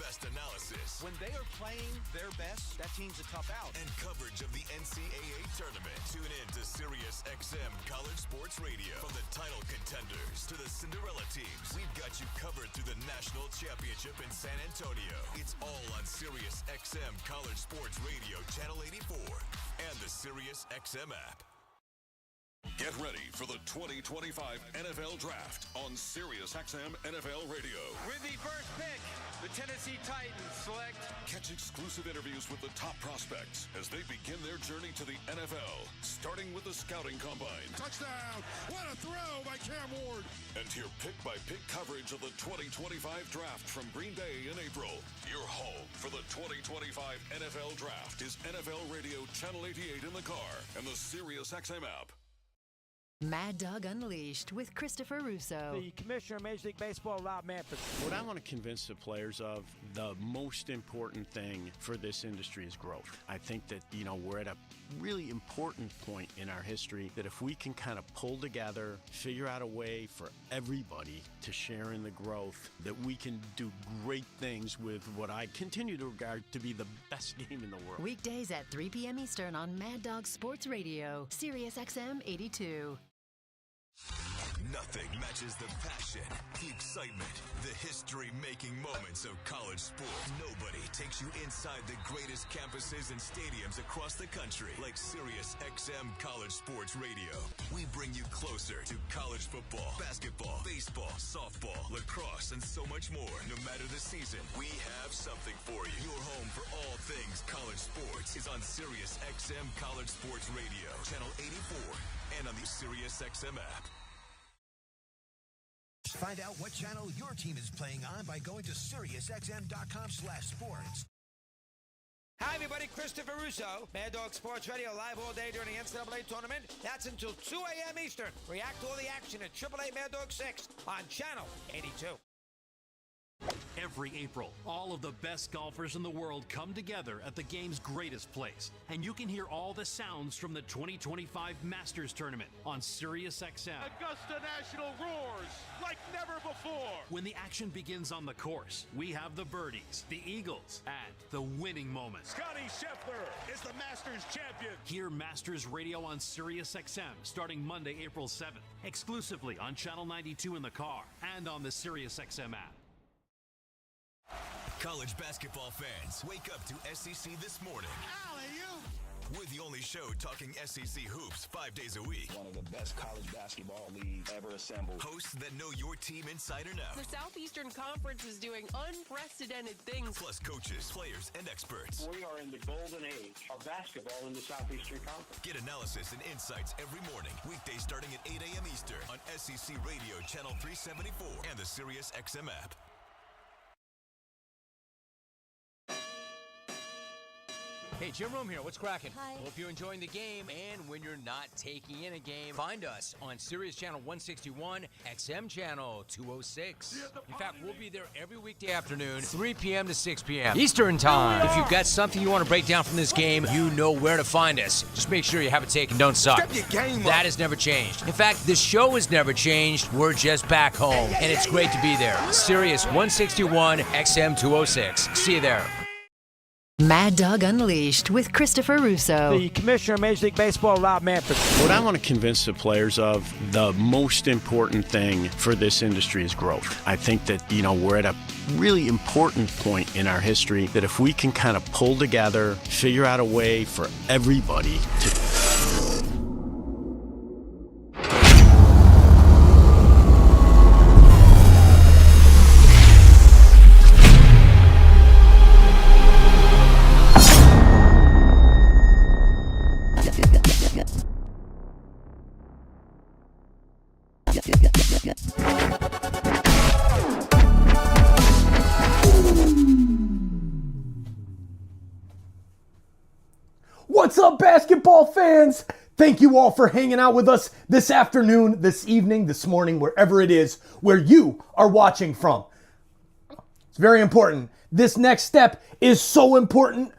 best analysis. When they are playing their best, that team's a tough out. And coverage of the NCAA tournament. Tune in to Sirius XM College Sports Radio. From the title contenders to the Cinderella teams, we've got you covered through the national championship in San Antonio. It's all on Sirius XM College Sports Radio, Channel 84, and the Sirius XM app. Get ready for the 2025 NFL Draft on SiriusXM NFL Radio. With the first pick, the Tennessee Titans select. Catch exclusive interviews with the top prospects as they begin their journey to the NFL, starting with the Scouting Combine. Touchdown! What a throw by Cam Ward! And hear pick-by-pick coverage of the 2025 Draft from Green Bay in April. Your home for the 2025 NFL Draft is NFL Radio Channel 88 in the car and the SiriusXM app. Mad Dog Unleashed with Christopher Russo. The commissioner of Major League Baseball, Rob Manfred. What I want to convince the players of, the most important thing for this industry is growth. I think that, we're at a really important point in our history that if we can kind of pull together, figure out a way for everybody to share in the growth, that we can do great things with what I continue to regard to be the best game in the world. Weekdays at 3 p.m. Eastern on Mad Dog Sports Radio, Sirius XM 82. Nothing matches the passion, the excitement, the history-making moments of college sports. Nobody takes you inside the greatest campuses and stadiums across the country like Sirius XM College Sports Radio. We bring you closer to college football, basketball, baseball, softball, lacrosse, and so much more. No matter the season, we have something for you. Your home for all things college sports is on Sirius XM College Sports Radio, Channel 84, and on the Sirius XM app. Find out what channel your team is playing on by going to SiriusXM.com/sports. Hi, everybody. Christopher Russo, Mad Dog Sports Radio, live all day during the NCAA tournament. That's until 2 a.m. Eastern. React to all the action at 888 Mad Dog 6 on Channel 82. Every April, all of the best golfers in the world come together at the game's greatest place. And you can hear all the sounds from the 2025 Masters Tournament on SiriusXM. Augusta National roars like never before. When the action begins on the course, we have the birdies, the eagles, and the winning moments. Scotty Scheffler is the Masters champion. Hear Masters Radio on SiriusXM starting Monday, April 7th, exclusively on Channel 92 in the car and on the SiriusXM app. College basketball fans, wake up to SEC This Morning. We're the only show talking SEC hoops 5 days a week. One of the best college basketball leagues ever assembled. Hosts that know your team inside and out. The Southeastern Conference is doing unprecedented things. Plus coaches, players, and experts. We are in the golden age of basketball in the Southeastern Conference. Get analysis and insights every morning. Weekdays starting at 8 a.m. Eastern on SEC Radio, Channel 374, and the Sirius XM app. Hey, Jim Rome here. What's cracking? Hi. Hope you're enjoying the game. And when you're not taking in a game, find us on Sirius Channel 161, XM Channel 206. In fact, we'll be there every weekday afternoon, 3 p.m. to 6 p.m. Eastern Time. If you've got something you want to break down from this game, you know where to find us. Just make sure you have it taken. Don't suck. Step your game up. That has never changed. In fact, the show has never changed. We're just back home. And it's great to be there. Sirius 161, XM 206. See you there. Mad Dog Unleashed with Christopher Russo. The commissioner of Major League Baseball, Rob Manfred. What I want to convince the players of, the most important thing for this industry is growth. I think that, we're at a really important point in our history that if we can kind of pull together, figure out a way for everybody to... What's up, basketball fans? Thank you all for hanging out with us this afternoon, this evening, this morning, wherever it is where you are watching from. It's very important. This next step is so important.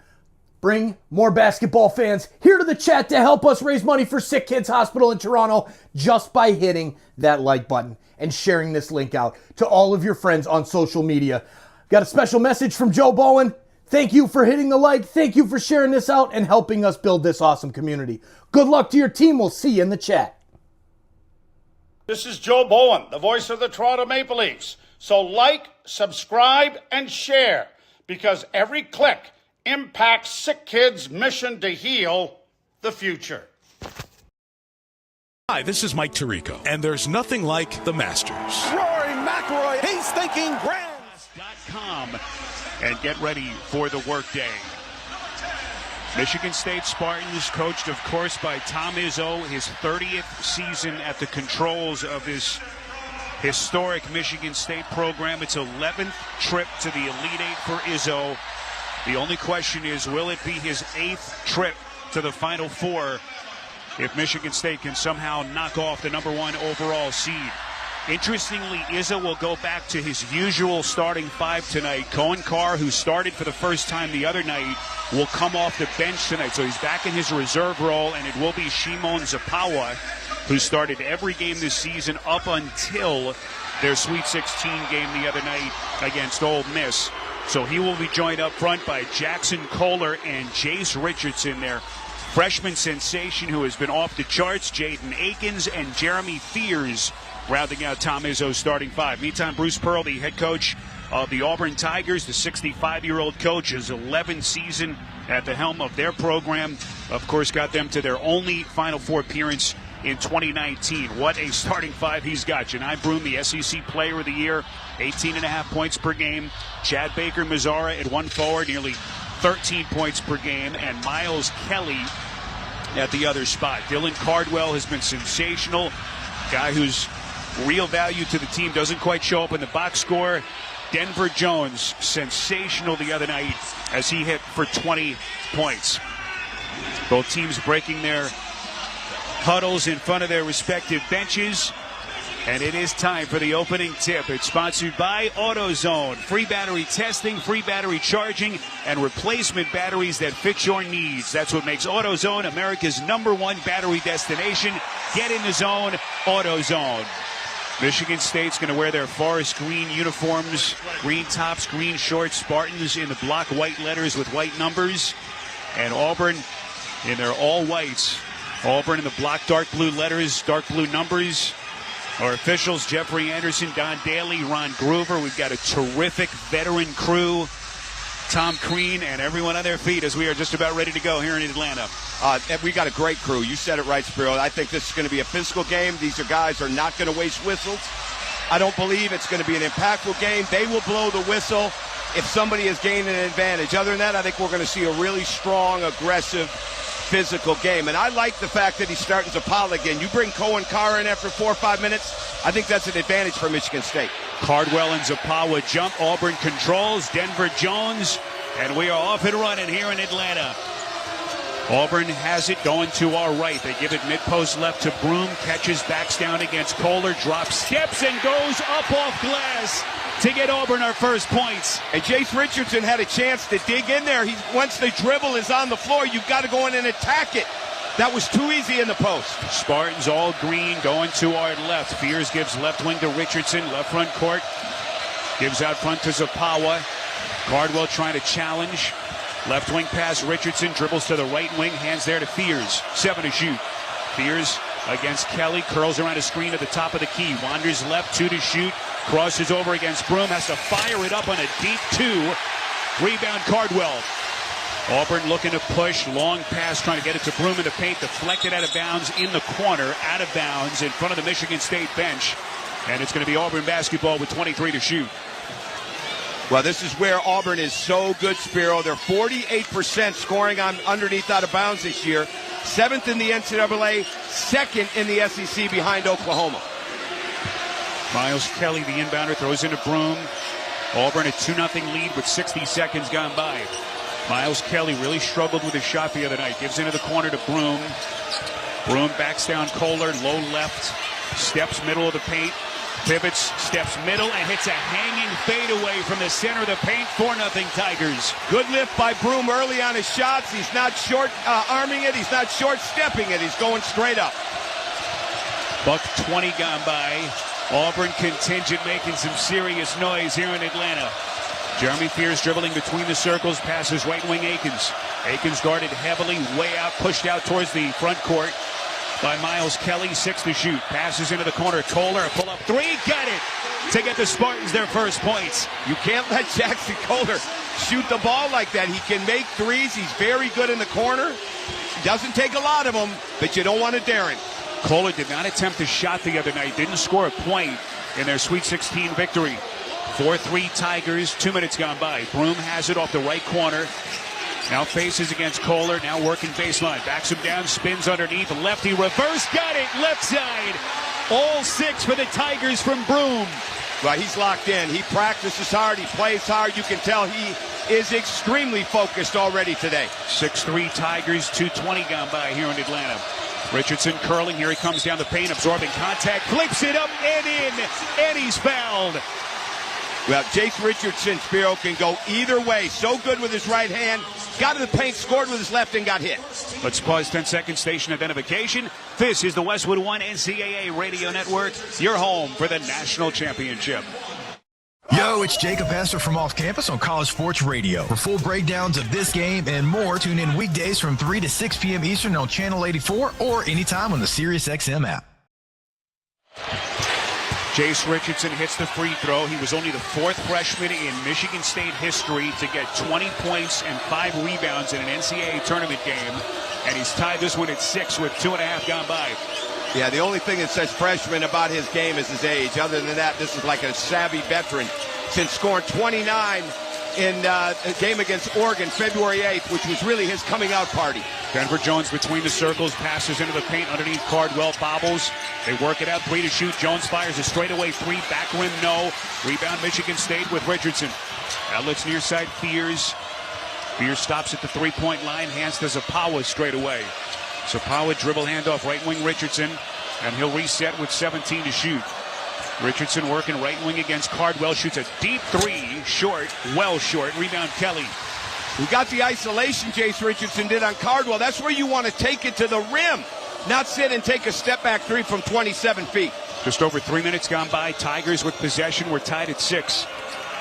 Bring more basketball fans here to the chat to help us raise money for SickKids Hospital in Toronto just by hitting that like button and sharing this link out to all of your friends on social media. Got a special message from Joe Bowen. Thank you for hitting the like. Thank you for sharing this out and helping us build this awesome community. Good luck to your team. We'll see you in the chat. This is Joe Bowen, the voice of the Toronto Maple Leafs. So like, subscribe, and share, because every click impacts SickKids' mission to heal the future. Hi, this is Mike Tirico, and there's nothing like the Masters. Rory McIlroy, he's thinking grand. .com and get ready for the workday. Michigan State Spartans, coached, of course, by Tom Izzo, his 30th season at the controls of this historic Michigan State program. It's 11th trip to the Elite Eight for Izzo. The only question is, will it be his 8th trip to the Final Four if Michigan State can somehow knock off the #1 overall seed? Interestingly, Izzo will go back to his usual starting five tonight. Cohen Carr, who started for the first time the other night, will come off the bench tonight. So he's back in his reserve role, and it will be Shimon Zapawa, who started every game this season up until their Sweet 16 game the other night against Ole Miss. So he will be joined up front by Jackson Kohler and Jace Richardson, their freshman sensation who has been off the charts, Jaden Akins and Jeremy Fears, rounding out Tom Izzo's starting five. Meantime, Bruce Pearl, the head coach of the Auburn Tigers, the 65-year-old coach, his 11th season at the helm of their program, of course, got them to their only Final Four appearance in 2019. What a starting five he's got. Janai Broom, the SEC Player of the Year, 18.5 points per game. Chad Baker-Mazara at one forward, nearly 13 points per game. And Miles Kelly at the other spot. Dylan Cardwell has been sensational. Guy who's real value to the team, doesn't quite show up in the box score. Denver Jones, sensational the other night as he hit for 20 points. Both teams breaking their huddles in front of their respective benches. And it is time for the opening tip. It's sponsored by AutoZone. Free battery testing, free battery charging, and replacement batteries that fit your needs. That's what makes AutoZone America's #1 battery destination. Get in the zone, AutoZone. Michigan State's going to wear their forest green uniforms, green tops, green shorts, Spartans in the block white letters with white numbers, and Auburn in their all whites. Auburn in the block dark blue letters, dark blue numbers. Our officials, Jeffrey Anderson, Don Daly, Ron Groover. We've got a terrific veteran crew. Tom Crean and everyone on their feet as we are just about ready to go here in Atlanta. We got a great crew. You said it right, Spiro. I think this is going to be a physical game. These guys are not going to waste whistles. I don't believe it's going to be an impactful game. They will blow the whistle if somebody has gained an advantage. Other than that, I think we're going to see a really strong, aggressive, physical game. And I like the fact that he's starting Zapala again. You bring Cohen Carr in after 4 or 5 minutes, I think that's an advantage for Michigan State. Cardwell and Zapawa jump. Auburn controls. Denver Jones. And we are off and running here in Atlanta. Auburn has it going to our right. They give it mid-post left to Broom. Catches, backs down against Kohler. Drops, steps, and goes up off glass to get Auburn our first points. And Jace Richardson had a chance to dig in there. Once the dribble is on the floor, you've got to go in and attack it. That was too easy in the post. Spartans all green going to our left. Fears gives left wing to Richardson. Left front court. Gives out front to Zapawa. Cardwell trying to challenge. Left wing pass, Richardson dribbles to the right wing, hands there to Fears. 7 to shoot. Fears against Kelly, curls around a screen at the top of the key. Wanders left, 2 to shoot. Crosses over against Broom, has to fire it up on a deep 2. Rebound Cardwell. Auburn looking to push, long pass, trying to get it to Broom in the paint, deflected out of bounds in the corner, out of bounds in front of the Michigan State bench. And it's going to be Auburn basketball with 23 to shoot. Well, this is where Auburn is so good, Spiro. They're 48% scoring on underneath out of bounds this year. 7th in the NCAA, 2nd in the SEC behind Oklahoma. Miles Kelly, the inbounder, throws into Broom. Auburn a 2-0 lead with 60 seconds gone by. Miles Kelly really struggled with his shot the other night. Gives into the corner to Broom. Broom backs down Kohler, low left. Steps middle of the paint. Pivots, steps middle, and hits a hanging fadeaway from the center of the paint. 4-0 Tigers. Good lift by Broom early on his shots. He's not short arming it. He's not short stepping it. He's going straight up. Buck 20 gone by. Auburn contingent making some serious noise here in Atlanta. Jeremy Fears dribbling between the circles, passes right wing Akins. Akins guarded heavily, way out, pushed out towards the front court by Miles Kelly. 6 to shoot. Passes into the corner. Kohler, a pull-up 3. Got it to get the Spartans their first points. You can't let Jackson Kohler shoot the ball like that. He can make threes. He's very good in the corner. Doesn't take a lot of them, but you don't want to dare him. Kohler did not attempt a shot the other night. Didn't score a point in their Sweet 16 victory. 4-3 Tigers. 2 minutes gone by. Broom has it off the right corner. Now faces against Kohler. Now working baseline. Backs him down. Spins underneath. Lefty reverse. Got it. Left side. All 6 for the Tigers from Broom. Well, he's locked in. He practices hard. He plays hard. You can tell he is extremely focused already today. 6-3 Tigers. 2:20 gone by here in Atlanta. Richardson curling. Here he comes down the paint. Absorbing contact. Flips it up and in. And he's fouled. Well, Jace Richardson, Spiro, can go either way. So good with his right hand. Got to the paint, scored with his left, and got hit. Let's pause 10 seconds. Station identification. This is the Westwood One NCAA Radio Network, your home for the national championship. Yo, it's Jacob Hester from Off Campus on College Sports Radio. For full breakdowns of this game and more, tune in weekdays from 3 to 6 p.m. Eastern on Channel 84 or anytime on the SiriusXM app. Jace Richardson hits the free throw. He was only the 4th freshman in Michigan State history to get 20 points and 5 rebounds in an NCAA tournament game. And he's tied this one at 6 with 2.5 gone by. Yeah, the only thing that says freshman about his game is his age. Other than that, this is like a savvy veteran. Since scoring 29 in a game against Oregon February 8th, which was really his coming out party. Denver Jones between the circles, passes into the paint underneath Cardwell, bobbles. They work it out, 3 to shoot. Jones fires a straightaway 3, back rim no. Rebound Michigan State with Richardson. Outlets near side Fears. Fears stops at the 3-point line, hands to Zapawa straight away. Zapawa dribble handoff right wing Richardson, and he'll reset with 17 to shoot. Richardson working right wing against Cardwell, shoots a deep 3, short, well short. Rebound Kelly. We got the isolation Jace Richardson did on Cardwell. That's where you want to take it to the rim, not sit and take a step back 3 from 27 feet. Just over 3 minutes gone by. Tigers with possession. We're tied at 6.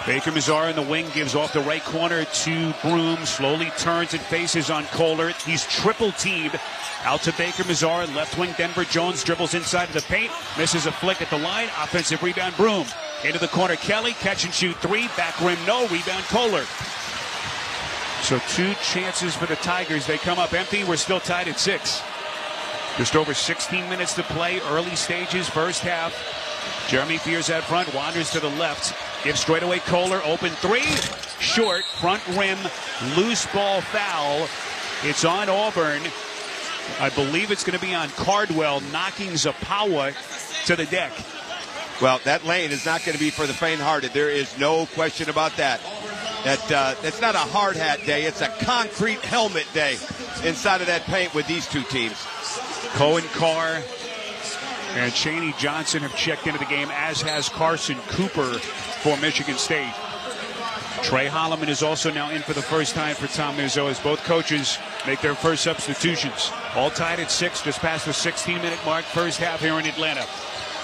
Baker Mazar in the wing gives off the right corner to Broom. Slowly turns and faces on Kohler. He's triple teamed. Out to Baker Mazar. Left wing Denver Jones dribbles inside of the paint. Misses a flick at the line. Offensive rebound Broom. Into the corner Kelly. Catch and shoot 3. Back rim no. Rebound Kohler. So 2 chances for the Tigers. They come up empty. We're still tied at 6. Just over 16 minutes to play. Early stages, first half. Jeremy Fears out front. Wanders to the left. Gives straight away Kohler. Open 3. Short. Front rim. Loose ball foul. It's on Auburn. I believe it's going to be on Cardwell, knocking Zapawa to the deck. Well, that lane is not going to be for the faint-hearted. There is no question about that. That's not a hard hat day. It's a concrete helmet day inside of that paint with these 2 teams. Cohen Carr and Chaney Johnson have checked into the game, as has Carson Cooper for Michigan State. Trey Holloman is also now in for the first time for Tom Izzo as both coaches make their first substitutions. All tied at 6, just past the 16-minute mark, first half here in Atlanta.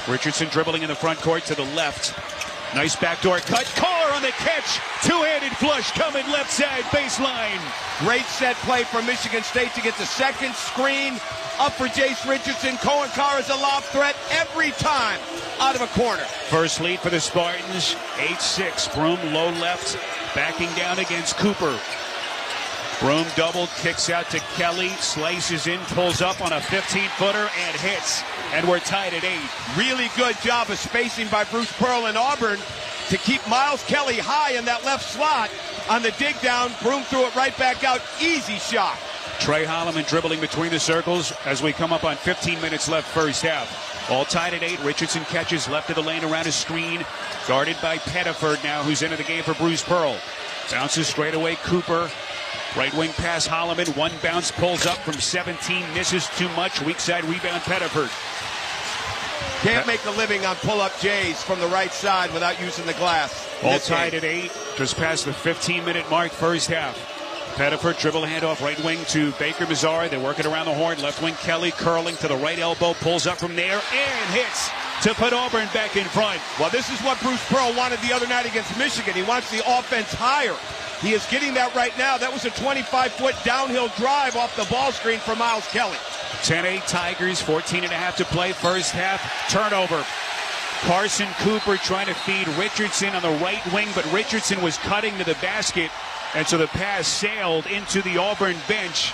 Richardson dribbling in the front court to the left. Nice backdoor cut. Kohler on the catch. 2-handed flush coming left side baseline. Great set play from Michigan State to get the second screen up for Jace Richardson. Cohen Carr is a lob threat every time out of a corner. First lead for the Spartans. 8-6. Broom low left. Backing down against Cooper. Broom double, kicks out to Kelly, slices in, pulls up on a 15-footer and hits. And we're tied at 8. Really good job of spacing by Bruce Pearl and Auburn to keep Miles Kelly high in that left slot. On the dig down, Broom threw it right back out. Easy shot. Trey Holloman dribbling between the circles as we come up on 15 minutes left first half. All tied at 8. Richardson catches left of the lane around a screen. Guarded by Pettiford now, who's into the game for Bruce Pearl. Bounces straight away Cooper. Right wing pass Holloman. One bounce, pulls up from 17. Misses too much. Weak side rebound Pettiford. Can't make a living on pull-up Jays from the right side without using the glass. All tied at 8. Just past the 15-minute mark first half. Pettiford dribble handoff right wing to Baker Mazar. They work it around the horn. Left wing Kelly curling to the right elbow. Pulls up from there and hits. to put Auburn back in front. Well, this is what Bruce Pearl wanted the other night against Michigan. He wants the offense higher. He is getting that right now. That was a 25-foot downhill drive off the ball screen for Miles Kelly. 10-8 Tigers, 14.5 to play, first half. Turnover. Carson Cooper trying to feed Richardson on the right wing, but Richardson was cutting to the basket, and so the pass sailed into the Auburn bench,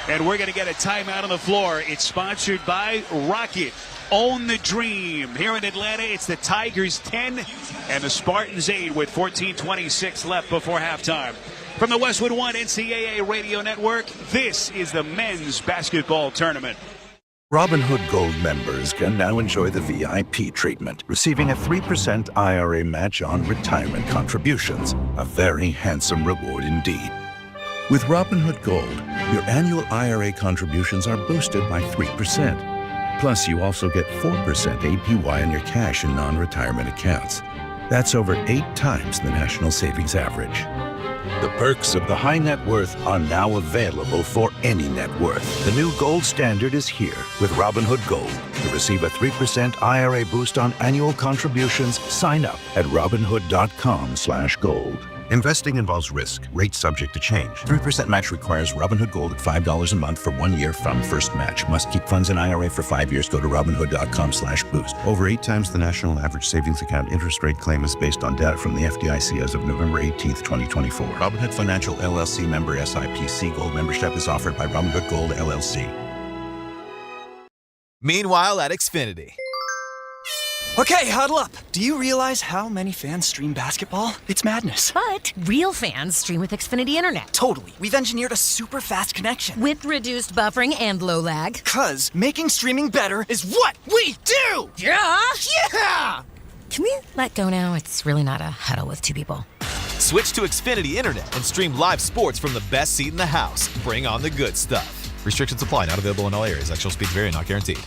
and we're going to get a timeout on the floor. It's sponsored by Rocket. Own the dream. Here in Atlanta, it's the Tigers 10 and the Spartans 8 with 14:26 left before halftime. From the Westwood One NCAA Radio Network, this is the men's basketball tournament. Robinhood Gold members can now enjoy the VIP treatment, receiving a 3% IRA match on retirement contributions, a very handsome reward indeed. With Robinhood Gold, your annual IRA contributions are boosted by 3%. Plus, you also get 4% APY on your cash and non-retirement accounts. That's over 8 times the national savings average. The perks of the high net worth are now available for any net worth. The new gold standard is here with Robinhood Gold. To receive a 3% IRA boost on annual contributions, sign up at Robinhood.com/gold. Investing involves risk. Rates subject to change. 3% match requires Robinhood Gold at $5 a month for 1 year from first match. Must keep funds in IRA for 5 years. Go to Robinhood.com/boost. Over 8 times the national average savings account interest rate claim is based on data from the FDIC as of November 18th, 2024. Robinhood Financial LLC member SIPC. Gold membership is offered by Robinhood Gold LLC. Meanwhile at Xfinity. Okay, huddle up. Do you realize how many fans stream basketball? It's madness. But real fans stream with Xfinity Internet. Totally. We've engineered a super fast connection. With reduced buffering and low lag. 'Cause making streaming better is what we do! Yeah! Yeah! Can we let go now? It's really not a huddle with 2 people. Switch to Xfinity Internet and stream live sports from the best seat in the house. Bring on the good stuff. Restrictions apply. Not available in all areas. Actual speeds vary. Not guaranteed.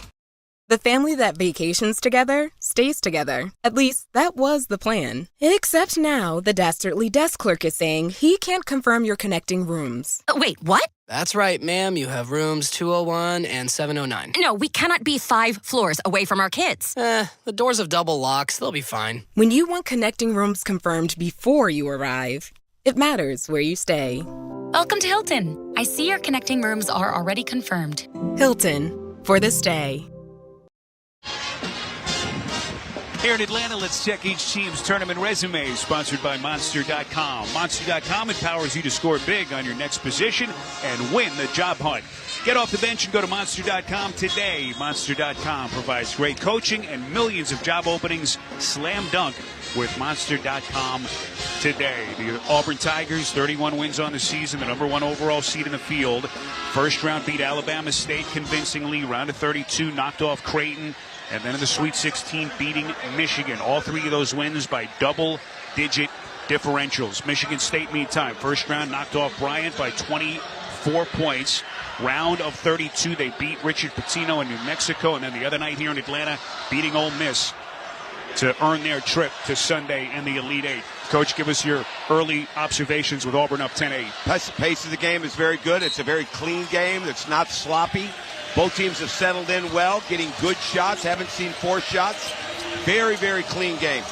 The family that vacations together stays together. At least, that was the plan. Except now, the Dastardly desk clerk is saying he can't confirm your connecting rooms. Wait, what? That's right, ma'am. You have rooms 201 and 709. No, we cannot be 5 floors away from our kids. The doors have double locks. They'll be fine. When you want connecting rooms confirmed before you arrive, it matters where you stay. Welcome to Hilton. I see your connecting rooms are already confirmed. Hilton, for the stay. Here in Atlanta, let's check each team's tournament resume, sponsored by Monster.com. Monster.com empowers you to score big on your next position and win the job hunt. Get off the bench and go to Monster.com today. Monster.com provides great coaching and millions of job openings. Slam dunk with Monster.com today. The Auburn Tigers, 31 wins on the season, the number 1 overall seed in the field. First round beat Alabama State convincingly. Round of 32 knocked off Creighton. And then in the Sweet 16, beating Michigan. All 3 of those wins by double-digit differentials. Michigan State, meantime, first round knocked off Bryant by 24 points. Round of 32, they beat Richard Pitino in New Mexico. And then the other night here in Atlanta, beating Ole Miss to earn their trip to Sunday in the Elite Eight. Coach, give us your early observations with Auburn up 10-8. Pace of the game is very good. It's a very clean game. It's not sloppy. Both teams have settled in well, getting good shots. Haven't seen 4 shots. Very, very clean game.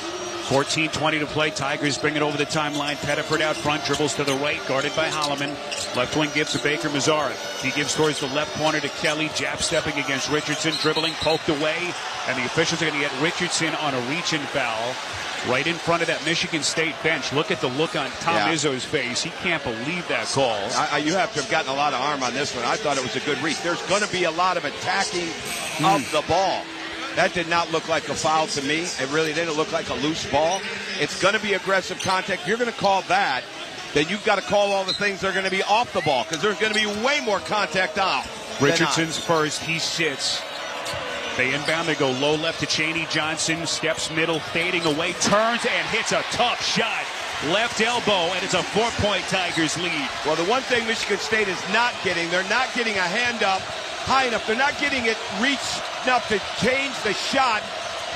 14:20 to play. Tigers bring it over the timeline. Pettiford out front, dribbles to the right, guarded by Holloman. Left wing gives to Baker Mazzara. He gives towards the left corner to Kelly. Jab stepping against Richardson, dribbling, poked away. And the officials are going to get Richardson on a reach-in foul right in front of that Michigan State bench. Look at the look on Tom Izzo's face. He can't believe that call. You have to have gotten a lot of arm on this one. I thought it was a good reach. There's going to be a lot of attacking of the ball. That did not look like a foul to me. It really didn't look like a loose ball. It's going to be aggressive contact. If you're going to call that, then you've got to call all the things that are going to be off the ball, because there's going to be way more contact off. Richardson's first. He sits. They inbound. They go low left to Chaney Johnson. Steps middle, fading away. Turns and hits a tough shot. Left elbow, and it's a 4-point Tigers lead. Well, the one thing Michigan State is not getting, they're not getting a hand up high enough. They're not getting it reached enough to change the shot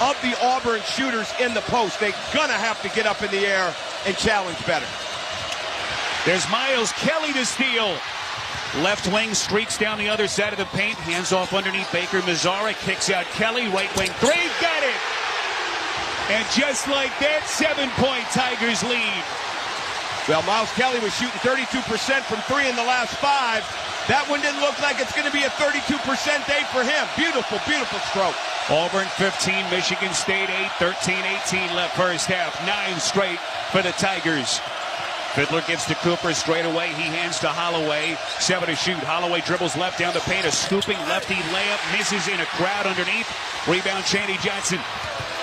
of the Auburn shooters in the post. They're going to have to get up in the air and challenge better. There's Miles Kelly to steal. Left wing streaks down the other side of the paint. Hands off underneath Baker Mazzara. Kicks out Kelly. Right wing 3. Got it. And just like that, 7-point Tigers lead. Well, Miles Kelly was shooting 32% from 3 in the last 5. That one didn't look like it's going to be a 32% day for him. Beautiful, beautiful stroke. Auburn 15, Michigan State 8, 13-18 left first half. 9 straight for the Tigers. Fiddler gives to Cooper straight away. He hands to Holloway. 7 to shoot. Holloway dribbles left down the paint. A scooping lefty layup. Misses in a crowd underneath. Rebound Chaney Johnson.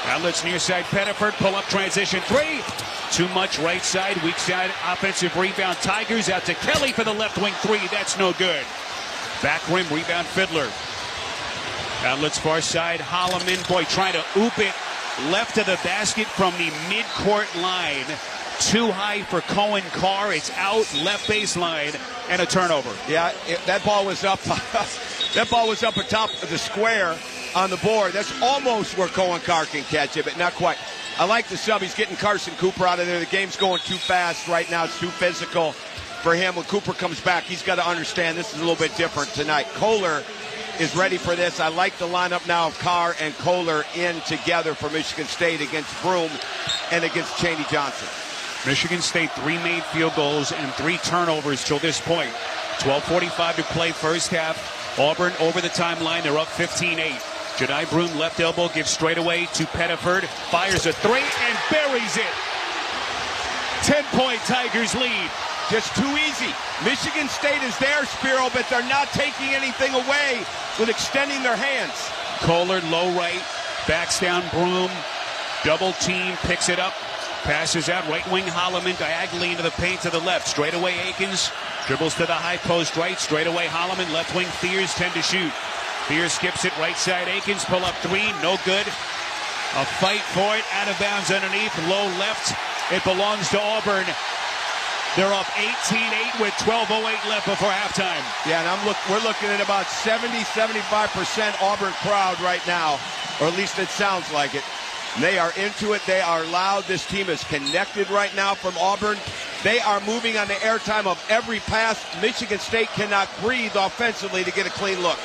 Outlets near side Pettiford. Pull up transition 3. Too much right side. Weak side offensive rebound. Tigers out to Kelly for the left wing 3. That's no good. Back rim rebound Fiddler. Outlets far side. Holloman. Boy, trying to oop it left of the basket from the midcourt line. Too high for Cohen Carr. It's out left baseline and a turnover. Yeah, that ball was up. That ball was up atop of the square on the board. That's almost where Cohen Carr can catch it, but not quite. I like the sub. He's getting Carson Cooper out of there. The game's going too fast right now. It's too physical for him. When Cooper comes back, he's got to understand this is a little bit different tonight. Kohler is ready for this. I like the lineup now of Carr and Kohler in together for Michigan State against Broome and against Chaney Johnson. Michigan State 3 made field goals and 3 turnovers till this point. 12:45 to play first half. Auburn over the timeline. They're up 15-8. Jedi Broome left elbow gives straight away to Pettiford. Fires a 3 and buries it. 10-point Tigers lead. Just too easy. Michigan State is there, Spiro, but they're not taking anything away with extending their hands. Kohler low right. Backs down Broome. Double team. Picks it up. Passes out right wing Holloman diagonally into the paint to the left. Straight away Akins. Dribbles to the high post right. Straight away Holloman. Left wing Fears 10 to shoot. Fears skips it right side. Akins pull up 3. No good. A fight for it. Out of bounds underneath. Low left. It belongs to Auburn. They're up 18-8 with 12:08 left before halftime. Yeah, and we're looking at about 70-75% Auburn crowd right now, or at least it sounds like it. They are into it. They are loud. This team is connected right now from Auburn. They are moving on the airtime of every pass. Michigan State cannot breathe offensively to get a clean look.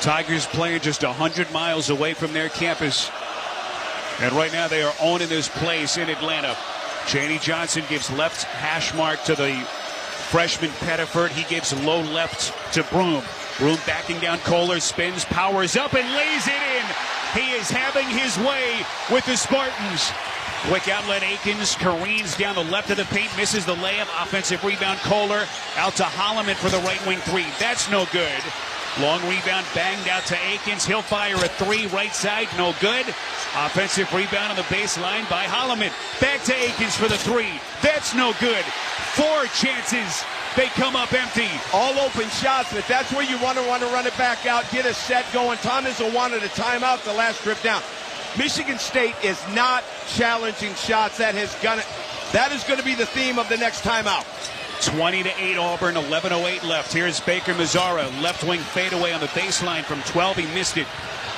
Tigers playing just 100 miles away from their campus. And right now they are owning this place in Atlanta. Chaney Johnson gives left hash mark to the freshman Pettiford. He gives low left to Broome. Broome backing down Kohler, spins, powers up, and lays it in. He is having his way with the Spartans. Quick outlet Akins, careens down the left of the paint, misses the layup. Offensive rebound Kohler, out to Holloman for the right wing 3. That's no good. Long rebound banged out to Akins. He'll fire a 3 right side, no good. Offensive rebound on the baseline by Holloman. Back to Akins for the 3. That's no good. 4 chances. They come up empty. All open shots, but that's where you want to run it back out, get a set going. Tom Izzo wanted a timeout the last trip down. Michigan State is not challenging shots. That is going to be the theme of the next timeout. 20-8 Auburn, 11:08 left. Here's Baker Mazzara, left wing fadeaway on the baseline from 12. He missed it.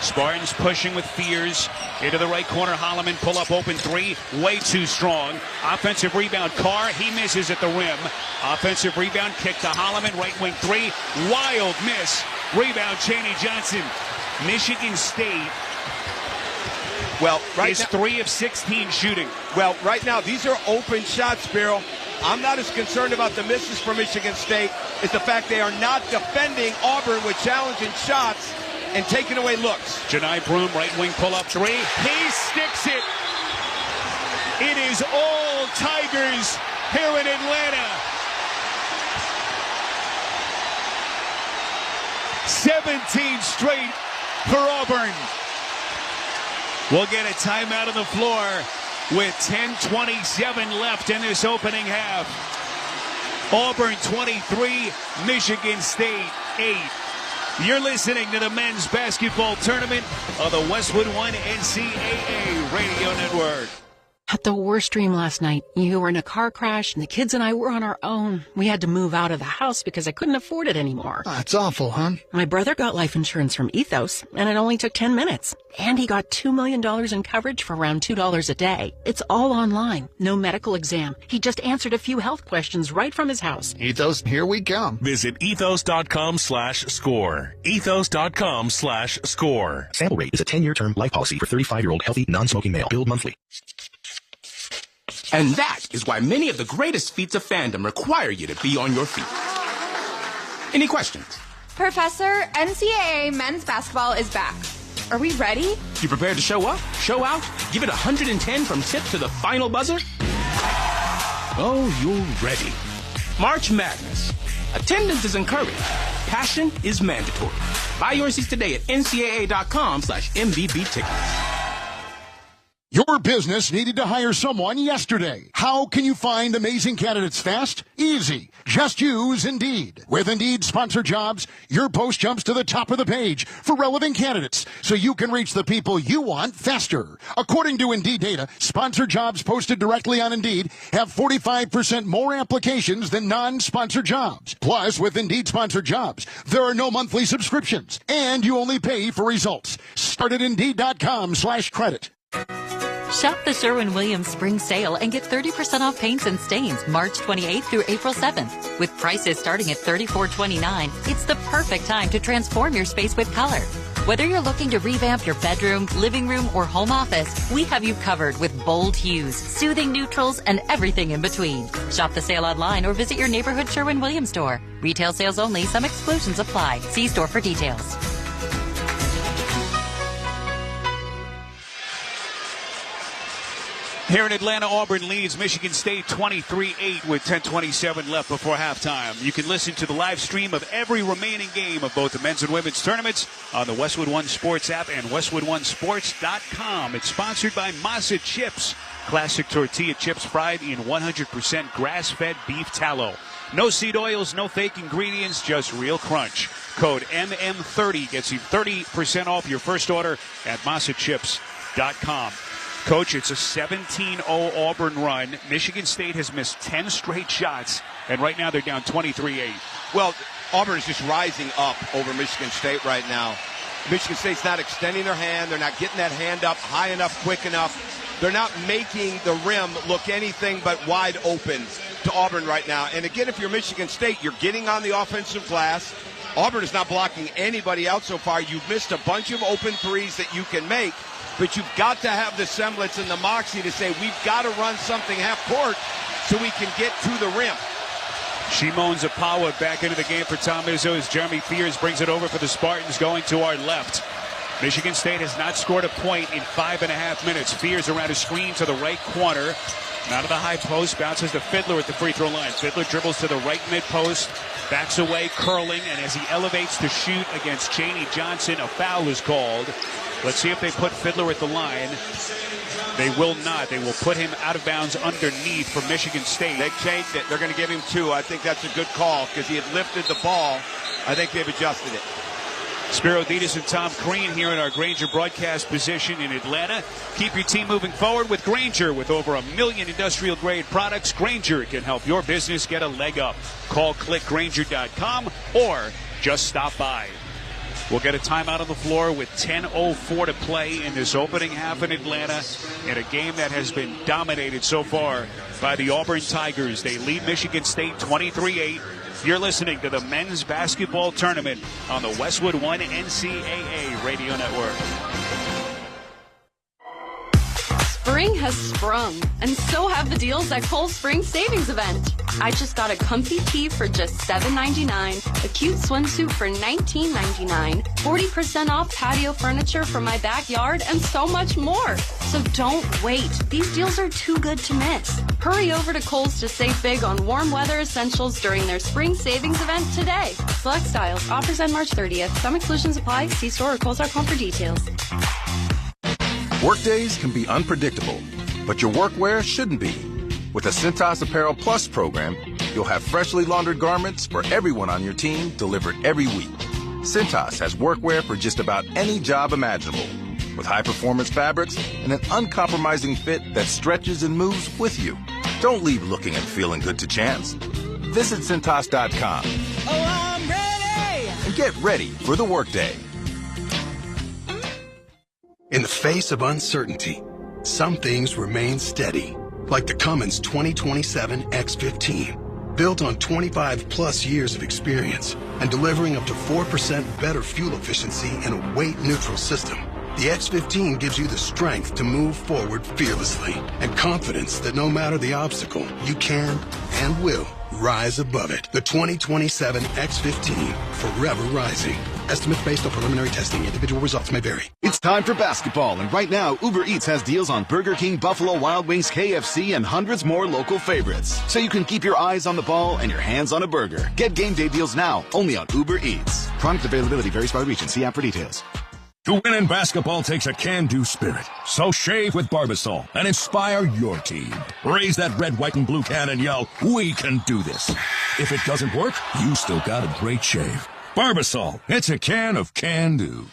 Spartans pushing with Fears. Into the right corner, Holloman pull up open 3. Way too strong. Offensive rebound, Carr. He misses at the rim. Offensive rebound, kick to Holloman. Right wing 3. Wild miss. Rebound, Chaney Johnson. Michigan State is 3 of 16 shooting. Well, right now, these are open shots, Spiro. I'm not as concerned about the misses for Michigan State as the fact they are not defending Auburn with challenging shots and taking away looks. Jedi Broome, right wing pull-up 3. He sticks it. It is all Tigers here in Atlanta. 17 straight for Auburn. We'll get a timeout on the floor with 10:27 left in this opening half. Auburn 23, Michigan State 8. You're listening to the men's basketball tournament of the Westwood One NCAA Radio Network. Had the worst dream last night. You were in a car crash, and the kids and I were on our own. We had to move out of the house because I couldn't afford it anymore. That's awful, hon. My brother got life insurance from Ethos, and it only took 10 minutes. And he got $2 million in coverage for around $2 a day. It's all online. No medical exam. He just answered a few health questions right from his house. Ethos, here we come. Visit ethos.com/score. Ethos.com/score. Sample rate is a 10-year term life policy for 35-year-old healthy, non-smoking male. Billed monthly. And that is why many of the greatest feats of fandom require you to be on your feet. Any questions? Professor, NCAA men's basketball is back. Are we ready? You prepared to show up, show out, give it 110 from tip to the final buzzer? Oh, you're ready. March Madness. Attendance is encouraged. Passion is mandatory. Buy your seats today at ncaa.com/MVB tickets. Your business needed to hire someone yesterday. How can you find amazing candidates fast? Easy. Just use Indeed. With Indeed Sponsored Jobs, your post jumps to the top of the page for relevant candidates, so you can reach the people you want faster. According to Indeed data, sponsored jobs posted directly on Indeed have 45% more applications than non-sponsored jobs. Plus, with Indeed Sponsored Jobs, there are no monthly subscriptions, and you only pay for results. Start at Indeed.com/credit. Shop the Sherwin-Williams Spring Sale and get 30% off paints and stains March 28th through April 7th. With prices starting at $34.29, it's the perfect time to transform your space with color. Whether you're looking to revamp your bedroom, living room, or home office, we have you covered with bold hues, soothing neutrals, and everything in between. Shop the sale online or visit your neighborhood Sherwin-Williams store. Retail sales only. Some exclusions apply. See store for details. Here in Atlanta, Auburn leads Michigan State 23-8 with 10:27 left before halftime. You can listen to the live stream of every remaining game of both the men's and women's tournaments on the Westwood One Sports app and WestwoodOneSports.com. It's sponsored by Masa Chips. Classic tortilla chips fried in 100% grass-fed beef tallow. No seed oils, no fake ingredients, just real crunch. Code MM30 gets you 30% off your first order at MasaChips.com. Coach, it's a 17-0 Auburn run. Michigan State has missed 10 straight shots, and right now they're down 23-8. Well, Auburn is just rising up over Michigan State right now. Michigan State's not extending their hand. They're not getting that hand up high enough, quick enough. They're not making the rim look anything but wide open to Auburn right now. And again, if you're Michigan State, you're getting on the offensive glass. Auburn is not blocking anybody out so far. You've missed a bunch of open threes that you can make. But you've got to have the semblance and the moxie to say we've got to run something half court so we can get to the rim. Shimon Zapawa back into the game for Tom Izzo as Jeremy Fears brings it over for the Spartans going to our left. Michigan State has not scored a point in 5.5 minutes. Fears around a screen to the right corner. Out of the high post, bounces to Fiddler at the free throw line. Fiddler dribbles to the right mid post, backs away, curling, and as he elevates to shoot against Chaney Johnson, a foul is called. Let's see if they put Fiddler at the line. They will not. They will put him out of bounds underneath for Michigan State. They changed it. They're going to give him 2. I think that's a good call because he had lifted the ball. I think they've adjusted it. Spiro Ditas and Tom Crean here in our Grainger broadcast position in Atlanta. Keep your team moving forward with Grainger. With over 1 million industrial-grade products, Grainger can help your business get a leg up. Call clickgrainger.com or just stop by. We'll get a timeout on the floor with 10:04 to play in this opening half in Atlanta in a game that has been dominated so far by the Auburn Tigers. They lead Michigan State 23-8. You're listening to the men's basketball tournament on the Westwood One NCAA radio network. Spring has sprung, and so have the deals at Kohl's Spring Savings Event. I just got a comfy tee for just $7.99, a cute swimsuit for $19.99, 40% off patio furniture for my backyard, and so much more. So don't wait. These deals are too good to miss. Hurry over to Kohl's to save big on warm weather essentials during their Spring Savings Event today. Select styles. Offers end March 30th. Some exclusions apply. See store or Kohls.com for details. Workdays can be unpredictable, but your workwear shouldn't be. With the Cintas Apparel Plus program, you'll have freshly laundered garments for everyone on your team delivered every week. Cintas has workwear for just about any job imaginable. with high-performance fabrics and an uncompromising fit that stretches and moves with you. Don't leave looking and feeling good to chance. Visit Cintas.com. Oh, I'm ready! And get ready for the workday. In the face of uncertainty, some things remain steady, like the Cummins 2027 X15. Built on 25-plus years of experience and delivering up to 4% better fuel efficiency in a weight-neutral system, the X15 gives you the strength to move forward fearlessly and confidence that no matter the obstacle, you can and will rise above it. The 2027 X15, forever rising. Estimates based on preliminary testing. Individual results may vary. It's time for basketball, and right now, Uber Eats has deals on Burger King, Buffalo Wild Wings, KFC, and hundreds more local favorites. So you can keep your eyes on the ball and your hands on a burger. Get game day deals now, only on Uber Eats. Product availability varies by region. See app for details. To win in basketball takes a can-do spirit. So shave with Barbasol and inspire your team. Raise that red, white, and blue can and yell, "We can do this." If it doesn't work, you still got a great shave. Barbasol, it's a can of can-do.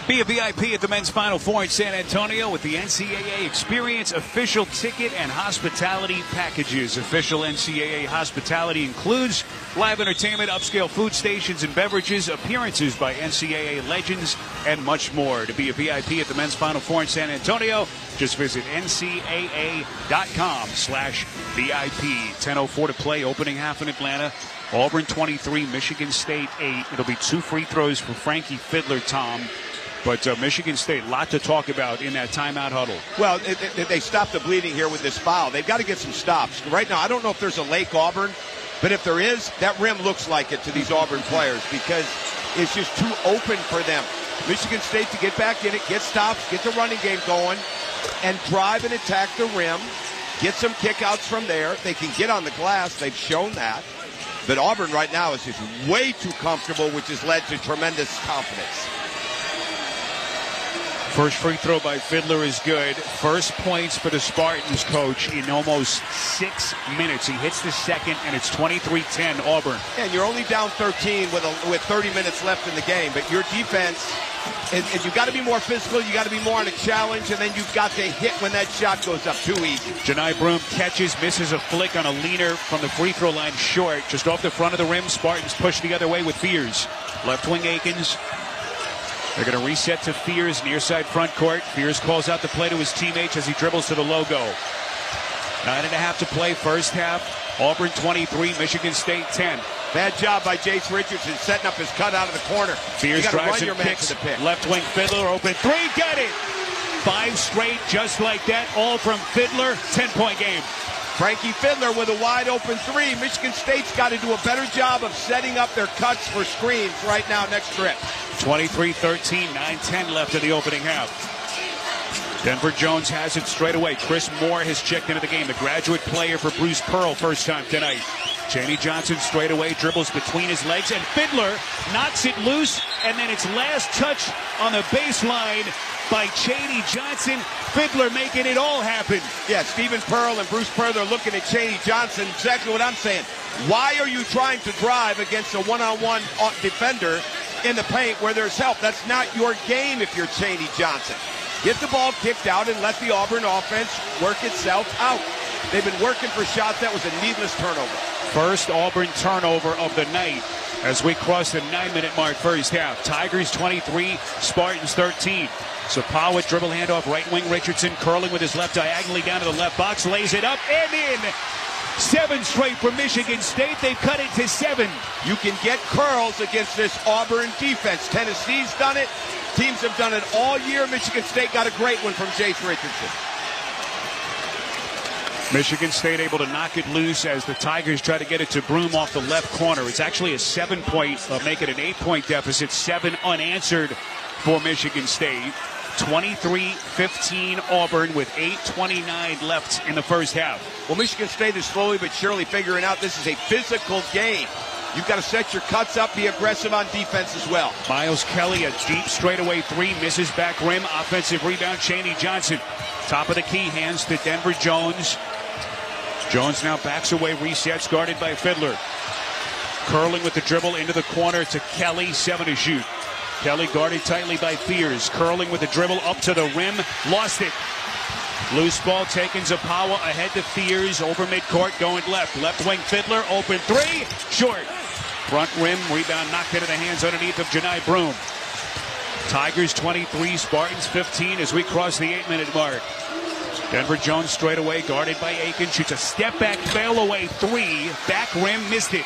Be a VIP at the men's Final Four in San Antonio with the NCAA Experience official ticket and hospitality packages. Official NCAA hospitality includes live entertainment, upscale food stations and beverages, appearances by NCAA legends, and much more. To be a VIP at the men's Final Four in San Antonio, just visit ncaa.com/VIP. 10:04 to play, opening half in Atlanta. Auburn 23, Michigan State 8. It'll be 2 free throws for Frankie Fiddler, Tom. But Michigan State, a lot to talk about in that timeout huddle. Well, they stopped the bleeding here with this foul. They've got to get some stops. Right now, I don't know if there's a Lake Auburn, but if there is, that rim looks like it to these Auburn players because it's just too open for them. Michigan State to get back in it, get stops, get the running game going, and drive and attack the rim. Get some kickouts from there. They can get on the glass. They've shown that. But Auburn right now is just way too comfortable, which has led to tremendous confidence. First free throw by Fiddler is good. First points for the Spartans, coach, in almost 6 minutes. He hits the second, and it's 23-10 Auburn. And you're only down 13 with 30 minutes left in the game. But your defense, and you've got to be more physical. You got to be more on a challenge, and then you've got to hit when that shot goes up too easy. Janai Broom catches, misses a flick on a leaner from the free throw line short. Just off the front of the rim, Spartans push the other way with Fears. Left wing Akins. They're going to reset to Fears, near side front court. Fears calls out the play to his teammates as he dribbles to the logo. 9.5 to play, first half. Auburn 23, Michigan State 10. Bad job by Jace Richardson setting up his cut out of the corner. Fears drives and kicks. Left wing Fiddler, open three, got it! 5 straight just like that, all from Fiddler. 10-point game. Frankie Fiddler with a wide open 3. Michigan State's got to do a better job of setting up their cuts for screens right now next trip. 23-13, 9-10 left in the opening half. Denver Jones has it straight away. Chris Moore has checked into the game. The graduate player for Bruce Pearl, first time tonight. Chaney Johnson straight away, dribbles between his legs, and Fiddler knocks it loose, and then it's last touch on the baseline by Chaney Johnson. Fiddler making it all happen. Yeah, Stephen Pearl and Bruce Pearl are looking at Chaney Johnson. Exactly what I'm saying. Why are you trying to drive against a one-on-one defender in the paint where there's help? That's not your game if you're Chaney Johnson. Get the ball kicked out and let the Auburn offense work itself out. They've been working for shots. That was a needless turnover. First Auburn turnover of the night as we cross the 9-minute mark first half. Tigers 23, Spartans 13. Sapawa dribble handoff, right wing Richardson curling with his left diagonally down to the left box, lays it up and in. 7 straight for Michigan State. They've cut it to 7. You can get curls against this Auburn defense. Tennessee's done it. Teams have done it all year. Michigan State got a great one from Jace Richardson. Michigan State able to knock it loose as the Tigers try to get it to Broom off the left corner. It's actually a 7-point, make it an 8-point deficit. 7 unanswered for Michigan State. 23-15 Auburn with 8:29 left in the first half. Well, Michigan State is slowly but surely figuring out this is a physical game. You've got to set your cuts up, be aggressive on defense as well. Miles Kelly, a deep straightaway 3, misses back rim. Offensive rebound, Chaney Johnson. Top of the key, hands to Denver Jones. Jones now backs away, resets, guarded by Fiddler. Curling with the dribble into the corner to Kelly, 7 to shoot. Kelly guarded tightly by Fears. Curling with the dribble up to the rim. Lost it. Loose ball taken. Zapawa ahead to Fears. Over midcourt going left. Left wing Fiddler. Open three. Short. Front rim. Rebound knocked into the hands underneath of Janai Broom. Tigers 23. Spartans 15 as we cross the 8-minute mark. Denver Jones straight away. Guarded by Aiken. Shoots a step back fail away three. Back rim. Missed it.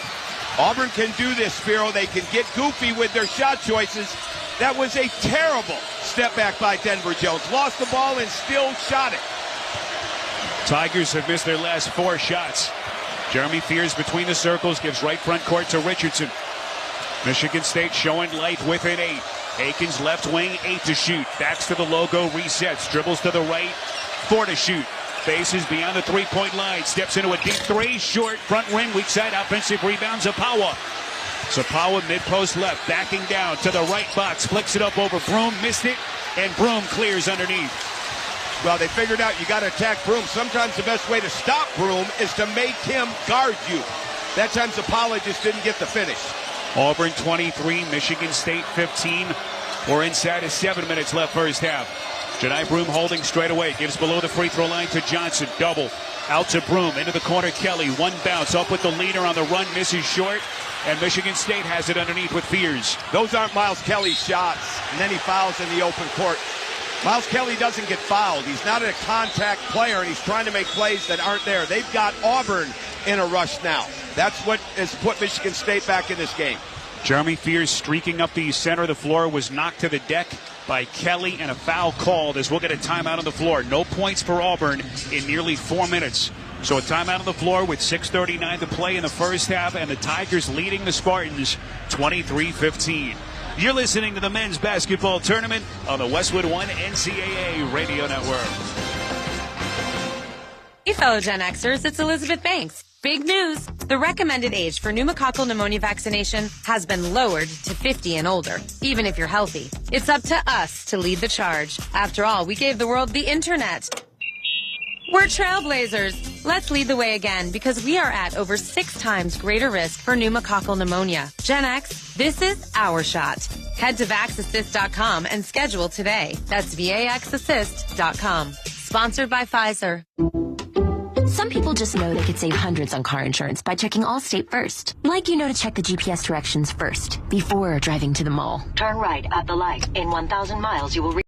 Auburn can do this, Spiro. They can get goofy with their shot choices. That was a terrible step back by Denver Jones. Lost the ball and still shot it. Tigers have missed their last 4 shots. Jeremy Fears between the circles gives right front court to Richardson. Michigan State showing life with an 8. Aiken's left wing, 8 to shoot. Backs to the logo, resets. Dribbles to the right, 4 to shoot. Faces beyond the three-point line. Steps into a deep 3. Short. Front rim. Weak side. Offensive rebound. Zapawa. Zapawa mid-post left. Backing down to the right box. Flicks it up over Broom. Missed it. And Broom clears underneath. Well, they figured out you got to attack Broom. Sometimes the best way to stop Broom is to make him guard you. That time Zapawa just didn't get the finish. Auburn 23. Michigan State 15. We're inside of 7 minutes left first half. Janai Broom holding straight away. Gives below the free throw line to Johnson. Double. Out to Broom. Into the corner. Kelly. One bounce. Up with the leader on the run. Misses short. And Michigan State has it underneath with Fears. Those aren't Miles Kelly's shots. And then he fouls in the open court. Miles Kelly doesn't get fouled. He's not a contact player, and he's trying to make plays that aren't there. They've got Auburn in a rush now. That's what has put Michigan State back in this game. Jeremy Fears streaking up the center of the floor was knocked to the deck by Kelly, and a foul called as we'll get a timeout on the floor. No points for Auburn in nearly 4 minutes. So a timeout on the floor with 6:39 to play in the first half, and the Tigers leading the Spartans 23-15. You're listening to the men's basketball tournament on the Westwood One NCAA Radio Network. Hey, fellow Gen Xers, it's Elizabeth Banks. Big news! The recommended age for pneumococcal pneumonia vaccination has been lowered to 50 and older, even if you're healthy. It's up to us to lead the charge. After all, we gave the world the internet. We're trailblazers. Let's lead the way again because we are at over 6 times greater risk for pneumococcal pneumonia. Gen X, this is our shot. Head to VaxAssist.com and schedule today. That's VaxAssist.com. Sponsored by Pfizer. Some people just know they could save hundreds on car insurance by checking Allstate first. Like you know to check the GPS directions first before driving to the mall. Turn right at the light. In 1,000 miles, you will reach.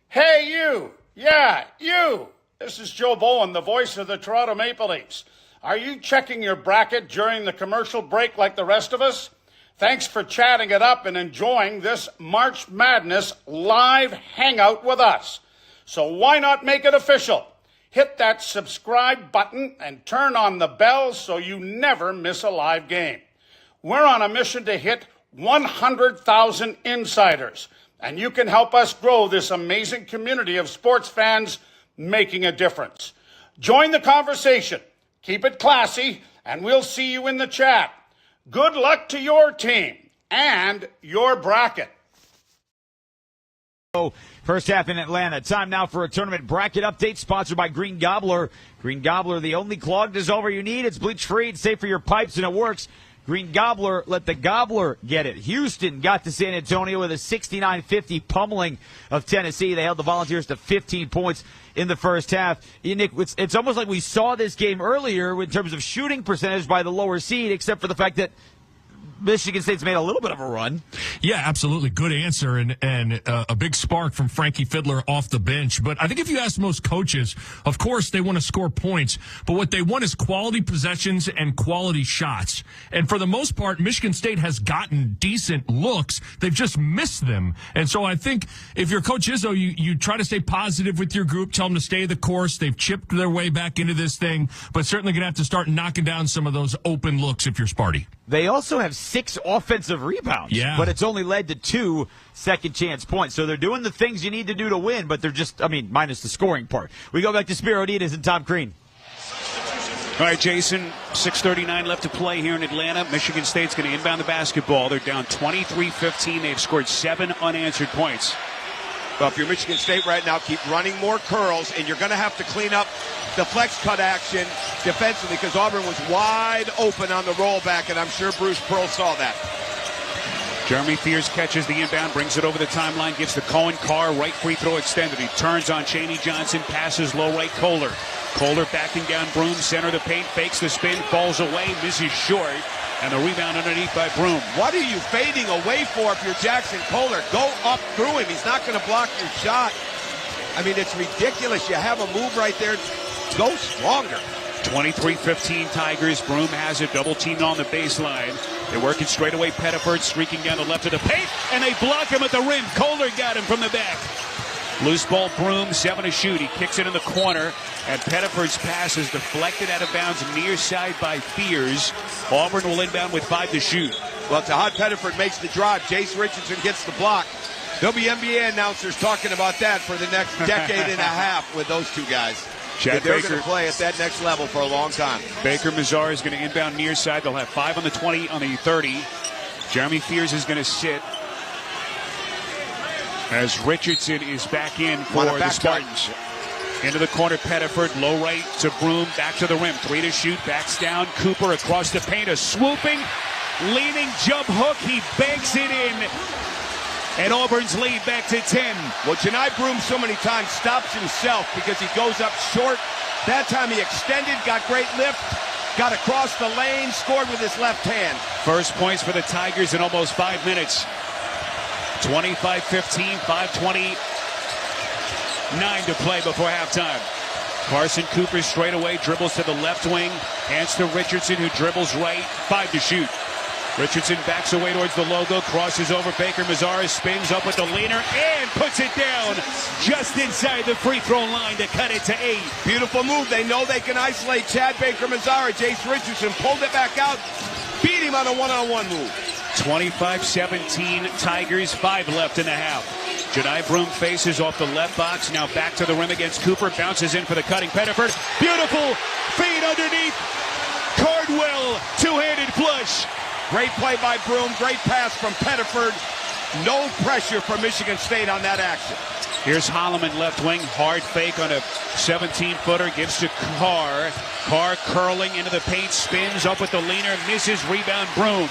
Hey, you! Yeah, you! This is Joe Bowen, the voice of the Toronto Maple Leafs. Are you checking your bracket during the commercial break like the rest of us? Thanks for chatting it up and enjoying this March Madness live hangout with us. So why not make it official? Hit that subscribe button and turn on the bell so you never miss a live game. We're on a mission to hit 100,000 insiders, and you can help us grow this amazing community of sports fans making a difference. Join the conversation. Keep it classy, and we'll see you in the chat. Good luck to your team and your bracket. First half in Atlanta. Time now for a tournament bracket update sponsored by Green Gobbler. Green Gobbler, the only clogged dissolver you need. It's bleach-free, it's safe for your pipes, and it works. Green Gobbler, let the Gobbler get it. Houston got to San Antonio with a 69-50 pummeling of Tennessee. They held the Volunteers to 15 points in the first half. Nick, it's almost like we saw this game earlier in terms of shooting percentage by the lower seed, except for the fact that Michigan State's made a little bit of a run. Yeah, absolutely. Good answer and a big spark from Frankie Fiddler off the bench. But I think if you ask most coaches, of course they want to score points, but what they want is quality possessions and quality shots. And for the most part, Michigan State has gotten decent looks. They've just missed them. And so I think if you're Coach Izzo, you try to stay positive with your group, tell them to stay the course. They've chipped their way back into this thing, but certainly going to have to start knocking down some of those open looks if you're Sparty. They also have 6 offensive rebounds, but it's only led to 2 second chance points. So they're doing the things you need to do to win, but they're just, minus the scoring part. We go back to Spiro Diaz and Tom Crean. All right, Jason, 6:39 left to play here in Atlanta. Michigan State's going to inbound the basketball. They're down 23-15. They've scored 7 unanswered points. Well, if you're Michigan State right now, keep running more curls, and you're going to have to clean up the flex cut action defensively because Auburn was wide open on the rollback, and I'm sure Bruce Pearl saw that. Jeremy Fears catches the inbound, brings it over the timeline, gives the Cohen Carr right free throw extended. He turns on Chaney Johnson, passes low right Kohler. Kohler backing down Broom, center of the paint, fakes the spin, falls away, misses short, and the rebound underneath by Broom. What are you fading away for if you're Jackson Kohler? Go up through him. He's not going to block your shot. I mean, it's ridiculous. You have a move right there. Go stronger. 23-15 Tigers. Broom has it, double teamed on the baseline. They're working straight away. Pettiford streaking down the left of the paint, and they block him at the rim. Kohler got him from the back. Loose ball, Broom, 7 to shoot. He kicks it in the corner, and Pettiford's pass is deflected out of bounds near side by Fears. Auburn will inbound with 5 to shoot. Well, Tahad Pettiford makes the drive. Jace Richardson gets the block. There'll be NBA announcers talking about that for the next decade and a half with those two guys. They're going to play at that next level for a long time. Baker Mazar is going to inbound near side. They'll have 5 on the 20, on the 30. Jeremy Fears is going to sit as Richardson is back in for the Spartans. Into the corner, Pettiford, low right to Broom, back to the rim. 3 to shoot, backs down. Cooper across the paint, a swooping, leaning jump hook. He banks it in. And Auburn's lead back to 10. Well, Janai Broom so many times stops himself because he goes up short. That time he extended, got great lift, got across the lane, scored with his left hand. First points for the Tigers in almost 5 minutes. 25-15, 5:29 to play before halftime. Carson Cooper straight away, dribbles to the left wing, hands to Richardson, who dribbles right, 5 to shoot. Richardson backs away towards the logo, crosses over Baker Mazara, spins up with the leaner, and puts it down just inside the free throw line to cut it to 8. Beautiful move. They know they can isolate Chad Baker Mazara. Jace Richardson pulled it back out, beat him on a one-on-one move. 25-17 Tigers, 5 left in the half. Janai Broom faces off the left box, now back to the rim against Cooper, bounces in for the cutting Pettiford. Beautiful feed underneath. Cardwell, two-handed flush. Great play by Broom, great pass from Pettiford. No pressure from Michigan State on that action. Here's Holloman left wing, hard fake on a 17-footer, gives to Carr. Carr curling into the paint, spins up with the leaner, misses, rebound Broom.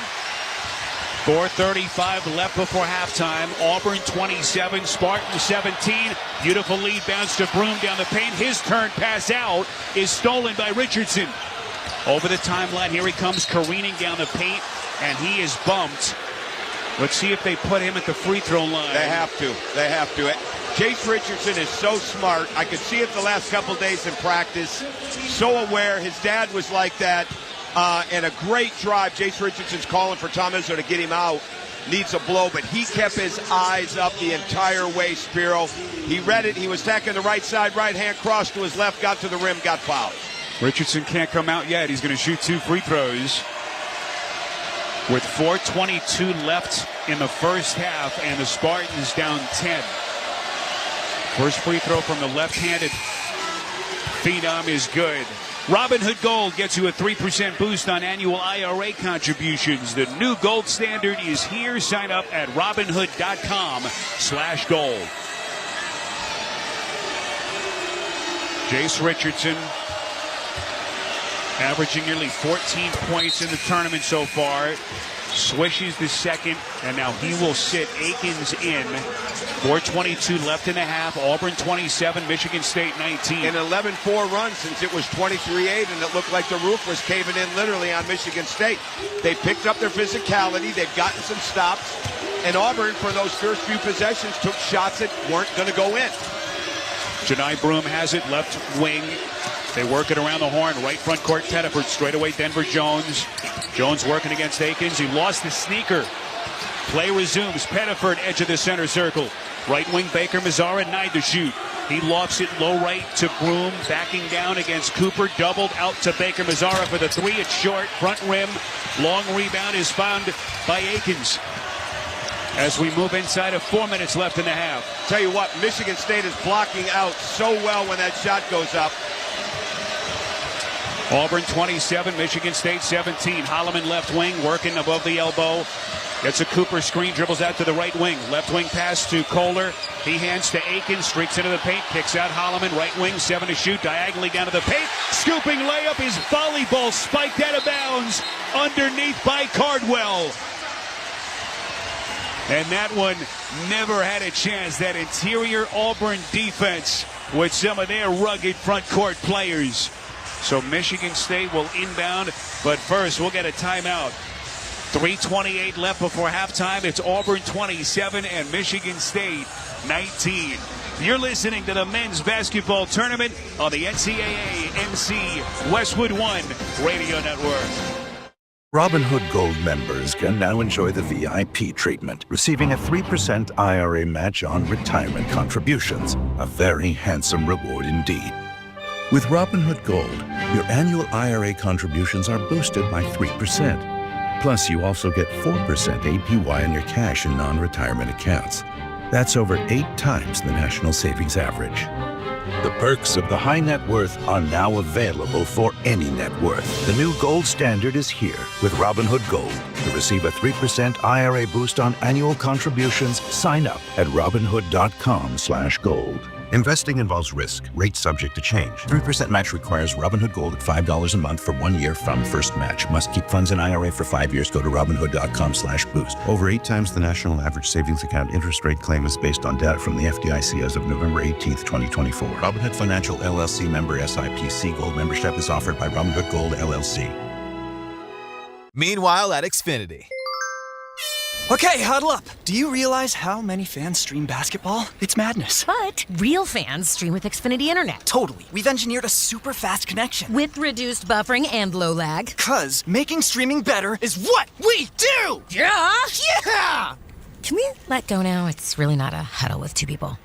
4:35 left before halftime. Auburn 27, Spartan 17. Beautiful lead bounce to Broom down the paint. His turn pass out is stolen by Richardson. Over the timeline, here he comes careening down the paint, and he is bumped. Let's see if they put him at the free throw line. They have to. They have to. Jace Richardson is so smart. I could see it the last couple days in practice. So aware. His dad was like that. And a great drive. Jace Richardson's calling for Tom Izzo to get him out. Needs a blow, but he kept his eyes up the entire way, Spiro. He read it. He was tacking the right side, right hand, crossed to his left, got to the rim, got fouled. Richardson can't come out yet. He's going to shoot 2 free throws. With 4:22 left in the first half, and the Spartans down 10. First free throw from the left-handed phenom is good. Robinhood Gold gets you a 3% boost on annual IRA contributions. The new gold standard is here. Sign up at Robinhood.com/gold. Jace Richardson averaging nearly 14 points in the tournament so far. Swishes the second, and now he will sit Akins in. 4:22 left in the half. Auburn 27, Michigan State 19. An 11-4 run since it was 23-8, and it looked like the roof was caving in literally on Michigan State. They picked up their physicality. They've gotten some stops. And Auburn, for those first few possessions, took shots that weren't going to go in. Janai Broom has it, left wing. They work it around the horn. Right front court, Pettiford. Straight away, Denver Jones. Jones working against Akins. He lost the sneaker. Play resumes. Pettiford, edge of the center circle. Right wing, Baker Mazara, 9 to shoot. He lofts it low right to Broom. Backing down against Cooper. Doubled out to Baker Mazara for the 3. It's short. Front rim. Long rebound is found by Akins. As we move inside of 4 minutes left in the half. Tell you what, Michigan State is blocking out so well when that shot goes up. Auburn 27, Michigan State 17. Holloman left wing, working above the elbow. Gets a Cooper screen, dribbles out to the right wing. Left wing pass to Kohler. He hands to Aiken, streaks into the paint, kicks out Holloman. Right wing, 7 to shoot, diagonally down to the paint. Scooping layup is volleyball, spiked out of bounds, underneath by Cardwell. And that one never had a chance. That interior Auburn defense with some of their rugged front court players. So Michigan State will inbound, but first we'll get a timeout. 3:28 left before halftime. It's Auburn 27 and Michigan State 19. You're listening to the men's basketball tournament on the NCAA NC Westwood One Radio Network. Robinhood Gold members can now enjoy the VIP treatment, receiving a 3% IRA match on retirement contributions. A very handsome reward indeed. With Robinhood Gold, your annual IRA contributions are boosted by 3%. Plus, you also get 4% APY on your cash and non-retirement accounts. That's over 8 times the national savings average. The perks of the high net worth are now available for any net worth. The new gold standard is here with Robinhood Gold. To receive a 3% IRA boost on annual contributions, sign up at Robinhood.com/gold. Investing involves risk. Rates subject to change. 3% match requires Robinhood Gold at $5 a month for 1 year from first match. Must keep funds in IRA for 5 years. Go to Robinhood.com/boost. Over 8 times the national average savings account interest rate claim is based on data from the FDIC as of November 18th, 2024. Robinhood Financial LLC member SIPC. Gold membership is offered by Robinhood Gold LLC. Meanwhile at Xfinity. Okay, huddle up. Do you realize how many fans stream basketball? It's madness. But real fans stream with Xfinity Internet. Totally. We've engineered a super fast connection. With reduced buffering and low lag. 'Cause making streaming better is what we do! Yeah! Yeah! Can we let go now? It's really not a huddle with 2 people.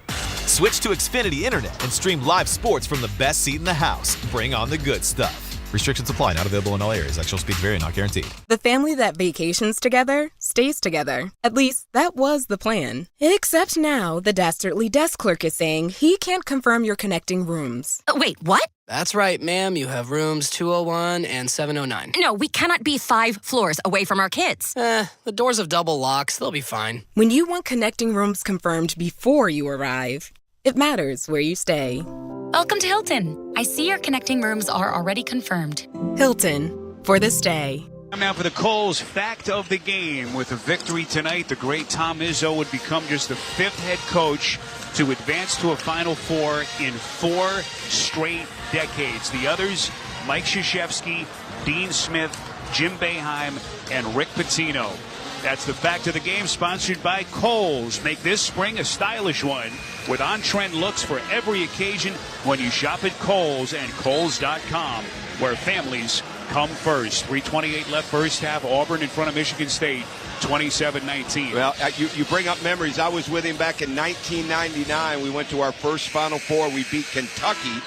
Switch to Xfinity Internet and stream live sports from the best seat in the house. Bring on the good stuff. Restrictions apply. Not available in all areas. Actual speeds vary. Not guaranteed. The family that vacations together stays together. At least, that was the plan. Except now, the dastardly desk clerk is saying he can't confirm your connecting rooms. Wait, what? That's right, ma'am. You have rooms 201 and 709. No, we cannot be 5 floors away from our kids. The doors have double locks. They'll be fine. When you want connecting rooms confirmed before you arrive, it matters where you stay. Welcome to Hilton. I see your connecting rooms are already confirmed. Hilton, for the stay. Time now for the Coles fact of the game. With a victory tonight, the great Tom Izzo would become just the 5th head coach to advance to a Final Four in 4 straight decades. The others, Mike Krzyzewski, Dean Smith, Jim Boeheim, and Rick Pitino. That's the fact of the game, sponsored by Kohl's. Make this spring a stylish one with on-trend looks for every occasion when you shop at Kohl's and Kohls.com, where families come first. 3:28 left first half. Auburn in front of Michigan State, 27-19. Well, you bring up memories. I was with him back in 1999. We went to our first Final Four. We beat Kentucky,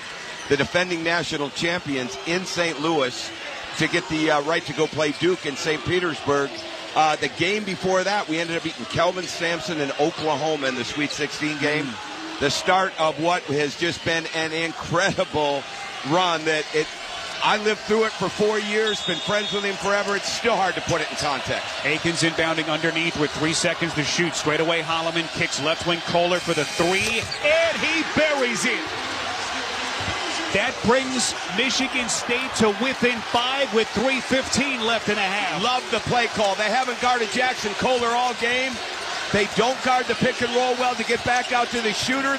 the defending national champions, in St. Louis to get the right to go play Duke in St. Petersburg. The game before that, we ended up beating Kelvin Sampson in Oklahoma in the Sweet 16 game. The start of what has just been an incredible run I lived through it for 4 years, been friends with him forever. It's still hard to put it in context. Aikens inbounding underneath with 3 seconds to shoot. Straight away, Holloman kicks left wing Kohler for the 3, and he buries it. That brings Michigan State to within 5 with 3:15 left in a half. Love the play call. They haven't guarded Jackson Kohler all game. They don't guard the pick and roll well to get back out to the shooter.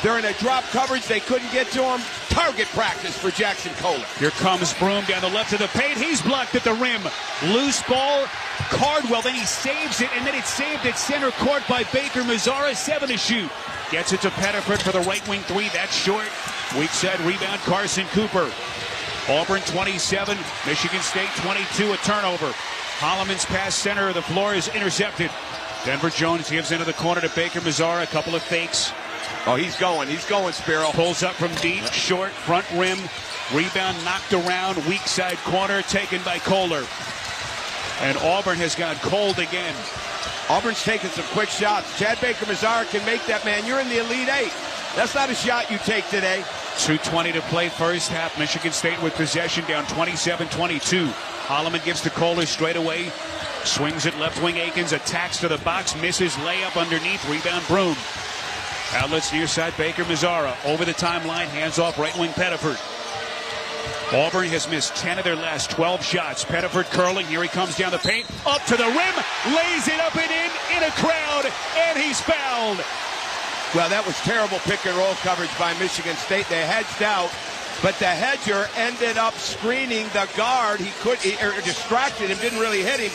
They're in a drop coverage. They couldn't get to him. Target practice for Jackson Kohler. Here comes Broom down the left of the paint. He's blocked at the rim. Loose ball. Cardwell, then he saves it, and then it's saved at center court by Baker Mazzara. 7 to shoot. Gets it to Pettiford for the right wing 3. That's short. Weak side rebound, Carson Cooper. Auburn 27, Michigan State 22, a turnover. Holloman's pass center of the floor is intercepted. Denver Jones gives into the corner to Baker Mazzara, a couple of fakes. Oh, he's going, Spiro. Pulls up from deep, short, front rim. Rebound knocked around, weak side corner, taken by Kohler. And Auburn has gone cold again. Auburn's taking some quick shots. Chad Baker Mazzara can make that, man. You're in the Elite 8. That's not a shot you take today. 2:20 to play first half. Michigan State with possession down 27-22. Holloman gives to Kohler straight away. Swings it left wing. Akins attacks to the box. Misses layup underneath. Rebound Broom. Outlets near side. Baker Mazzara over the timeline. Hands off right wing Pettiford. Auburn has missed 10 of their last 12 shots. Pettiford curling. Here he comes down the paint. Up to the rim. Lays it up and in a crowd. And he's fouled. Well, that was terrible pick and roll coverage by Michigan State. They hedged out, but the hedger ended up screening the guard. He distracted him, didn't really hit him.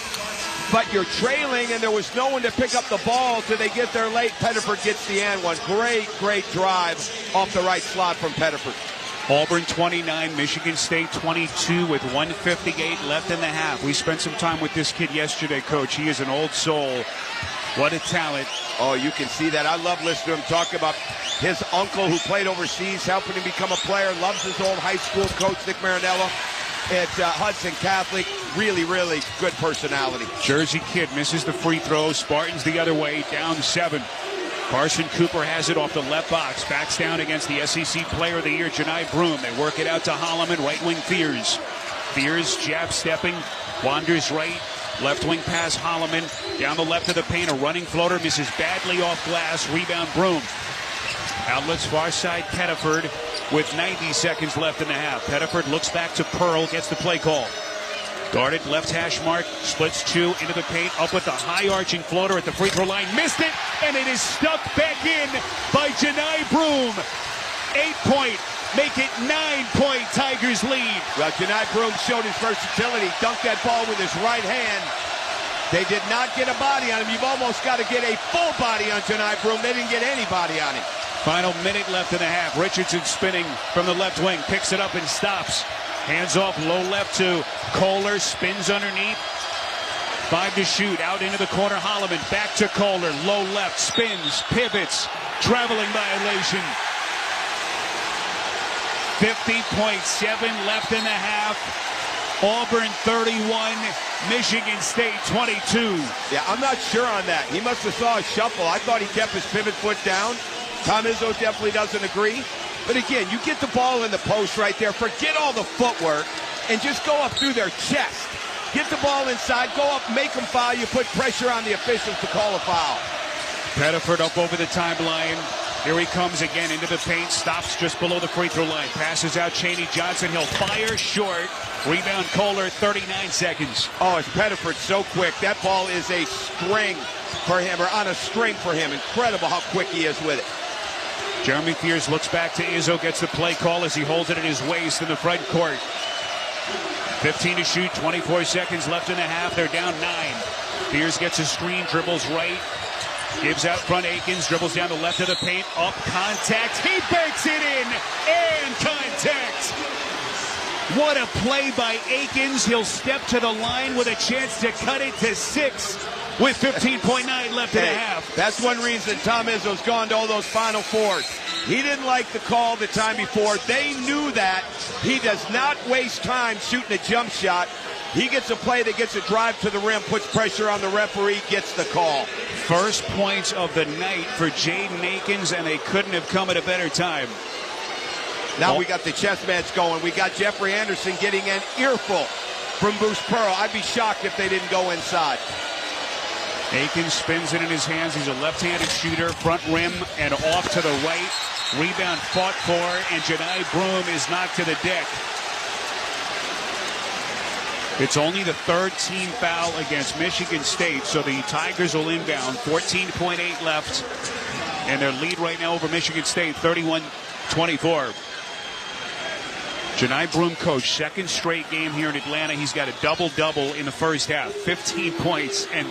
But you're trailing, and there was no one to pick up the ball till they get there late. Pettiford gets the and one. Great drive off the right slot from Pettiford. Auburn 29, Michigan State 22 with 1:58 left in the half. We spent some time with this kid yesterday, Coach. He is an old soul. What a talent. Oh, you can see that. I love listening to him talk about his uncle who played overseas, helping him become a player, loves his old high school coach, Nick Marinello, at Hudson Catholic. Really good personality. Jersey kid misses the free throw. Spartans the other way, down 7. Carson Cooper has it off the left box. Backs down against the SEC Player of the Year, Janai Broom. They work it out to Holloman, right wing Fears. Fears jab stepping, wanders right. Left wing pass, Holloman. Down the left of the paint, a running floater. Misses badly off glass. Rebound, Broom. Outlets far side, Pettiford with 90 seconds left in the half. Pettiford looks back to Pearl, gets the play call. Guarded, left hash mark, splits 2 into the paint. Up with the high arching floater at the free throw line. Missed it, and it is stuck back in by Janai Broom. 8-point. Make it 9-point Tigers lead. Well, Janai Broom showed his versatility. Dunked that ball with his right hand. They did not get a body on him. You've almost got to get a full body on Janai Broom. They didn't get any body on him. Final minute left in the half. Richardson spinning from the left wing. Picks it up and stops. Hands off low left to Kohler. Spins underneath. 5 to shoot. Out into the corner. Holloman back to Kohler. Low left. Spins. Pivots. Traveling violation. 50.7 left in the half. Auburn 31, Michigan State 22. Yeah, I'm not sure on that. He must have saw a shuffle. I thought he kept his pivot foot down. Tom Izzo definitely doesn't agree. But again, you get the ball in the post right there. Forget all the footwork and just go up through their chest. Get the ball inside, go up, make them foul. You put pressure on the officials to call a foul. Pettiford up over the timeline. Here he comes again into the paint. Stops just below the free throw line. Passes out Chaney Johnson. He'll fire short. Rebound Kohler, 39 seconds. Oh, it's Pettiford so quick. That ball is a string for him, or on a string for him. Incredible how quick he is with it. Jeremy Fears looks back to Izzo, gets the play call as he holds it at his waist in the front court. 15 to shoot, 24 seconds left in the half. They're down 9. Fears gets a screen, dribbles right. Gives out front Akins, dribbles down the left of the paint, up, contact, he banks it in, and contact. What a play by Akins. He'll step to the line with a chance to cut it to 6 with 15.9 left in the half. That's one reason Tom Izzo's gone to all those Final Fours. He didn't like the call the time before. They knew that. He does not waste time shooting a jump shot. He gets a play that gets a drive to the rim, puts pressure on the referee, gets the call. First points of the night for Jaden Akins, and they couldn't have come at a better time. Now we got the chess match going. We got Jeffrey Anderson getting an earful from Bruce Pearl. I'd be shocked if they didn't go inside. Akins spins it in his hands. He's a left-handed shooter, front rim and off to the right. Rebound fought for, and Janai Broom is knocked to the deck. It's only the 3rd team foul against Michigan State, so the Tigers will inbound. 14.8 left, and their lead right now over Michigan State, 31-24. Janai Broom, coach, 2nd straight game here in Atlanta. He's got a double-double in the first half, 15 points and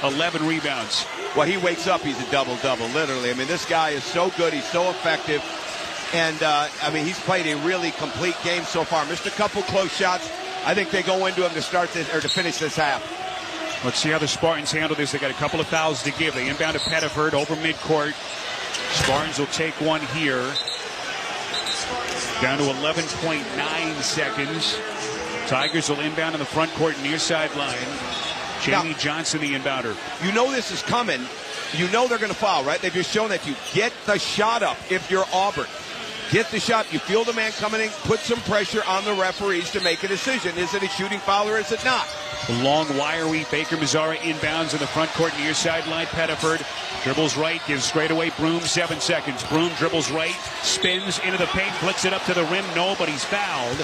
11 rebounds. Well, he wakes up, he's a double-double, literally. I mean, this guy is so good, he's so effective, and, I mean, he's played a really complete game so far. Missed a couple close shots. I think they go into him to start this, or to finish this half. Let's see how the Spartans handle this. They got a couple of fouls to give. They inbound to Pettiford over midcourt. Spartans will take one here. Down to 11.9 seconds. Tigers will inbound in the front court near sideline. Jamie Johnson, the inbounder. You know this is coming. You know they're going to foul, right? They've just shown that you get the shot up if you're Auburn. get the shot. You feel the man coming in, put some pressure on the referees to make a decision. Is it a shooting foul or is it not? Long, wiry Baker Mazzara inbounds in the front court near sideline. Pettiford dribbles right, gives straight away. Broom 7 seconds. Broom dribbles right, spins into the paint, flicks it up to the rim. No, but he's fouled.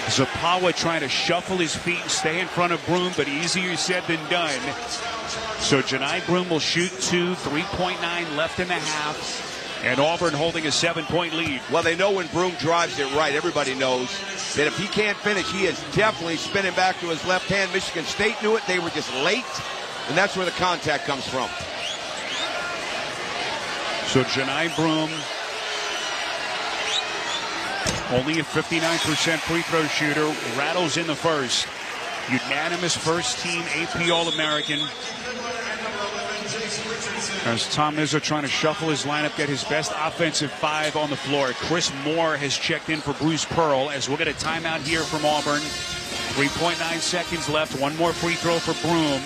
Zapawa trying to shuffle his feet and stay in front of Broom, but easier said than done. So Janai Broom will shoot 3.9 left in the half. And Auburn holding a 7-point lead. Well, they know when Broom drives it right. Everybody knows that if he can't finish, he is definitely spinning back to his left hand. Michigan State knew it. They were just late, and that's where the contact comes from. So Janai Broom, only a 59% free throw shooter, rattles in the first. Unanimous first-team AP All-American. As Tom Izzo trying to shuffle his lineup, get his best offensive 5 on the floor. Chris Moore has checked in for Bruce Pearl as we'll get a timeout here from Auburn. 3.9 seconds left. One more free throw for Broom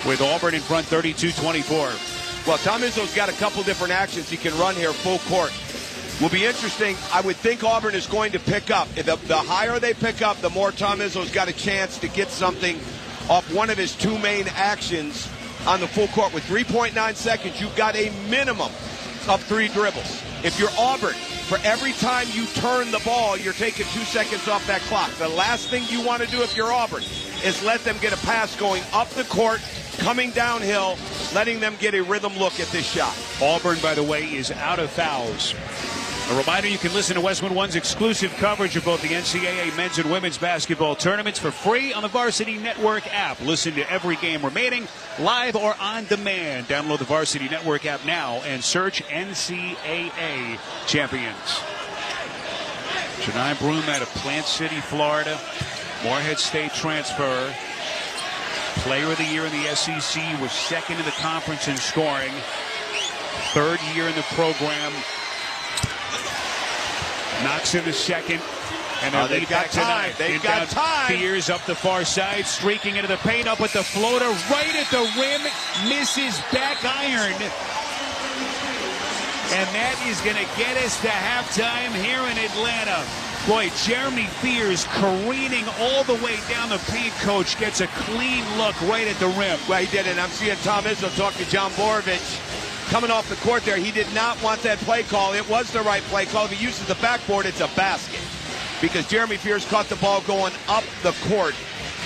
with Auburn in front 32-24. Well, Tom Izzo's got a couple different actions he can run here full court. Will be interesting. I would think Auburn is going to pick up. The higher they pick up, the more Tom Izzo's got a chance to get something off one of his two main actions on the full court. With 3.9 seconds, you've got a minimum of 3 dribbles. If you're Auburn, for every time you turn the ball, you're taking 2 seconds off that clock. The last thing you want to do if you're Auburn is let them get a pass going up the court, coming downhill, letting them get a rhythm look at this shot. Auburn, by the way, is out of fouls. A reminder, you can listen to Westwood One's exclusive coverage of both the NCAA men's and women's basketball tournaments for free on the Varsity Network app. Listen to every game remaining, live or on demand. Download the Varsity Network app now and search NCAA Champions. Janai Broom out of Plant City, Florida. Morehead State transfer. Player of the year in the SEC, was second in the conference in scoring. 3rd year in the program. Knocks in the second, and their lead back tonight. They've got time. Fears up the far side, streaking into the paint, up with the floater, right at the rim, misses back iron. And that is going to get us to halftime here in Atlanta. Boy, Jeremy Fears careening all the way down the paint. Coach gets a clean look right at the rim. Well, he did, and I'm seeing Tom Izzo talk to John Borovich. Coming off the court there, he did not want that play call. It was the right play call. If he uses the backboard, it's a basket. Because Jeremy Fears caught the ball going up the court.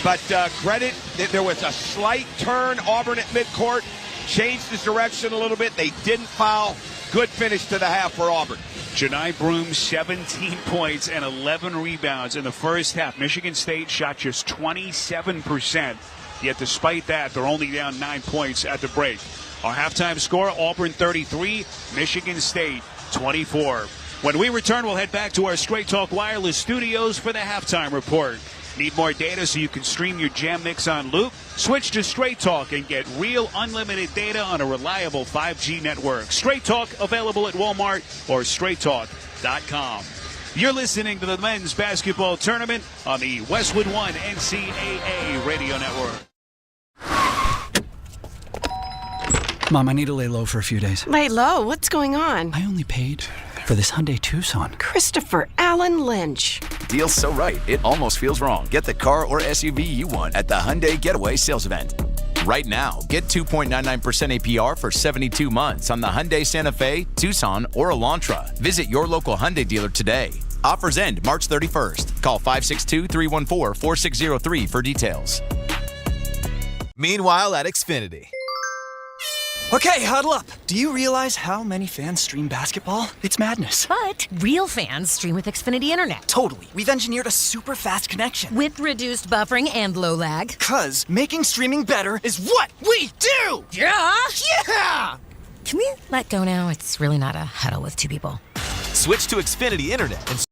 But credit, there was a slight turn. Auburn at midcourt changed his direction a little bit. They didn't foul. Good finish to the half for Auburn. Janai Broom, 17 points and 11 rebounds in the first half. Michigan State shot just 27%. Yet despite that, they're only down 9 points at the break. Our halftime score, Auburn 33, Michigan State 24. When we return, we'll head back to our Straight Talk Wireless studios for the halftime report. Need more data so you can stream your Jam Mix on loop? Switch to Straight Talk and get real unlimited data on a reliable 5G network. Straight Talk available at Walmart or straighttalk.com. You're listening to the men's basketball tournament on the Westwood One NCAA Radio Network. Mom, I need to lay low for a few days. Lay low? What's going on? I only paid for this Hyundai Tucson. Christopher Allen Lynch. Deal's so right, it almost feels wrong. Get the car or SUV you want at the Hyundai Getaway Sales Event. Right now, get 2.99% APR for 72 months on the Hyundai Santa Fe, Tucson, or Elantra. Visit your local Hyundai dealer today. Offers end March 31st. Call 562-314-4603 for details. Meanwhile at Xfinity. Okay, huddle up. Do you realize how many fans stream basketball? It's madness. But real fans stream with Xfinity Internet. Totally. We've engineered a super fast connection. With reduced buffering and low lag. 'Cause making streaming better is what we do! Yeah! Yeah! Can we let go now? It's really not a huddle with two people. Switch to Xfinity Internet and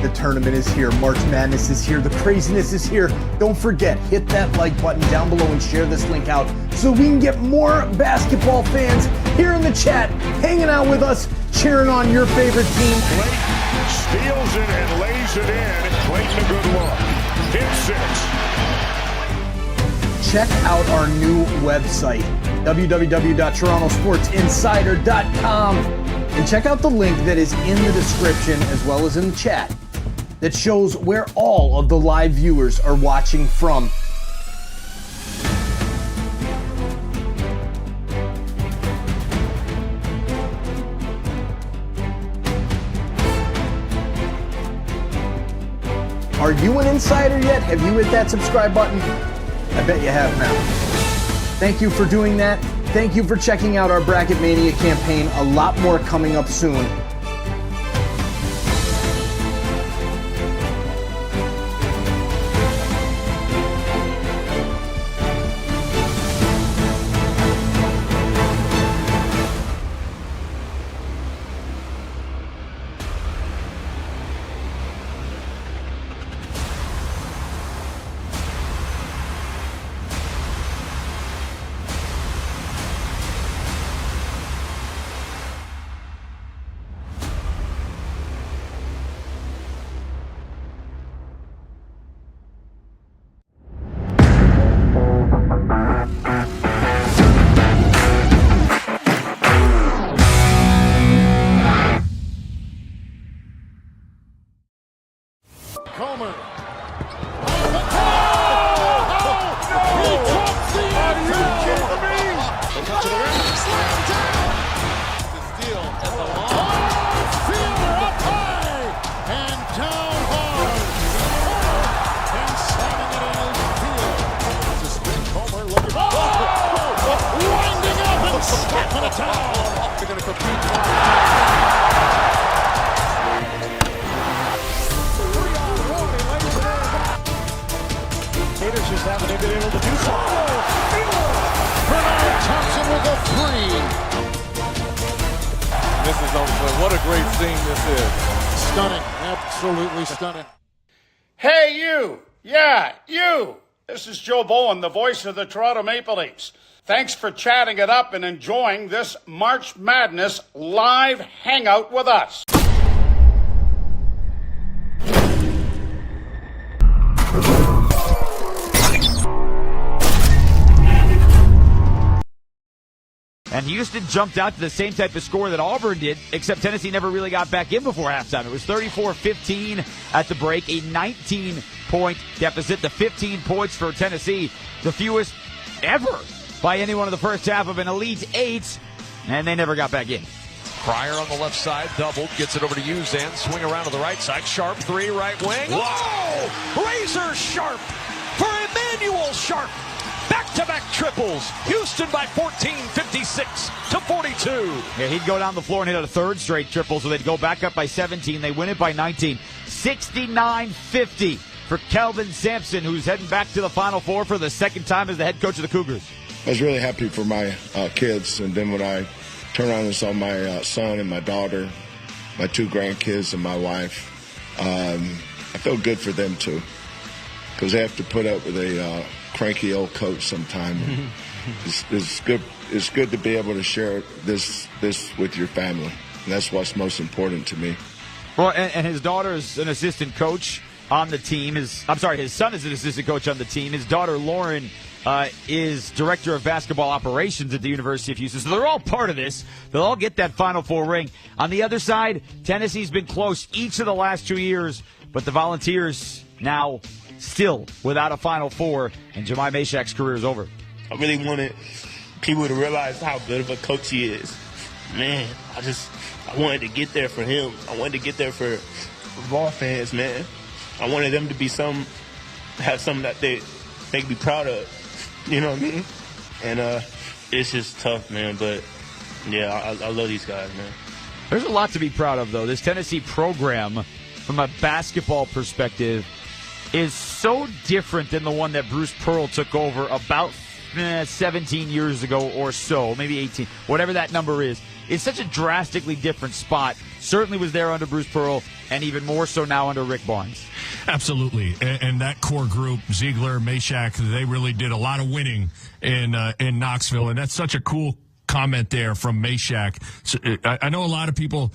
The tournament is here. March Madness is here. The craziness is here. Don't forget, hit that like button down below and share this link out so we can get more basketball fans here in the chat, hanging out with us, cheering on your favorite team. Clayton steals it and lays it in. Clayton a good look. Hit 6. check out our new website, www.torontosportsinsider.com, and check out the link that is in the description as well as in the chat that shows where all of the live viewers are watching from. Are you an insider yet? Have you hit that subscribe button? I bet you have now. Thank you for doing that. Thank you for checking out our Bracket Mania campaign. A lot more coming up soon. Comer. Gators just haven't been able to do so. Bernard Thompson with a three. This is what a great scene this is. Stunning, absolutely stunning. Hey, you! Yeah, you! This is Joe Bowen, the voice of the Toronto Maple Leafs. Thanks for chatting it up and enjoying this March Madness live hangout with us. And Houston jumped out to the same type of score that Auburn did, except Tennessee never really got back in before halftime. It was 34-15 at the break, a 19-point deficit. The 15 points for Tennessee, the fewest ever by anyone in the first half of an Elite Eight, and they never got back in. Pryor on the left side, doubled, gets it over to Uzan, swing around to the right side, Sharp three, right wing. Whoa! Razor Sharp for Emmanuel Sharp. Back-to-back triples. Houston by 14, 56-42. Yeah, he'd go down the floor and hit a third straight triple, so they'd go back up by 17. They win it by 19. 69-50 for Kelvin Sampson, who's heading back to the Final Four for the second time as the head coach of the Cougars. I was really happy for my kids, and then when I turned around and saw my son and my daughter, my two grandkids and my wife, I felt good for them too, because they have to put up with a cranky old coach sometime. It's good. It's good to be able to share this with your family, and that's what's most important to me. Well, and his daughter's an assistant coach on the team. His son is an assistant coach on the team. His daughter Lauren is director of basketball operations at the University of Houston. So they're all part of this. They'll all get that Final Four ring. On the other side, Tennessee's been close each of the last 2 years, but the Volunteers now still without a Final Four, and Jemai Meshak's career is over. I really wanted people to realize how good of a coach he is. Man, I wanted to get there for him. I wanted to get there for ball fans, man. I wanted them to be have something that they could be proud of. You know what I mean? And it's just tough, man. But, yeah, I love these guys, man. There's a lot to be proud of, though. This Tennessee program, from a basketball perspective, is so different than the one that Bruce Pearl took over about 17 years ago or so, maybe 18, whatever that number is. It's such a drastically different spot. Certainly was there under Bruce Pearl, and even more so now under Rick Barnes. Absolutely. And that core group, Ziegler, Meshak, they really did a lot of winning in Knoxville, and that's such a cool comment there from Meshak. So, I know a lot of people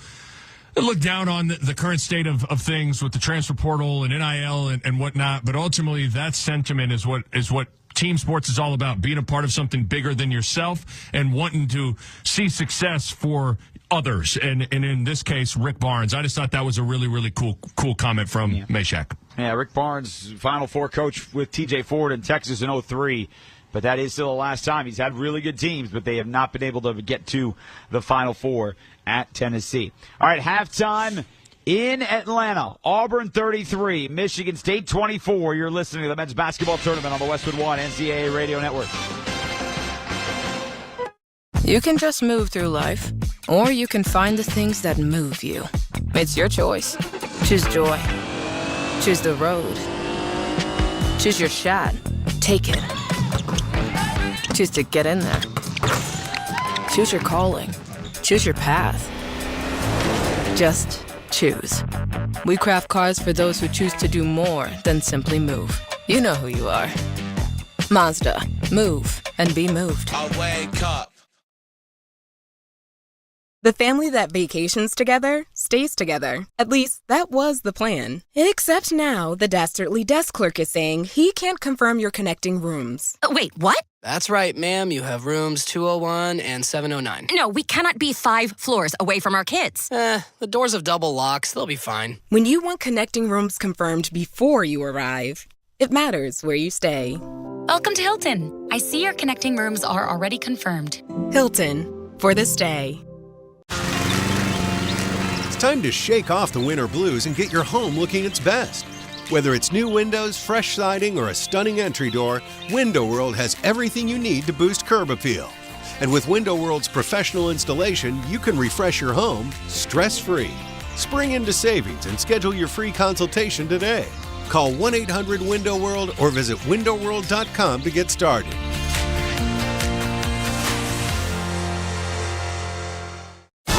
look down on the current state of things with the transfer portal and NIL and whatnot, but ultimately that sentiment is what team sports is all about being a part of something bigger than yourself and wanting to see success for others. And in this case, Rick Barnes. I just thought that was a really, really cool comment from Meshack. Yeah, Rick Barnes, Final Four coach with TJ Ford in Texas in 2003. But that is still the last time. He's had really good teams, but they have not been able to get to the Final Four at Tennessee. All right, halftime in Atlanta. Auburn 33, Michigan State 24. You're listening to the men's basketball tournament on the Westwood One NCAA Radio Network. You can just move through life, or you can find the things that move you. It's your choice. Choose joy. Choose the road. Choose your shot. Take it. Choose to get in there. Choose your calling. Choose your path. Just choose. We craft cars for those who choose to do more than simply move. You know who you are. Mazda. Move and be moved. I wake up. The family that vacations together stays together. At least, that was the plan. Except now, the dastardly desk clerk is saying he can't confirm your connecting rooms. Wait, what? That's right, ma'am. You have rooms 201 and 709. No, we cannot be 5 floors away from our kids. The doors have double locks. They'll be fine. When you want connecting rooms confirmed before you arrive, it matters where you stay. Welcome to Hilton. I see your connecting rooms are already confirmed. Hilton, for the stay. It's time to shake off the winter blues and get your home looking its best. Whether it's new windows, fresh siding, or a stunning entry door, Window World has everything you need to boost curb appeal. And with Window World's professional installation, you can refresh your home stress-free. Spring into savings and schedule your free consultation today. Call 1-800-WINDOW-WORLD or visit windowworld.com to get started.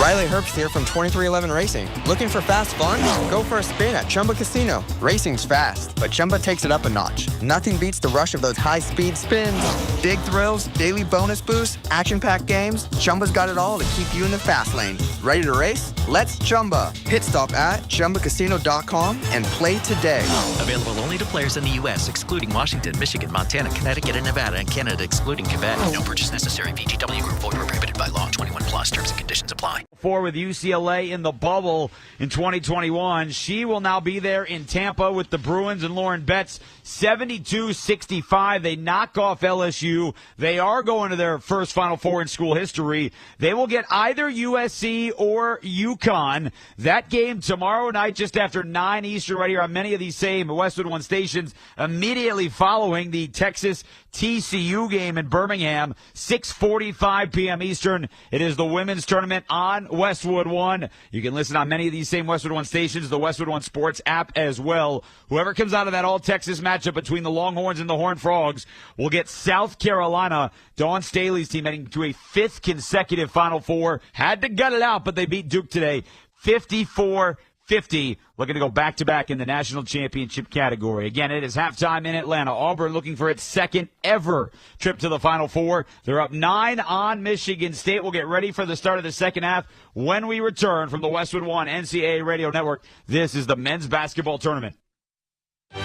Riley Herbst here from 2311 Racing. Looking for fast fun? Go for a spin at Chumba Casino. Racing's fast, but Chumba takes it up a notch. Nothing beats the rush of those high-speed spins. Big thrills, daily bonus boosts, action-packed games. Chumba's got it all to keep you in the fast lane. Ready to race? Let's Chumba. Pit stop at ChumbaCasino.com and play today. Available only to players in the U.S., excluding Washington, Michigan, Montana, Connecticut, and Nevada, and Canada, excluding Quebec. No purchase necessary. VGW Group. Void where prohibited by law. 21 plus. Terms and conditions apply. With UCLA in the bubble in 2021. She will now be there in Tampa with the Bruins and Lauren Betts. 72-65. They knock off LSU. They are going to their first Final Four in school history. They will get either USC or UConn. That game tomorrow night just after 9 Eastern right here on many of these same Westwood One stations, immediately following the Texas TCU game in Birmingham, 6:45 p.m. Eastern. It is the women's tournament on Westwood One. You can listen on many of these same Westwood One stations, the Westwood One Sports app as well. Whoever comes out of that all-Texas matchup between the Longhorns and the Horned Frogs will get South Carolina. Dawn Staley's team heading to a 5th consecutive Final Four. Had to gut it out, but they beat Duke today, 54-50. Looking to go back-to-back in the national championship category. Again, it is halftime in Atlanta. Auburn looking for its second ever trip to the Final Four. They're up 9 on Michigan State. We'll get ready for the start of the second half when we return from the Westwood One NCAA Radio Network. This is the men's basketball tournament.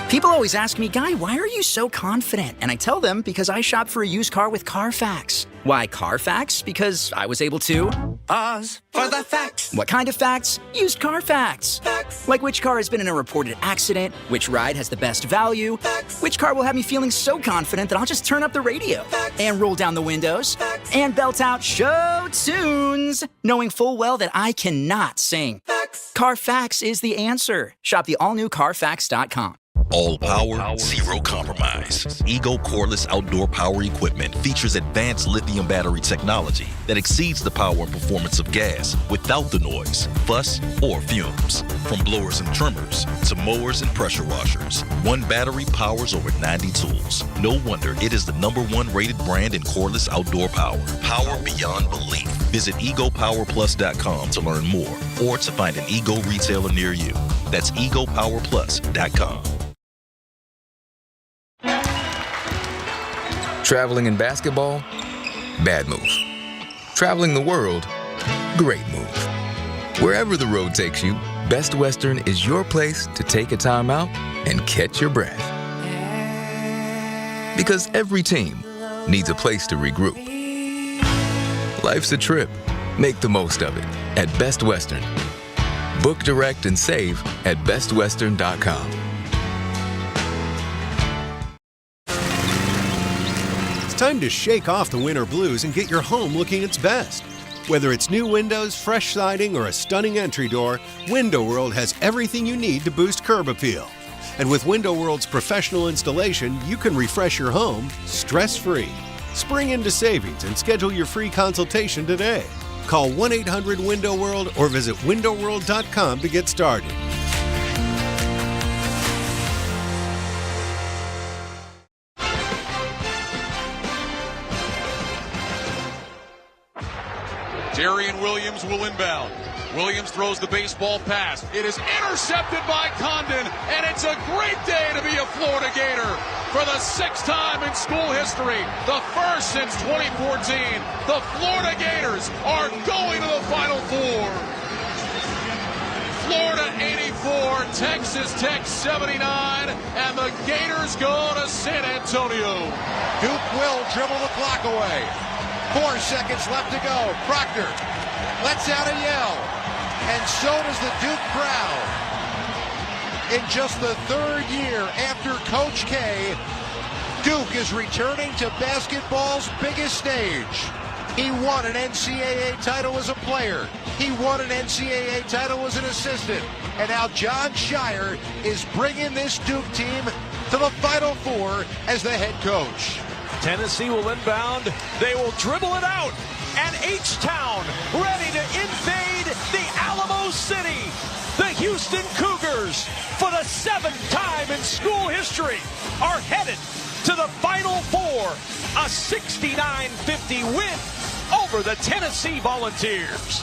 People always ask me, Guy, why are you so confident? And I tell them because I shop for a used car with Carfax. Why Carfax? Because I was able to pause for the facts. What kind of facts? Used car facts. Facts. Like which car has been in a reported accident, which ride has the best value, facts. Which car will have me feeling so confident that I'll just turn up the radio facts. And roll down the windows facts. And belt out show tunes, knowing full well that I cannot sing. Facts. Carfax is the answer. Shop the all-new Carfax.com. All power, zero compromise. Ego cordless outdoor power equipment features advanced lithium battery technology that exceeds the power and performance of gas without the noise, fuss, or fumes. From blowers and trimmers to mowers and pressure washers, one battery powers over 90 tools. No wonder it is the #1 rated brand in cordless outdoor power. Power beyond belief. Visit egopowerplus.com to learn more or to find an Ego retailer near you. That's egopowerplus.com. Traveling in basketball? Bad move. Traveling the world? Great move. Wherever the road takes you, Best Western is your place to take a time out and catch your breath. Because every team needs a place to regroup. Life's a trip. Make the most of it at Best Western. Book direct and save at bestwestern.com. It's time to shake off the winter blues and get your home looking its best. Whether it's new windows, fresh siding, or a stunning entry door, Window World has everything you need to boost curb appeal. And with Window World's professional installation, you can refresh your home stress-free. Spring into savings and schedule your free consultation today. Call 1-800-WINDOW-WORLD or visit windowworld.com to get started. Darian Williams will inbound. Williams throws the baseball pass. It is intercepted by Condon, and it's a great day to be a Florida Gator. For the 6th time in school history, the first since 2014, the Florida Gators are going to the Final Four. Florida 84, Texas Tech 79, and the Gators go to San Antonio. Duke will dribble the clock away. 4 seconds left to go. Proctor lets out a yell, and so does the Duke crowd. In just the 3rd year after Coach K, Duke is returning to basketball's biggest stage. He won an NCAA title as a player. He won an NCAA title as an assistant. And now John Shire is bringing this Duke team to the Final Four as the head coach. Tennessee will inbound. They will dribble it out. And H-Town ready to invade the Alamo City. The Houston Cougars, for the 7th time in school history, are headed to the Final Four. A 69-50 win over the Tennessee Volunteers.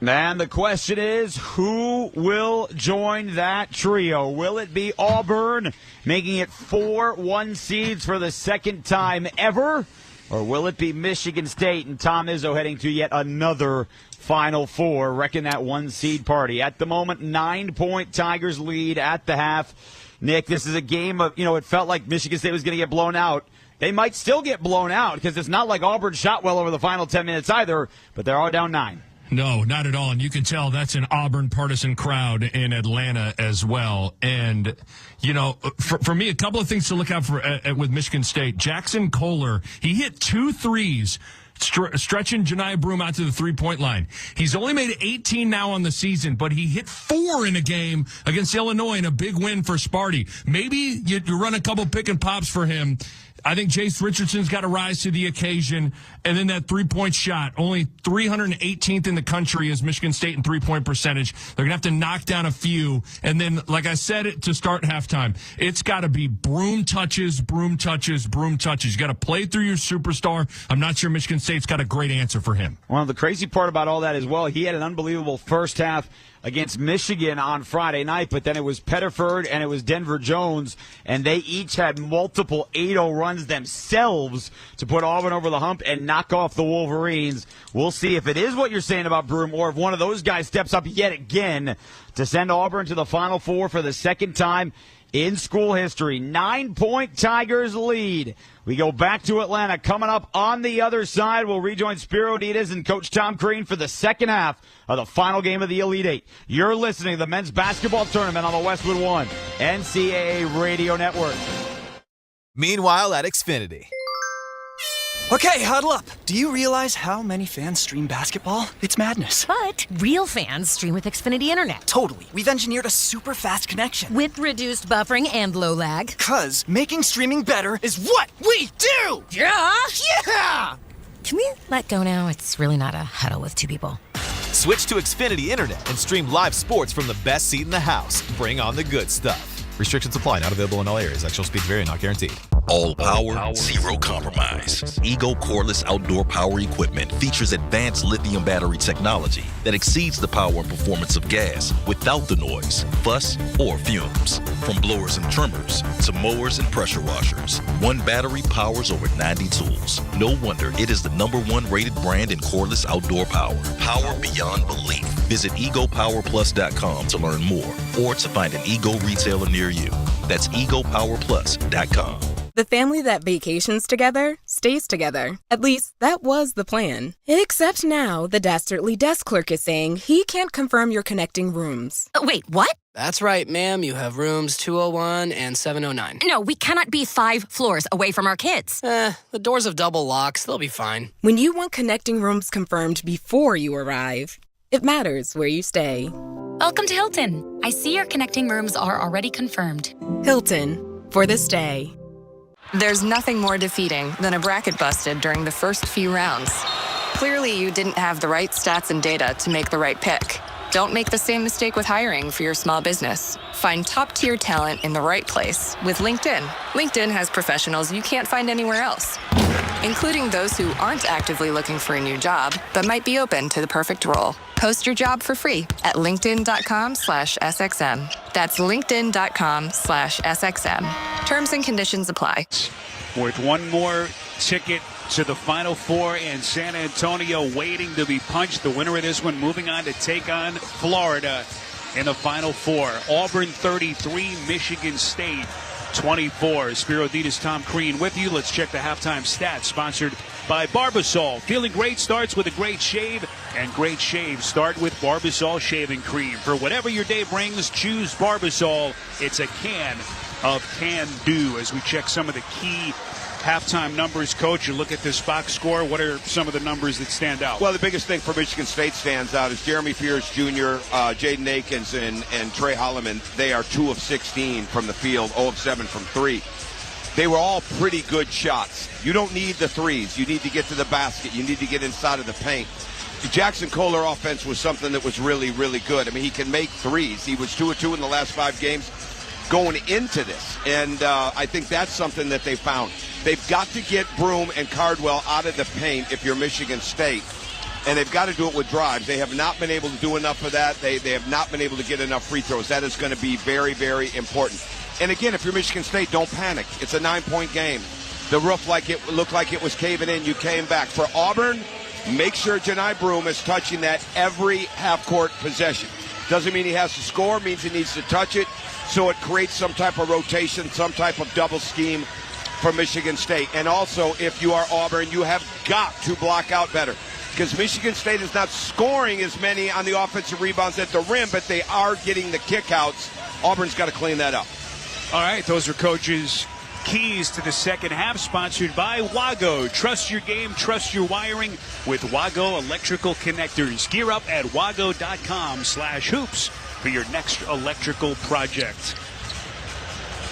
And the question is, who will join that trio? Will it be Auburn, making it 4 1 seeds for the 2nd time ever? Or will it be Michigan State and Tom Izzo heading to yet another Final Four, wrecking that 1 seed party? At the moment, 9-point Tigers lead at the half. Nick, this is a game of, it felt like Michigan State was going to get blown out. They might still get blown out because it's not like Auburn shot well over the final 10 minutes either, but they're all down 9. No, not at all. And you can tell that's an Auburn partisan crowd in Atlanta as well. And, for me, a couple of things to look out for with Michigan State. Jackson Kohler, he hit 2 threes, stretching Janiah Broome out to the 3-point line. He's only made 18 now on the season, but he hit 4 in a game against Illinois in a big win for Sparty. Maybe you run a couple pick and pops for him. I think Jace Richardson's got to rise to the occasion. And then that 3-point shot, only 318th in the country is Michigan State in 3-point percentage. They're going to have to knock down a few. And then, like I said it to start halftime, it's got to be Broome touches, Broome touches, Broome touches. You got to play through your superstar. I'm not sure Michigan State's got a great answer for him. Well, the crazy part about all that as well, he had an unbelievable first half against Michigan on Friday night, but then it was Pettiford and it was Denver Jones, and they each had multiple 8-0 runs themselves to put Auburn over the hump and knock off the Wolverines. We'll see if it is what you're saying about Broome or if one of those guys steps up yet again to send Auburn to the Final Four for the 2nd time in school history. 9-point Tigers lead. We go back to Atlanta. Coming up on the other side, we'll rejoin Spiro Diaz and Coach Tom Crean for the 2nd half of the final game of the Elite Eight. You're listening to the men's basketball tournament on the Westwood One NCAA Radio Network. Meanwhile at Xfinity. Okay, huddle up. Do you realize how many fans stream basketball? It's madness. But real fans stream with Xfinity Internet. Totally. We've engineered a super fast connection. With reduced buffering and low lag. 'Cause making streaming better is what we do! Yeah! Yeah! Can we let go now? It's really not a huddle with 2 people. Switch to Xfinity Internet and stream live sports from the best seat in the house. Bring on the good stuff. Restrictions apply. Not available in all areas. Actual speeds vary. Not guaranteed. All power, zero compromise. Ego cordless outdoor power equipment features advanced lithium battery technology that exceeds the power and performance of gas without the noise, fuss, or fumes. From blowers and trimmers to mowers and pressure washers, one battery powers over 90 tools. No wonder it is the #1 rated brand in cordless outdoor power. Power beyond belief. Visit egopowerplus.com to learn more or to find an Ego retailer near you. That's egopowerplus.com. The family that vacations together stays together. At least, that was the plan. Except now, the dastardly desk clerk is saying he can't confirm your connecting rooms. Wait, what? That's right, ma'am. You have rooms 201 and 709. No, we cannot be 5 floors away from our kids. The doors have double locks. They'll be fine. When you want connecting rooms confirmed before you arrive, it matters where you stay. Welcome to Hilton. I see your connecting rooms are already confirmed. Hilton, for the stay. There's nothing more defeating than a bracket busted during the first few rounds. Clearly, you didn't have the right stats and data to make the right pick. Don't make the same mistake with hiring for your small business. Find top-tier talent in the right place with LinkedIn. LinkedIn has professionals you can't find anywhere else, including those who aren't actively looking for a new job, but might be open to the perfect role. Post your job for free at linkedin.com/SXM. That's linkedin.com/SXM. Terms and conditions apply. With one more ticket to the Final Four and San Antonio waiting to be punched. The winner of this one moving on to take on Florida in the Final Four. Auburn 33, Michigan State 24. Spiro Ditas, Tom Crean with you. Let's check the halftime stats sponsored by Barbasol. Feeling great starts with a great shave, and great shaves start with Barbasol shaving cream. For whatever your day brings, choose Barbasol. It's a can of can do. As we check some of the key halftime numbers, Coach, you look at this box score. What are some of the numbers that stand out? Well, the biggest thing for Michigan State stands out is Jeremy Fears Jr., Jaden Akins, and Trey Holloman. They are 2 of 16 from the field, 0 of 7 from 3. They were all pretty good shots. You don't need the threes. You need to get to the basket. You need to get inside of the paint. The Jackson Kohler offense was something that was really, really good. I mean, he can make threes. He was 2 of 2 in the last 5 games going into this. And I think that's something that they found. They've got to get Broom and Cardwell out of the paint if you're Michigan State. And they've got to do it with drives. They have not been able to do enough of that. They have not been able to get enough free throws. That is going to be very, very important. And again, if you're Michigan State, don't panic. It's a 9-point game. The roof looked like it was caving in. You came back. For Auburn, make sure Janai Broom is touching that every half-court possession. Doesn't mean he has to score. Means he needs to touch it. So it creates some type of rotation, some type of double scheme for Michigan State. And also, if you are Auburn, you have got to block out better. Because Michigan State is not scoring as many on the offensive rebounds at the rim, but they are getting the kickouts. Auburn's got to clean that up. All right, those are Coach's keys to the second half, sponsored by Wago. Trust your game, trust your wiring with Wago electrical connectors. Gear up at wago.com/hoops for your next electrical project.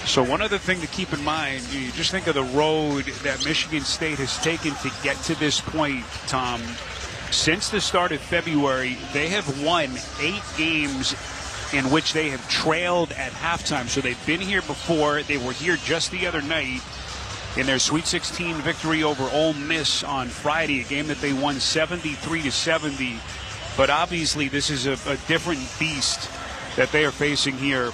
So one other thing to keep in mind, you just think of the road that Michigan State has taken to get to this point, Tom. Since the start of February, they have won 8 games in which they have trailed at halftime. So they've been here before. They were here just the other night in their Sweet 16 victory over Ole Miss on Friday, a game that they won 73-70. But obviously this is a different beast that they are facing here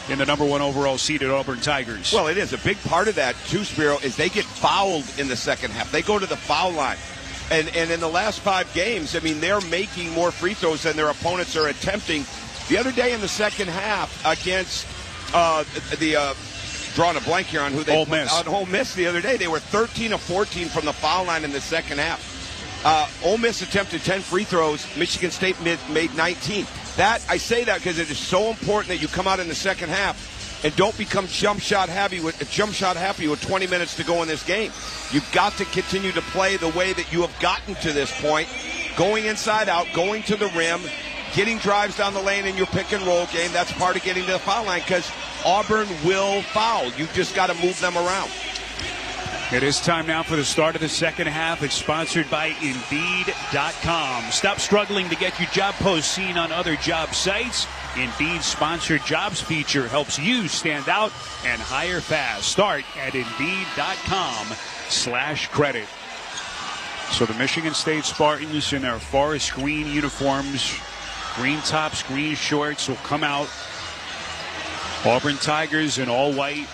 in the number 1 overall seeded Auburn Tigers. Well, it is. A big part of that, too, Spiro, is they get fouled in the second half. They go to the foul line. And in the last 5 games, I mean, they're making more free throws than their opponents are attempting. The other day in the second half against drawing a blank here on who they Ole Miss. Ole Miss the other day, they were 13 of 14 from the foul line in the second half. Ole Miss attempted 10 free throws. Michigan State made 19. I say that because it is so important that you come out in the second half and don't become jump shot happy with 20 minutes to go in this game. You've got to continue to play the way that you have gotten to this point, going inside out, going to the rim, getting drives down the lane in your pick and roll game. That's part of getting to the foul line because Auburn will foul. You've just got to move them around. It is time now for the start of the second half. It's sponsored by Indeed.com. Stop struggling to get your job post seen on other job sites. Indeed's sponsored jobs feature helps you stand out and hire fast. Start at Indeed.com/credit. So the Michigan State Spartans in their forest green uniforms, green tops, green shorts will come out. Auburn Tigers in all white.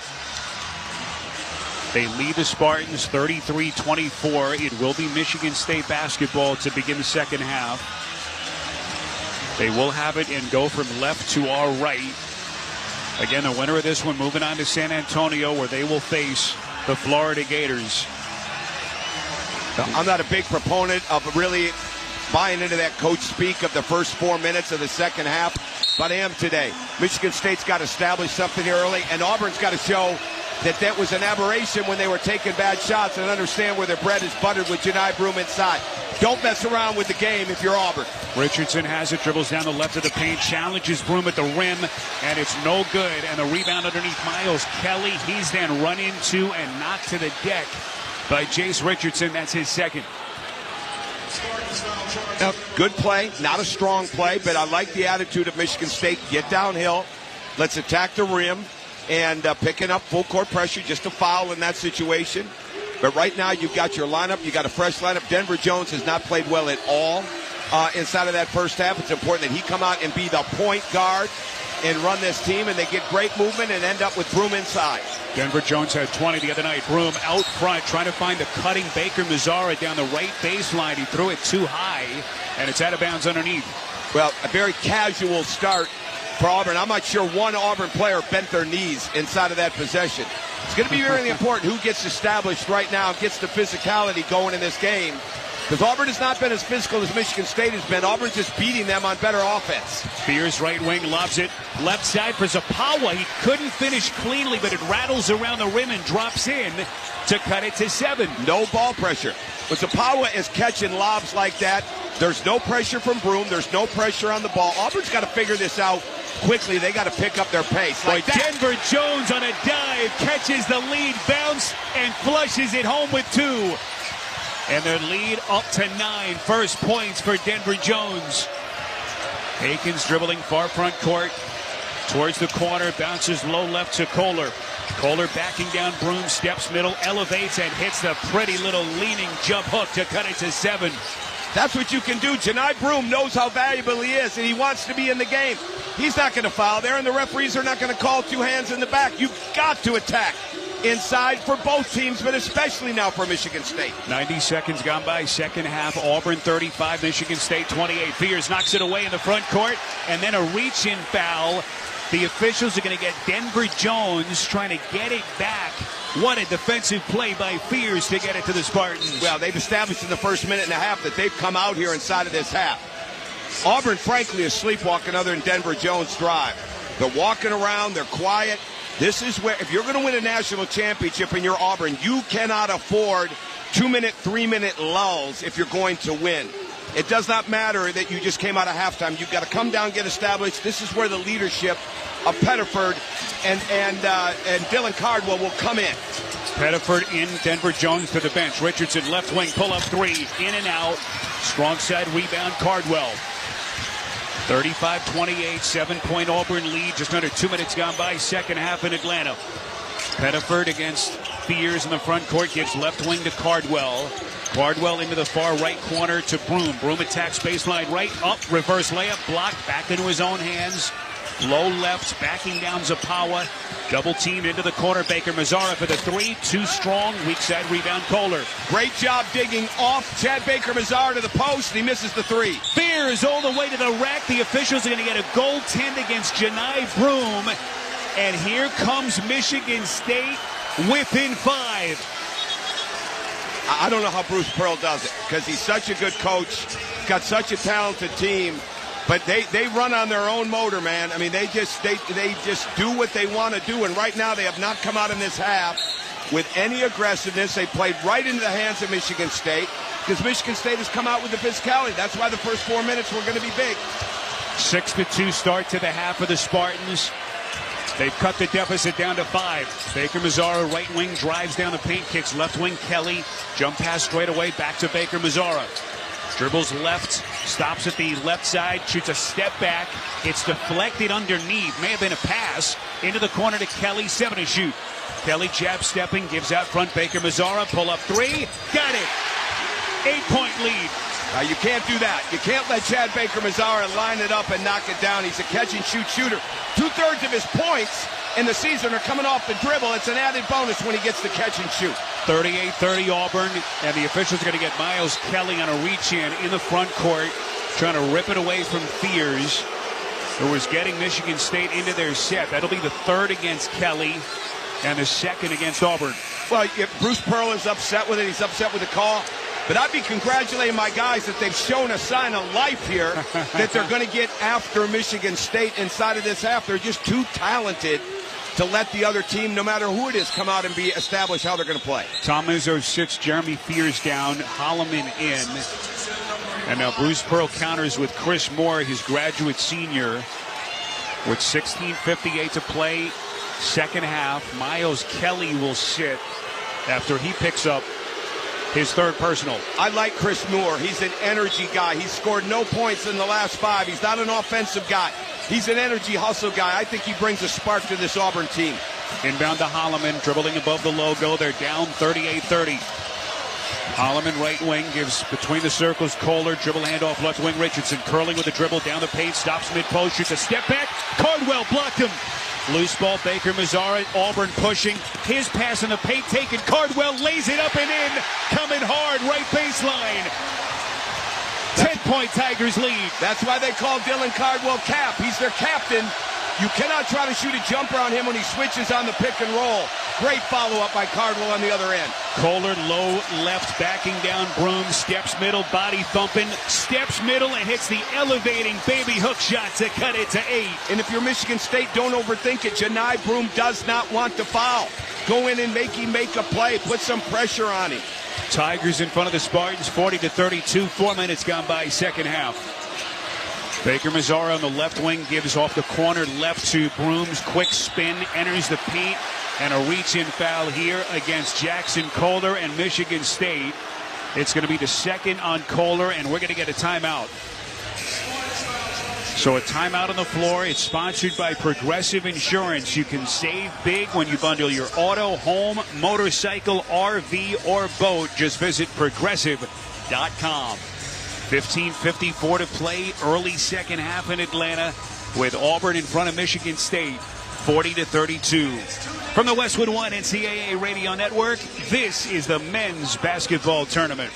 They lead the Spartans 33-24. It will be Michigan State basketball to begin the second half. They will have it and go from left to our right. Again, the winner of this one moving on to San Antonio, where they will face the Florida Gators. I'm not a big proponent of really buying into that coach speak of the first 4 minutes of the second half, but I am today. Michigan State's got to establish something early, and Auburn's got to show that was an aberration when they were taking bad shots and understand where their bread is buttered with Janai Broome inside. Don't mess around with the game if you're Auburn. Richardson has it, dribbles down the left of the paint, challenges Broome at the rim, and it's no good. And the rebound underneath Miles Kelly. He's then run into and knocked to the deck by Jace Richardson. That's his second. Now, good play, not a strong play, but I like the attitude of Michigan State. Get downhill, let's attack the rim, and picking up full court pressure, just a foul in that situation. But right now you've got your lineup, you got a fresh lineup. Denver Jones has not played well at all inside of that first half. It's important that he come out and be the point guard and run this team, and they get great movement and end up with Broome inside. Denver Jones had 20 the other night. Broome out front trying to find the cutting Baker Mazzara down the right baseline. He threw it too high, and it's out of bounds underneath. Well, a very casual start for Auburn. I'm not sure one Auburn player bent their knees inside of that possession. It's going to be really important who gets established right now and gets the physicality going in this game. Because Auburn has not been as physical as Michigan State has been. Auburn's just beating them on better offense. Fears right wing, lobs it left side for Zapawa. He couldn't finish cleanly, but it rattles around the rim and drops in to cut it to 7. No ball pressure. When Zapawa is catching lobs like that, there's no pressure from Broome. There's no pressure on the ball. Auburn's got to figure this out quickly. They got to pick up their pace. Like Denver Jones on a dive catches the lead bounce and flushes it home with 2. And their lead up to 9. First points for Denver Jones. Akins dribbling far front court towards the corner. Bounces low left to Kohler. Kohler backing down Broome. Steps middle. Elevates and hits the pretty little leaning jump hook to cut it to 7. That's what you can do. Janai Broome knows how valuable he is, and he wants to be in the game. He's not going to foul there, and the referees are not going to call 2 hands in the back. You've got to attack inside for both teams, but especially now for Michigan State. 90 seconds gone by, second half. Auburn 35, Michigan State 28. Fears knocks it away in the front court, and then a reach-in foul. The officials are going to get Denver Jones trying to get it back. What a defensive play by Fears to get it to the Spartans. Well, they've established in the first minute and a half that they've come out here inside of this half. Auburn, frankly, is sleepwalking other than Denver Jones' drive. They're walking around. They're quiet. This is where, if you're going to win a national championship and you're Auburn, you cannot afford 2-minute, 3-minute lulls if you're going to win. It does not matter that you just came out of halftime. You've got to come down, get established. This is where the leadership of Pettiford and Dylan Cardwell will come in. Pettiford in, Denver Jones to the bench. Richardson left wing, pull up 3, in and out. Strong side rebound, Cardwell. 35-28, 7-point Auburn lead. Just under 2 minutes gone by, second half in Atlanta. Pettiford against Fears in the front court, gives left wing to Cardwell. Cardwell into the far right corner to Broome. Broome attacks baseline right, up, reverse layup, blocked, back into his own hands. Low left, backing down Zapawa. Double teamed into the corner. Baker Mazzara for the 3. Too strong. Weak side rebound, Kohler. Great job digging off Chad Baker Mazzara to the post, and he misses the 3. Fears all the way to the rack. The officials are going to get a goaltend against Janai Broome. And here comes Michigan State within 5. I don't know how Bruce Pearl does it, because he's such a good coach, got such a talented team. But they run on their own motor, man. I mean, they just do what they want to do. And right now they have not come out in this half with any aggressiveness. They played right into the hands of Michigan State because Michigan State has come out with the physicality. That's why the first 4 minutes were going to be big. 6-2 start to the half for the Spartans. They've cut the deficit down to 5. Baker Mazzara, right wing, drives down the paint, kicks left wing. Kelly, jump pass straight away, back to Baker Mazzara. Dribbles left, stops at the left side, shoots a step back. It's deflected underneath. May have been a pass into the corner to Kelly. 7 to shoot. Kelly jab stepping, gives out front. Baker Mazzara, pull up 3. Got it. 8-point lead. You can't do that. You can't let Chad Baker Mazzara line it up and knock it down. He's a catch and shoot shooter. 2/3 of his points in the season are coming off the dribble. It's an added bonus when he gets the catch and shoot. 38-30 Auburn, and the officials are going to get Miles Kelly on a reach-in the front court. trying to rip it away from Fears, who was getting Michigan State into their set. That'll be the third against Kelly and the second against Auburn. Well, if Bruce Pearl is upset with it, he's upset with the call. But I'd be congratulating my guys that they've shown a sign of life here, that they're going to get after Michigan State inside of this half. They're just too talented to let the other team, no matter who it is, come out and be established how they're going to play. Tom Izzo sits Jeremy Fears down, Holloman in. And now Bruce Pearl counters with Chris Moore, his graduate senior, with 16:58 to play, second half. Miles Kelly will sit after he picks up his third personal. I like Chris Moore. He's an energy guy. He's scored no points in the last 5. He's not an offensive guy. He's an energy hustle guy. I think he brings a spark to this Auburn team. Inbound to Holloman, dribbling above the logo. They're down 38-30. Holloman, right wing, gives between the circles. Kohler, dribble handoff, left wing. Richardson curling with a dribble down the paint, stops mid-post, shoots a step back. Cardwell blocked him. Loose ball, Baker Mazzara, Auburn pushing. His pass in the paint taken. Cardwell lays it up and in. Coming hard, right baseline. 10-point Tigers lead. That's why they call Dylan Cardwell Cap. He's their captain. You cannot try to shoot a jumper on him when he switches on the pick and roll. Great follow-up by Cardwell on the other end. Kohler, low left, backing down Broom. Steps middle, body thumping. Steps middle and hits the elevating baby hook shot to cut it to 8. And if you're Michigan State, don't overthink it. Janai Broom does not want to foul. Go in and make him make a play. Put some pressure on him. Tigers in front of the Spartans, 40-32. 4 minutes gone by, second half. Baker Mazzara on the left wing gives off the corner left to Broom's quick spin, enters the paint, and a reach-in foul here against Jackson Kohler and Michigan State. It's going to be the second on Kohler, and we're going to get a timeout. So a timeout on the floor. It's sponsored by Progressive Insurance. You can save big when you bundle your auto, home, motorcycle, RV, or boat. Just visit Progressive.com. 15:54 to play, early second half in Atlanta, with Auburn in front of Michigan State, 40-32. From the Westwood One NCAA Radio Network, this is the men's basketball tournament.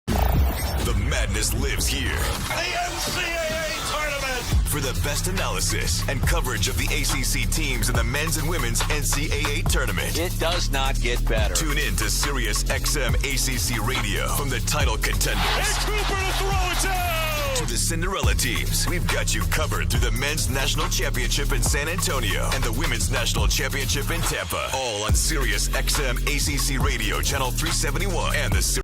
The madness lives here. The NCAA tournament! For the best analysis and coverage of the ACC teams in the men's and women's NCAA tournament. It does not get better. Tune in to Sirius XM ACC Radio from the title contenders. And Cooper to throw it down! To the Cinderella teams, we've got you covered through the men's national championship in San Antonio and the women's national championship in Tampa. All on Sirius XM ACC Radio, channel 371 and the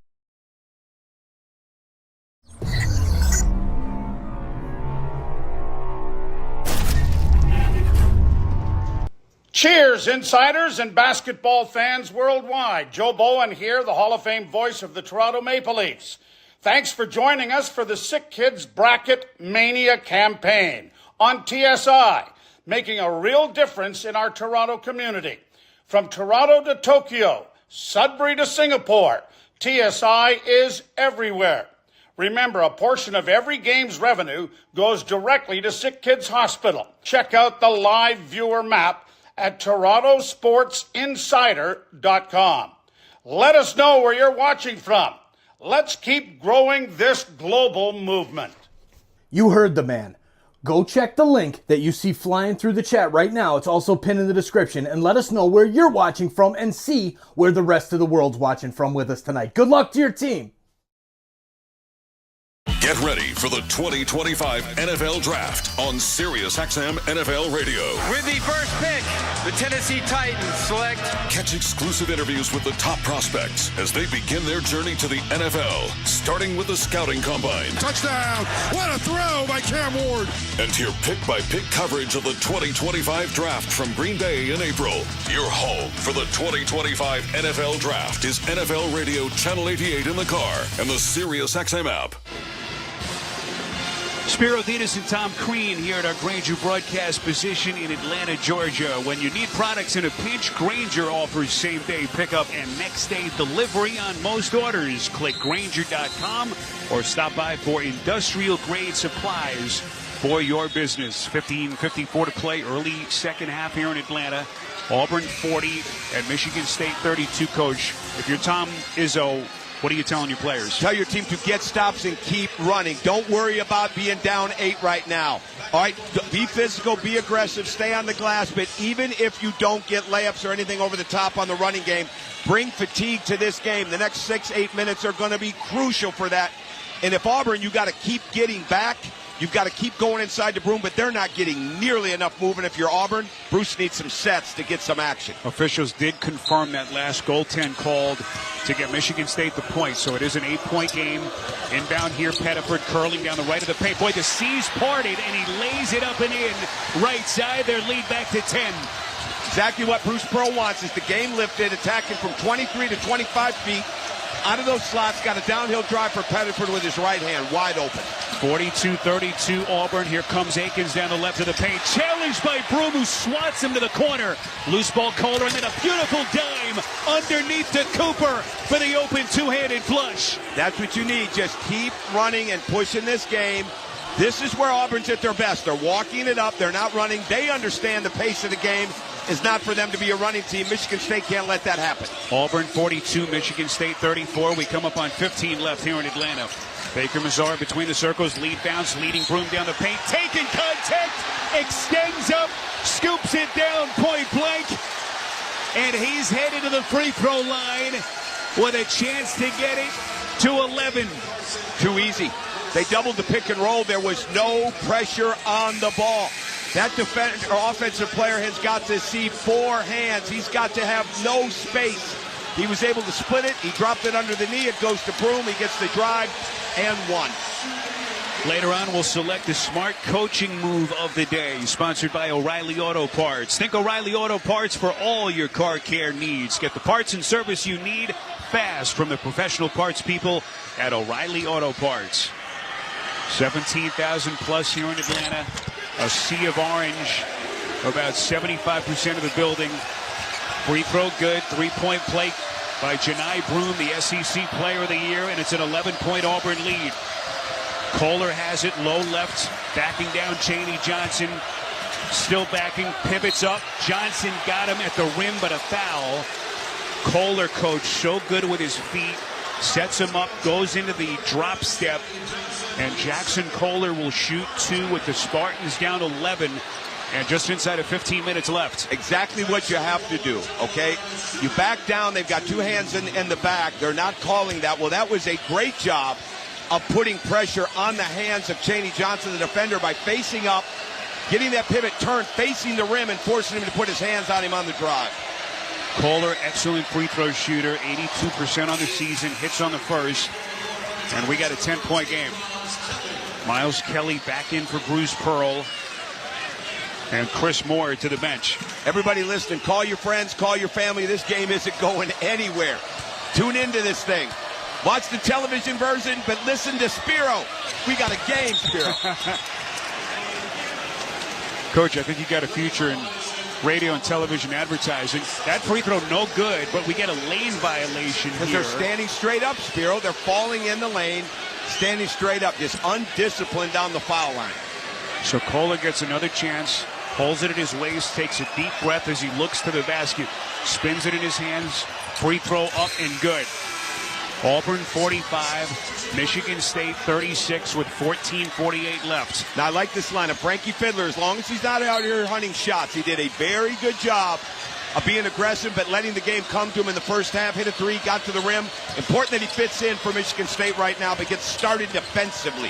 Cheers, insiders and basketball fans worldwide. Joe Bowen here, the Hall of Fame voice of the Toronto Maple Leafs. Thanks for joining us for the SickKids Bracket Mania campaign on TSI, making a real difference in our Toronto community. From Toronto to Tokyo, Sudbury to Singapore, TSI is everywhere. Remember, a portion of every game's revenue goes directly to SickKids Hospital. Check out the live viewer map at TorontoSportsInsider.com. Let us know where you're watching from. Let's keep growing this global movement. You heard the man. Go check the link that you see flying through the chat right now. It's also pinned in the description, and let us know where you're watching from and see where the rest of the world's watching from with us tonight. Good luck to your team. Get ready for the 2025 NFL Draft on Sirius XM NFL Radio. With the first pick, the Tennessee Titans select. Catch exclusive interviews with the top prospects as they begin their journey to the NFL, starting with the Scouting Combine. Touchdown! What a throw by Cam Ward! And hear pick-by-pick coverage of the 2025 Draft from Green Bay in April. Your home for the 2025 NFL Draft is NFL Radio Channel 88 in the car and the Sirius XM app. Spiro Dinas and Tom Crean here at our Granger broadcast position in Atlanta, Georgia. When you need products in a pinch, Granger offers same-day pickup and next-day delivery on most orders. Click Granger.com or stop by for industrial-grade supplies for your business. 15:54 to play, early second half here in Atlanta. Auburn 40 and Michigan State 32. Coach, if you're Tom Izzo, What are you telling your players? Tell your team to get stops and keep running. Don't worry about being down 8 right now. All right, be physical, be aggressive, stay on the glass, but even if you don't get layups or anything over the top on the running game, bring fatigue to this game. The next 6-8 minutes are going to be crucial for that. And if Auburn, you got to keep getting back. You've got to keep going inside the broom, but they're not getting nearly enough movement. If you're Auburn, Bruce needs some sets to get some action. Officials did confirm that last goaltend called to get Michigan State the point, so it is an 8-point game. Inbound here, Pettiford curling down the right of the paint. Boy, the C's parted, and he lays it up and in. Right side, their lead back to 10. Exactly what Bruce Pearl wants is the game lifted, attacking from 23 to 25 feet. Out of those slots, got a downhill drive for Pettiford with his right hand, wide open. 42-32 Auburn. Here comes Akins down the left of the paint. Challenged by Broom, who swats him to the corner. Loose ball Kohler, and then a beautiful dime underneath to Cooper for the open two-handed flush. That's what you need. Just keep running and pushing this game. This is where Auburn's at their best. They're walking it up. They're not running. They understand the pace of the game is not for them to be a running team. Michigan State can't let that happen. Auburn 42, Michigan State 34. We come up on 15 left here in Atlanta. Baker Mazar between the circles, lead bounce, leading Broom down the paint, taking contact, extends up, scoops it down point blank, and he's headed to the free throw line with a chance to get it to 11. Too easy. They doubled the pick and roll. There was no pressure on the ball. That defensive or offensive player has got to see 4 hands. He's got to have no space. He was able to split it. He dropped it under the knee. It goes to Broom. He gets the drive and 1. Later on, we'll select the smart coaching move of the day, sponsored by O'Reilly Auto Parts. Think O'Reilly Auto Parts for all your car care needs. Get the parts and service you need fast from the professional parts people at O'Reilly Auto Parts. 17,000 plus here in Atlanta. A sea of orange, about 75% of the building. Free throw good, 3-point play by Janai Broom, the SEC Player of the Year, and it's an 11-point Auburn lead. Kohler has it, low left, backing down Chaney Johnson, still backing, pivots up. Johnson got him at the rim, but a foul. Kohler, coach, so good with his feet, sets him up, goes into the drop step, and Jackson Kohler will shoot 2 with the Spartans down 11 and just inside of 15 minutes left. Exactly what you have to do, okay? You back down. They've got 2 hands in the back. They're not calling that. Well, that was a great job of putting pressure on the hands of Chaney Johnson, the defender, by facing up, getting that pivot turn, facing the rim, and forcing him to put his hands on him on the drive. Kohler, excellent free throw shooter, 82% on the season, hits on the first, and we got a 10-point game. Miles Kelly back in for Bruce Pearl, and Chris Moore to the bench. Everybody listening, call your friends, call your family. This game isn't going anywhere. Tune into this thing. Watch the television version, but listen to Spiro. We got a game, Spiro. Coach, I think you got a future in radio and television advertising. That free throw no good, but we get a lane violation here. Because they're standing straight up, Spiro. They're falling in the lane, standing straight up, just undisciplined down the foul line. So Kohler gets another chance, holds it at his waist, takes a deep breath as he looks to the basket, spins it in his hands, free throw up and good. Auburn 45, Michigan State 36 with 14:48 left. Now I like this lineup. Frankie Fiddler, as long as he's not out here hunting shots, he did a very good job of being aggressive but letting the game come to him in the first half. Hit a 3, got to the rim. Important that he fits in for Michigan State right now, but gets started defensively.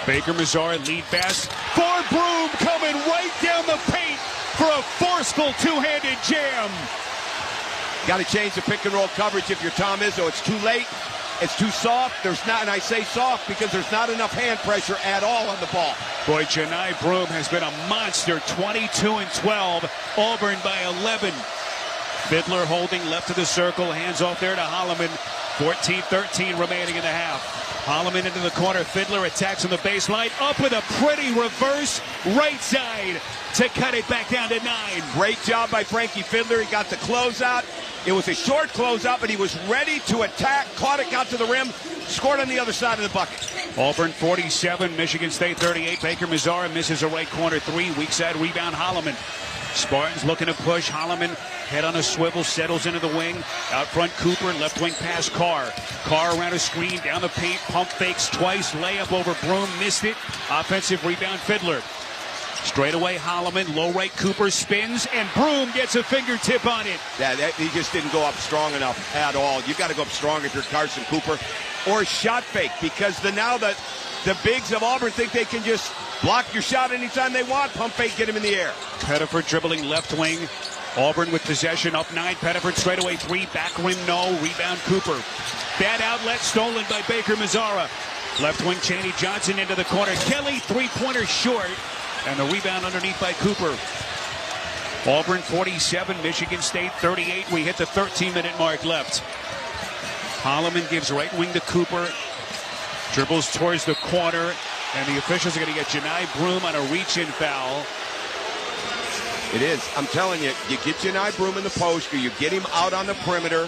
Baker Mazar lead pass for Broom, coming right down the paint for a forceful two-handed jam. Got to change the pick and roll coverage if you're Tom Izzo. It's too late. It's too soft. There's not, and I say soft because there's not enough hand pressure at all on the ball. Boy, Janai Broom has been a monster. 22-12. Auburn by 11. Fiddler holding left of the circle. Hands off there to Holloman. 14-13 remaining in the half. Holloman into the corner. Fiddler attacks on the baseline. Up with a pretty reverse right side to cut it back down to 9. Great job by Frankie Fiddler. He got the closeout. It was a short closeout, but he was ready to attack. Caught it, got to the rim, scored on the other side of the bucket. Auburn 47, Michigan State 38. Baker Mazara misses a right corner 3. Weak side rebound, Holloman. Spartans looking to push. Holloman, head on a swivel, settles into the wing. Out front, Cooper, left wing pass, Carr. Carr around a screen, down the paint, pump fakes twice, layup over Broom, missed it. Offensive rebound, Fiddler. Straight away, Holloman, low right, Cooper spins, and Broom gets a fingertip on it. Yeah, he just didn't go up strong enough at all. You got to go up strong if you're Carson Cooper. Or shot fake, because now the bigs of Auburn think they can just block your shot anytime they want. Pump fake, get him in the air. Pettiford dribbling left wing. Auburn with possession, up 9. Pettiford straight away 3, back rim no. Rebound Cooper. Bad outlet stolen by Baker Mazzara. Left wing Chaney Johnson into the corner. Kelly, three-pointer short. And the rebound underneath by Cooper. Auburn 47, Michigan State 38. We hit the 13-minute mark left. Holloman gives right wing to Cooper. Dribbles towards the corner. And the officials are going to get Janai Broom on a reach-in foul. It is. I'm telling you, you get Janai Broom in the post, or you get him out on the perimeter.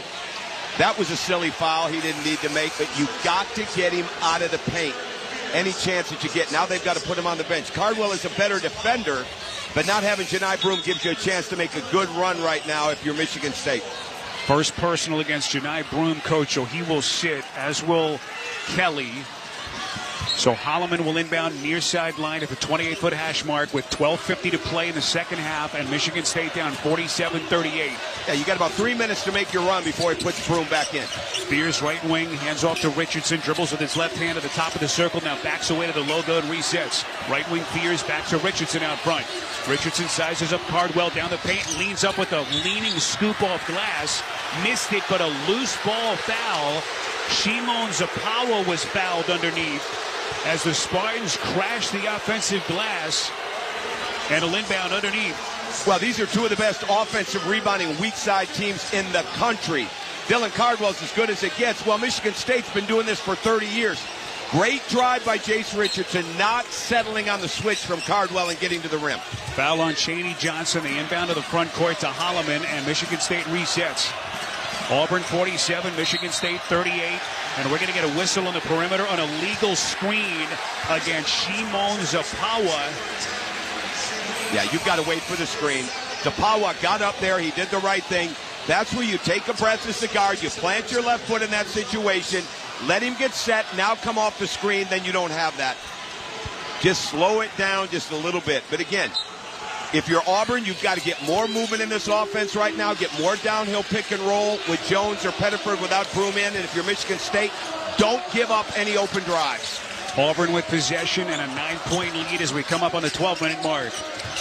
That was a silly foul he didn't need to make, but you got to get him out of the paint. Any chance that you get. Now they've got to put him on the bench. Cardwell is a better defender, but not having Janai Broom gives you a chance to make a good run right now if you're Michigan State. First personal against Janai Broom, Coach, so he will sit, as will Kelly. So Holloman will inbound near sideline at the 28-foot hash mark with 12:50 to play in the second half, and Michigan State down 47-38. Yeah, you got about 3 minutes to make your run before he puts Broom back in. Spears right wing, hands off to Richardson, dribbles with his left hand at the top of the circle, now backs away to the logo and resets. Right wing Spears back to Richardson out front. Richardson sizes up Cardwell down the paint, leans up with a leaning scoop off glass. Missed it, but a loose ball foul. Shimon Zapawa was fouled underneath as the Spartans crash the offensive glass, and a inbound underneath. Well, these are two of the best offensive rebounding weak side teams in the country. Dylan Cardwell's as good as it gets. Well, Michigan State's been doing this for 30 years. Great drive by Jace Richardson, not settling on the switch from Cardwell and getting to the rim. Foul on Chaney Johnson, the inbound to the front court to Holloman, and Michigan State resets. Auburn 47, Michigan State 38. And we're going to get a whistle on the perimeter on a legal screen against Shimon Zapawa. Yeah, you've got to wait for the screen. Zapawa got up there. He did the right thing. That's where you take a breath as the guard. You plant your left foot in that situation. Let him get set. Now come off the screen. Then you don't have that. Just slow it down just a little bit. But again, if you're Auburn, you've got to get more movement in this offense right now, get more downhill pick and roll with Jones or Pettiford without Broom in. And if you're Michigan State, don't give up any open drives. Auburn with possession and a 9-point lead as we come up on the 12-minute mark.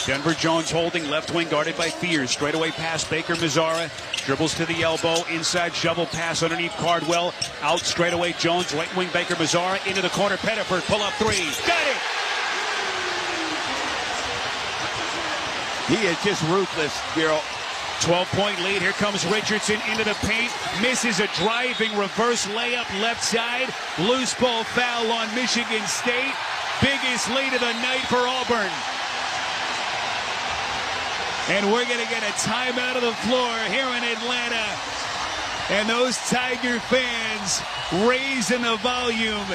Denver Jones holding, left wing guarded by Fears. Straightaway pass, Baker Mazzara. Dribbles to the elbow, inside shovel pass underneath Cardwell. Out straightaway Jones, right wing Baker Mazzara. Into the corner, Pettiford, pull up three. Got it! He is just ruthless, Bureau. 12-point lead. Here comes Richardson into the paint. Misses a driving reverse layup left side. Loose ball foul on Michigan State. Biggest lead of the night for Auburn. And we're going to get a timeout of the floor here in Atlanta. And those Tiger fans raising the volume.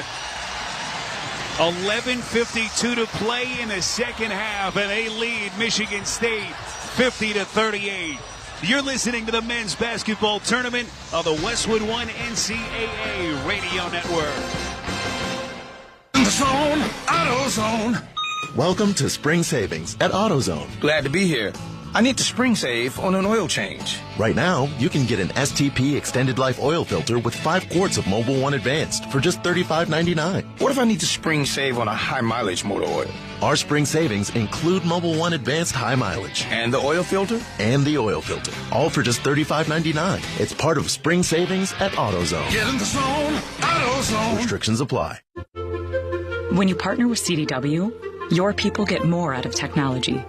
11:52 to play in the second half, and they lead Michigan State 50-38. You're listening to the men's basketball tournament of the Westwood One NCAA Radio Network. In the zone, AutoZone. Welcome to Spring Savings at AutoZone. Glad to be here. I need to spring save on an oil change. Right now, you can get an STP Extended Life Oil Filter with 5 quarts of Mobil 1 Advanced for just $35.99. What if I need to spring save on a high mileage motor oil? Our spring savings include Mobil 1 Advanced High Mileage. And the oil filter? And the oil filter. All for just $35.99. It's part of Spring Savings at AutoZone. Get in the zone, AutoZone. Restrictions apply. When you partner with CDW, your people get more out of technology.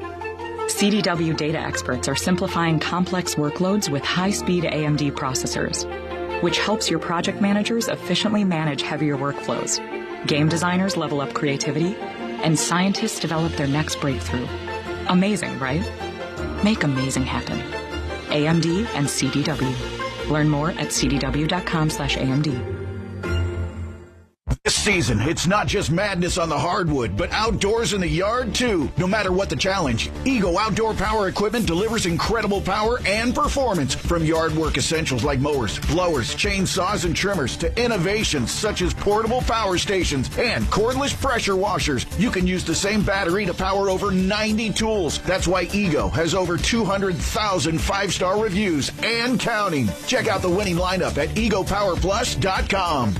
CDW data experts are simplifying complex workloads with high-speed AMD processors, which helps your project managers efficiently manage heavier workflows. Game designers level up creativity, and scientists develop their next breakthrough. Amazing, right? Make amazing happen. AMD and CDW. Learn more at cdw.com/AMD. This season, it's not just madness on the hardwood, but outdoors in the yard too. No matter what the challenge, Ego Outdoor Power Equipment delivers incredible power and performance, from yard work essentials like mowers, blowers, chainsaws, and trimmers to innovations such as portable power stations and cordless pressure washers. You can use the same battery to power over 90 tools. That's why Ego has over 200,000 5-star reviews and counting. Check out the winning lineup at egopowerplus.com.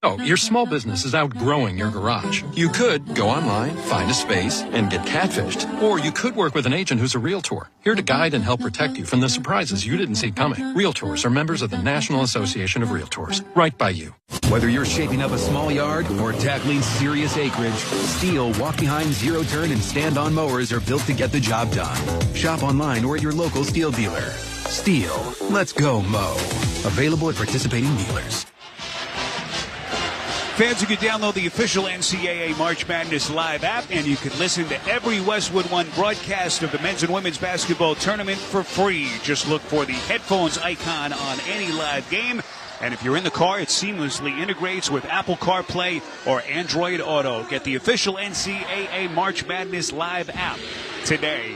So, your small business is outgrowing your garage. You could go online, find a space, and get catfished. Or you could work with an agent who's a realtor, here to guide and help protect you from the surprises you didn't see coming. Realtors are members of the National Association of Realtors. Right by you. Whether you're shaping up a small yard or tackling serious acreage, Steel, walk-behind, zero-turn, and stand-on mowers are built to get the job done. Shop online or at your local Steel dealer. Steel, let's go mow. Available at participating dealers. Fans, you can download the official NCAA March Madness live app, and you can listen to every Westwood One broadcast of the men's and women's basketball tournament for free. Just look for the headphones icon on any live game. And if you're in the car, it seamlessly integrates with Apple CarPlay or Android Auto. Get the official NCAA March Madness live app today.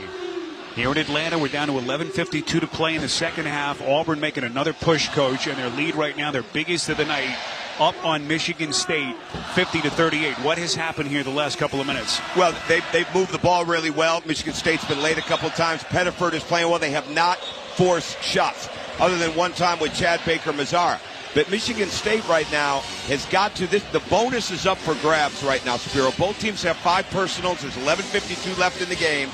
Here in Atlanta, we're down to 11:52 to play in the second half. Auburn making another push, Coach, and their lead right now, their biggest of the night, up on Michigan State, 50-38. What has happened here the last couple of minutes? Well, they've moved the ball really well. Michigan State's been late a couple of times. Pettiford is playing well. They have not forced shots, other than one time with Chad Baker-Mazara. But Michigan State right now has got to this. The bonus is up for grabs right now, Spiro. Both teams have 5 personals. There's 11:52 left in the game.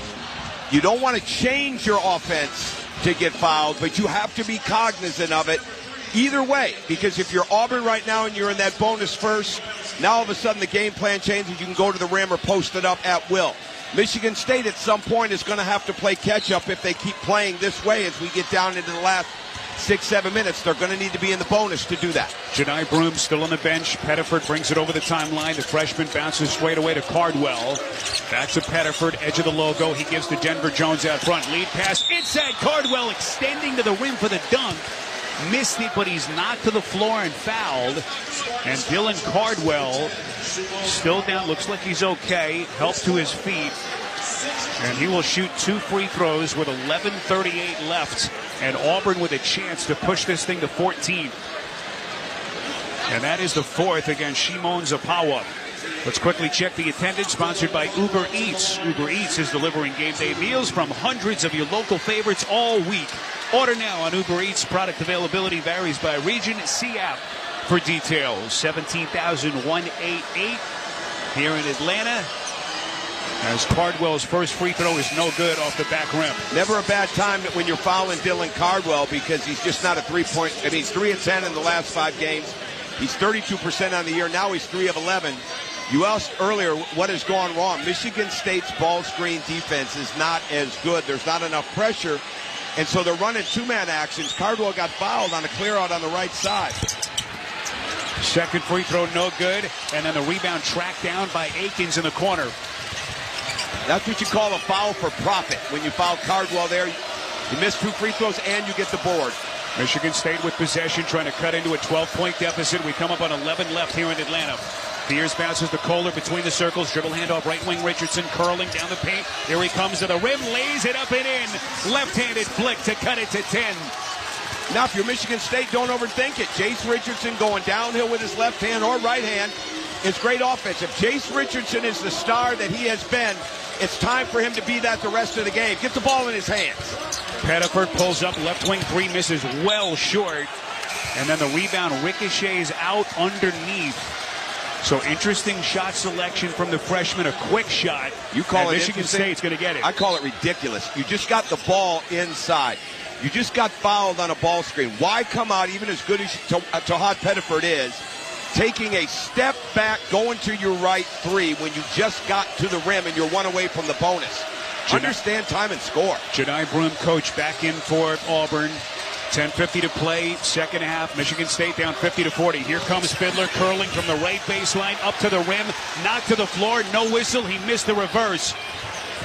You don't want to change your offense to get fouled, but you have to be cognizant of it either way, because if you're Auburn right now and you're in that bonus first, now all of a sudden the game plan changes. You can go to the rim or post it up at will. Michigan State at some point is going to have to play catch-up if they keep playing this way as we get down into the last 6-7 minutes. They're going to need to be in the bonus to do that. Janai Broom still on the bench. Pettiford brings it over the timeline. The freshman bounces straight away to Cardwell. Back to Pettiford, edge of the logo. He gives to Denver Jones out front. Lead pass inside. Cardwell extending to the rim for the dunk. Missed it, but he's knocked to the floor and fouled. And Dylan Cardwell still down. Looks like he's okay. Helped to his feet. And he will shoot 2 free throws with 11:38 left. And Auburn with a chance to push this thing to 14. And that is the 4th against Shimon Zapawa. Let's quickly check the attendance, sponsored by Uber Eats. Uber Eats is delivering game day meals from hundreds of your local favorites all week. Order now on Uber Eats. Product availability varies by region. See app for details. 17,188 here in Atlanta, as Cardwell's first free throw is no good off the back rim. Never a bad time when you're fouling Dylan Cardwell, because he's just not a three-point. I mean, he's 3 of 10 in the last 5 games. He's 32% on the year. Now he's 3 of 11. You asked earlier what has gone wrong. Michigan State's ball screen defense is not as good. There's not enough pressure, and so they're running 2-man actions. Cardwell got fouled on a clear out on the right side. Second free throw no good, and then the rebound tracked down by Akins in the corner. That's what you call a foul for profit. When you foul Cardwell there, you miss 2 free throws and you get the board. Michigan State with possession, trying to cut into a 12-point deficit. We come up on 11 left here in Atlanta. Pierce bounces to Kohler between the circles. Dribble handoff, right wing Richardson curling down the paint. Here he comes to the rim, lays it up and in. Left-handed flick to cut it to 10. Now, if you're Michigan State, don't overthink it. Jace Richardson going downhill with his left hand or right hand is great offense. If Jace Richardson is the star that he has been, it's time for him to be that the rest of the game. Get the ball in his hands. Pettiford pulls up, left wing 3, misses well short. And then the rebound ricochets out underneath. So interesting shot selection from the freshman, a quick shot. You call it Michigan State's going to get it. I call it ridiculous. You just got the ball inside. You just got fouled on a ball screen. Why come out, even as good as Tahad Pettiford is, taking a step back, going to your right 3 when you just got to the rim and you're 1 away from the bonus? Understand time and score. Janai Broom, coach, back in for Auburn. 10:50 to play, second half. Michigan State down 50-40. Here comes Fiddler curling from the right baseline up to the rim, knocked to the floor, no whistle. He missed the reverse.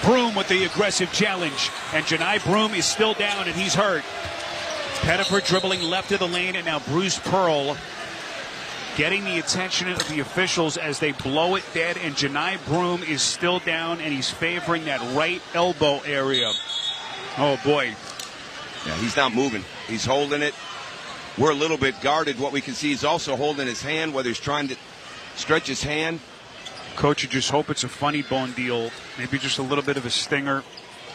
Broom with the aggressive challenge, and Janai Broom is still down and he's hurt. Pettiford dribbling left of the lane, and now Bruce Pearl getting the attention of the officials as they blow it dead, and Janai Broom is still down, and he's favoring that right elbow area. Oh, boy. Yeah, he's not moving. He's holding it. We're a little bit guarded. What we can see, he's also holding his hand, whether he's trying to stretch his hand. Coach, you just hope it's a funny bone deal, maybe just a little bit of a stinger,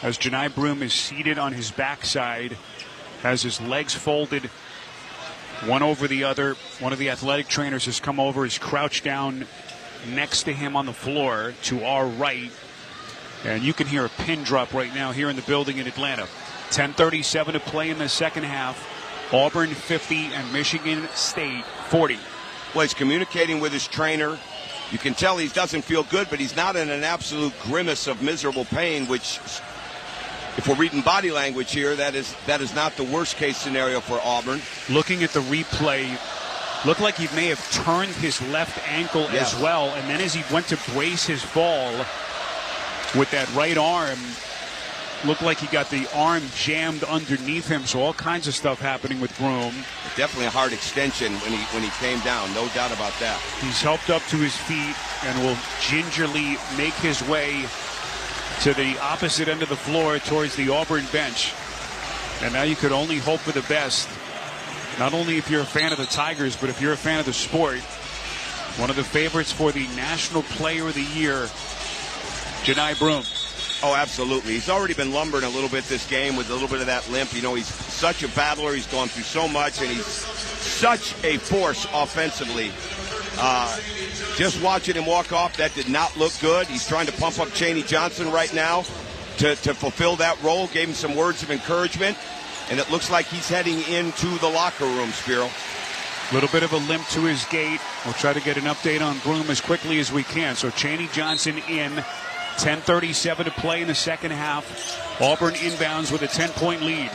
as Janai Broom is seated on his backside, has his legs folded, one over the other. One of the athletic trainers has come over, is crouched down next to him on the floor to our right, and you can hear a pin drop right now here in the building in Atlanta. 10:37 to play in the second half. Auburn 50 and Michigan State 40. Well, he's communicating with his trainer. You can tell he doesn't feel good, but he's not in an absolute grimace of miserable pain, which, if we're reading body language here, that is not the worst case scenario for Auburn. Looking at the replay, looked like he may have turned his left ankle as well, and then as he went to brace his fall with that right arm, looked like he got the arm jammed underneath him, so all kinds of stuff happening with Broom. Definitely a hard extension when he came down, no doubt about that. He's helped up to his feet and will gingerly make his way to the opposite end of the floor towards the Auburn bench. And now you could only hope for the best, not only if you're a fan of the Tigers, but if you're a fan of the sport. One of the favorites for the National Player of the Year, Janai Broom. Oh, absolutely. He's already been lumbered a little bit this game with a little bit of that limp. You know, he's such a battler. He's gone through so much, and he's such a force offensively. Just watching him walk off, that did not look good. He's trying to pump up Chaney Johnson right now to fulfill that role. Gave him some words of encouragement, and it looks like he's heading into the locker room, Spiro. A little bit of a limp to his gait. We'll try to get an update on Broom as quickly as we can. So Chaney Johnson in. 10:37 to play in the second half. Auburn inbounds with a 10-point lead.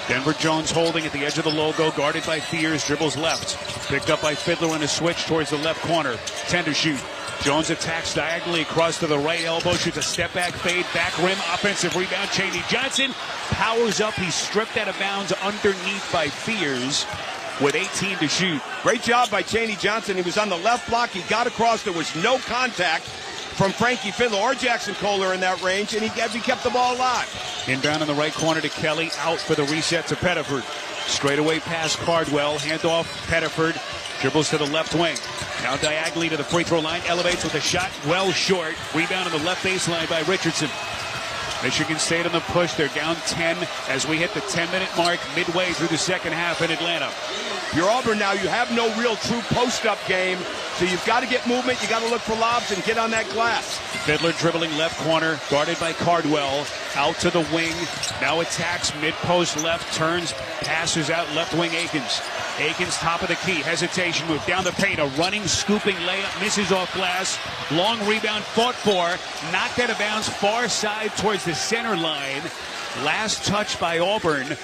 Denver Jones holding at the edge of the logo, guarded by Fears, dribbles left. Picked up by Fiddler in a switch towards the left corner. 10 to shoot. Jones attacks diagonally across to the right elbow, shoots a step-back fade, back rim, offensive rebound. Chaney Johnson powers up. He's stripped out of bounds underneath by Fears with 18 to shoot. Great job by Chaney Johnson. He was on the left block. He got across. There was no contact from Frankie Fiddler or Jackson Kohler in that range, and he kept the ball alive. Inbound in the right corner to Kelly, out for the reset to Pettiford. Straightaway pass Cardwell, handoff Pettiford, dribbles to the left wing. Now diagonally to the free throw line, elevates with a shot, well short. Rebound on the left baseline by Richardson. Michigan State on the push. They're down 10 as we hit the 10-minute mark midway through the second half in Atlanta. If you're Auburn now, you have no real true post-up game, so you've got to get movement. You got to look for lobs and get on that glass. Fiddler dribbling left corner, guarded by Cardwell. Out to the wing, now attacks mid-post left, turns, passes out left wing Akins. Akins top of the key, hesitation move down the paint, a running, scooping layup, misses off glass. Long rebound, fought for, knocked out of bounds, far side towards the center line. Last touch by Auburn.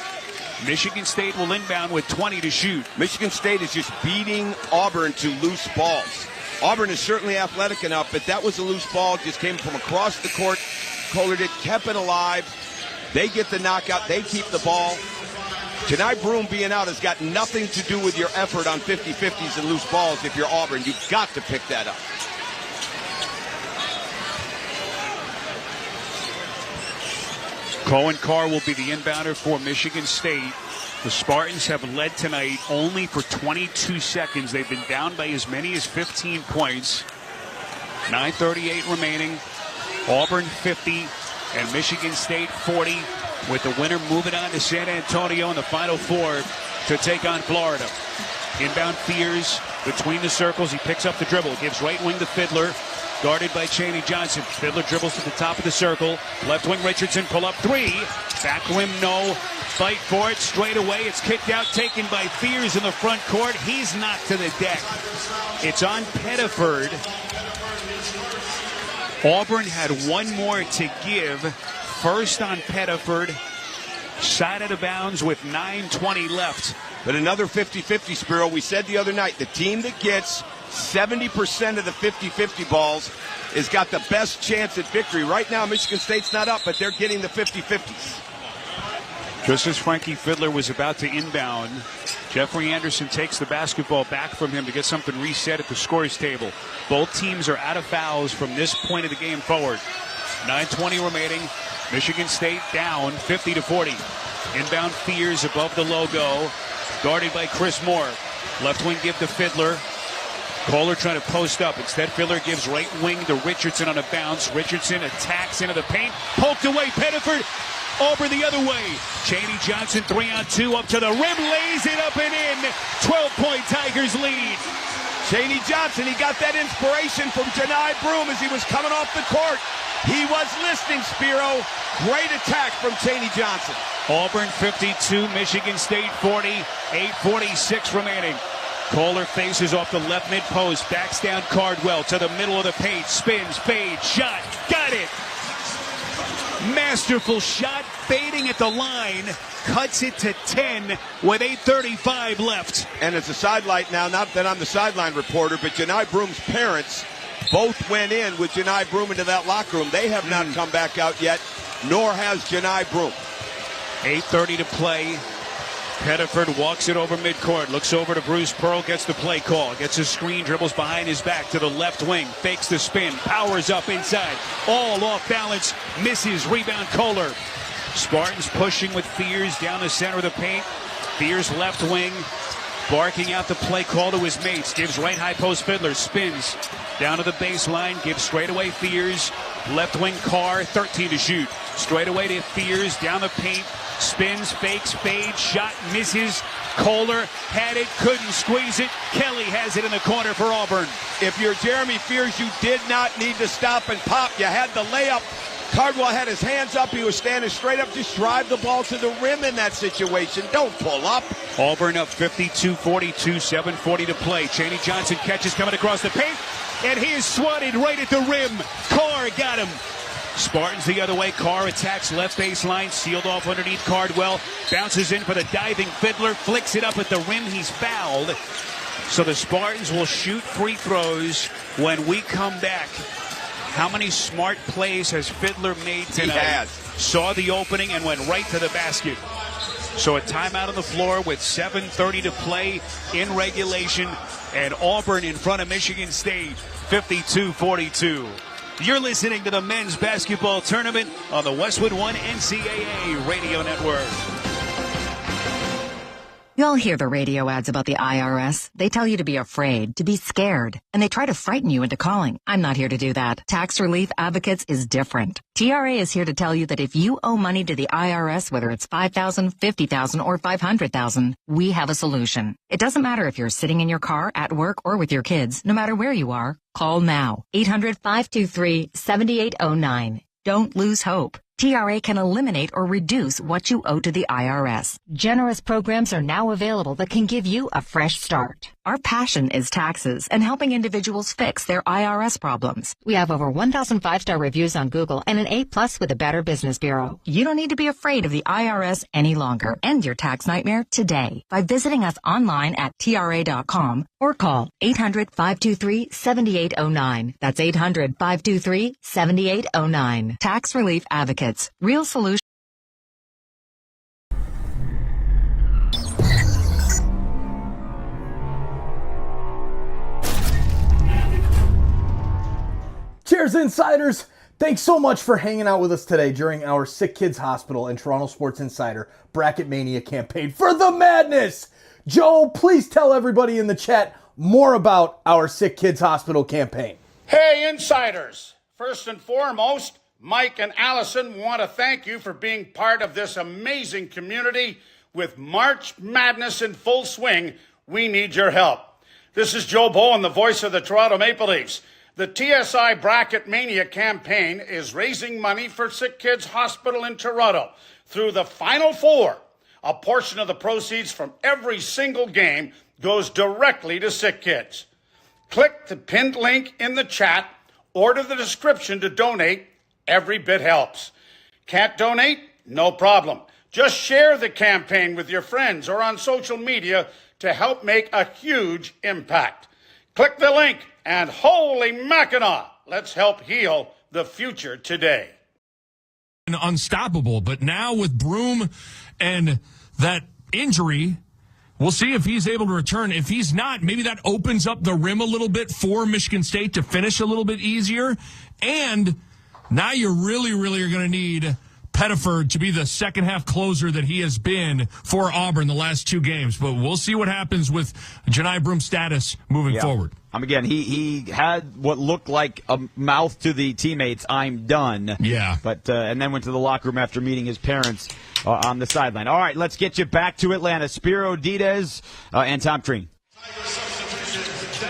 Michigan State will inbound with 20 to shoot. Michigan State is just beating Auburn to loose balls. Auburn is certainly athletic enough, but that was a loose ball. Just came from across the court. Kohler did, kept it alive. They get the knockout. They keep the ball. Janai Broom being out has got nothing to do with your effort on 50-50s and loose balls. If you're Auburn, you've got to pick that up. Cohen Carr will be the inbounder for Michigan State. The Spartans have led tonight only for 22 seconds. They've been down by as many as 15 points. 9:38 remaining. Auburn 50 and Michigan State 40, with the winner moving on to San Antonio in the Final Four to take on Florida. Inbound Fears between the circles. He picks up the dribble, gives right wing to Fiddler, guarded by Chaney Johnson. Fiddler dribbles to the top of the circle. Left wing Richardson, pull up three. Back rim, no. Fight for it straight away. It's kicked out, taken by Fears in the front court. He's knocked to the deck. It's on Pettiford. Auburn had one more to give. First on Pettiford. Side out of bounds with 9:20 left. But another 50-50, Spiro. We said the other night, the team that gets 70% of the 50-50 balls has got the best chance at victory. Right now, Michigan State's not up, but they're getting the 50-50s. Just as Frankie Fiddler was about to inbound, Jeffrey Anderson takes the basketball back from him to get something reset at the scores table. Both teams are out of fouls from this point of the game forward. 9:20 remaining. Michigan State down 50-40. Inbound Fears above the logo. Guarded by Chris Moore. Left wing give to Fiddler. Kohler trying to post up. Instead, Fiddler gives right wing to Richardson on a bounce. Richardson attacks into the paint. Poked away. Pettiford. Auburn the other way. Chaney Johnson 3-on-2 up to the rim. Lays it up and in. 12-point Tigers lead. Chaney Johnson, he got that inspiration from Janai Broom as he was coming off the court. He was listening, Spiro. Great attack from Chaney Johnson. Auburn 52, Michigan State 40, 8:46 remaining. Kohler faces off the left mid post, backs down Cardwell to the middle of the paint, spins, fades, shot, got it. Masterful shot, fading at the line, cuts it to 10 with 8:35 left. And as a sidelight now, not that I'm the sideline reporter, but Janai Broom's parents both went in with Janai Broom into that locker room. They have not come back out yet, nor has Janai Broom. 8:30 to play. Pettiford walks it over midcourt, looks over to Bruce Pearl, gets the play call, gets a screen, dribbles behind his back to the left wing, fakes the spin, powers up inside, all off balance, misses, rebound Kohler. Spartans pushing with Fears down the center of the paint. Fears left wing, barking out the play call to his mates, gives right high post Fiddler, spins down to the baseline, gives straight away Fears, left wing Carr, 13 to shoot, straight away to Fears, down the paint, spins, fakes, fades, shot, misses. Kohler had it, couldn't squeeze it. Kelly has it in the corner for Auburn. If you're Jeremy Fears, you did not need to stop and pop. You had the layup. Cardwell had his hands up. He was standing straight up. Just drive the ball to the rim in that situation. Don't pull up. Auburn up 52-42, 7:40 to play. Chaney Johnson catches coming across the paint, and he is swatted right at the rim. Carr got him. Spartans the other way. Carr attacks left baseline, sealed off underneath Cardwell. Bounces in for the diving Fiddler. Flicks it up at the rim. He's fouled. So the Spartans will shoot free throws when we come back. How many smart plays has Fiddler made tonight? He has. Saw the opening and went right to the basket. So a timeout on the floor with 7:30 to play in regulation. And Auburn in front of Michigan State, 52-42. You're listening to the men's basketball tournament on the Westwood One NCAA radio network. You'll hear the radio ads about the IRS. They tell you to be afraid, to be scared, and they try to frighten you into calling. I'm not here to do that. Tax Relief Advocates is different. TRA is here to tell you that if you owe money to the IRS, whether it's $5,000, $50,000, or $500,000, we have a solution. It doesn't matter if you're sitting in your car, at work, or with your kids. No matter where you are, call now. 800-523-7809. Don't lose hope. TRA can eliminate or reduce what you owe to the IRS. Generous programs are now available that can give you a fresh start. Our passion is taxes and helping individuals fix their IRS problems. We have over 1,000 5-star reviews on Google and an A+ with the Better Business Bureau. You don't need to be afraid of the IRS any longer. End your tax nightmare today by visiting us online at TRA.com or call 800-523-7809. That's 800-523-7809. Tax Relief Advocates. Real solution. Cheers, Insiders! Thanks so much for hanging out with us today during our SickKids Hospital and Toronto Sports Insider Bracket Mania campaign for the madness! Joe, please tell everybody in the chat more about our SickKids Hospital campaign. Hey, Insiders! First and foremost, Mike and Allison want to thank you for being part of this amazing community. With March Madness in full swing, we need your help. This is Joe Bowen, the voice of the Toronto Maple Leafs. The TSI Bracket Mania campaign is raising money for SickKids Hospital in Toronto. Through the Final Four, a portion of the proceeds from every single game goes directly to SickKids. Click the pinned link in the chat or to the description to donate. Every bit helps. Can't donate? No problem. Just share the campaign with your friends or on social media to help make a huge impact. Click the link and holy Mackinac, let's help heal the future today. Unstoppable, but now with Broom and that injury, We'll see if he's able to return. If he's not, maybe that opens up the rim a little bit for Michigan State to finish a little bit easier. And now you really are going to need Pettiford to be the second half closer that he has been for Auburn the last 2 games. But we'll see what happens with Johni Broome's status moving forward. Again, he had what looked like a mouth to the teammates, "I'm done." Yeah. But and then went to the locker room after meeting his parents on the sideline. All right, let's get you back to Atlanta. Spiro Diaz and Tom Crean.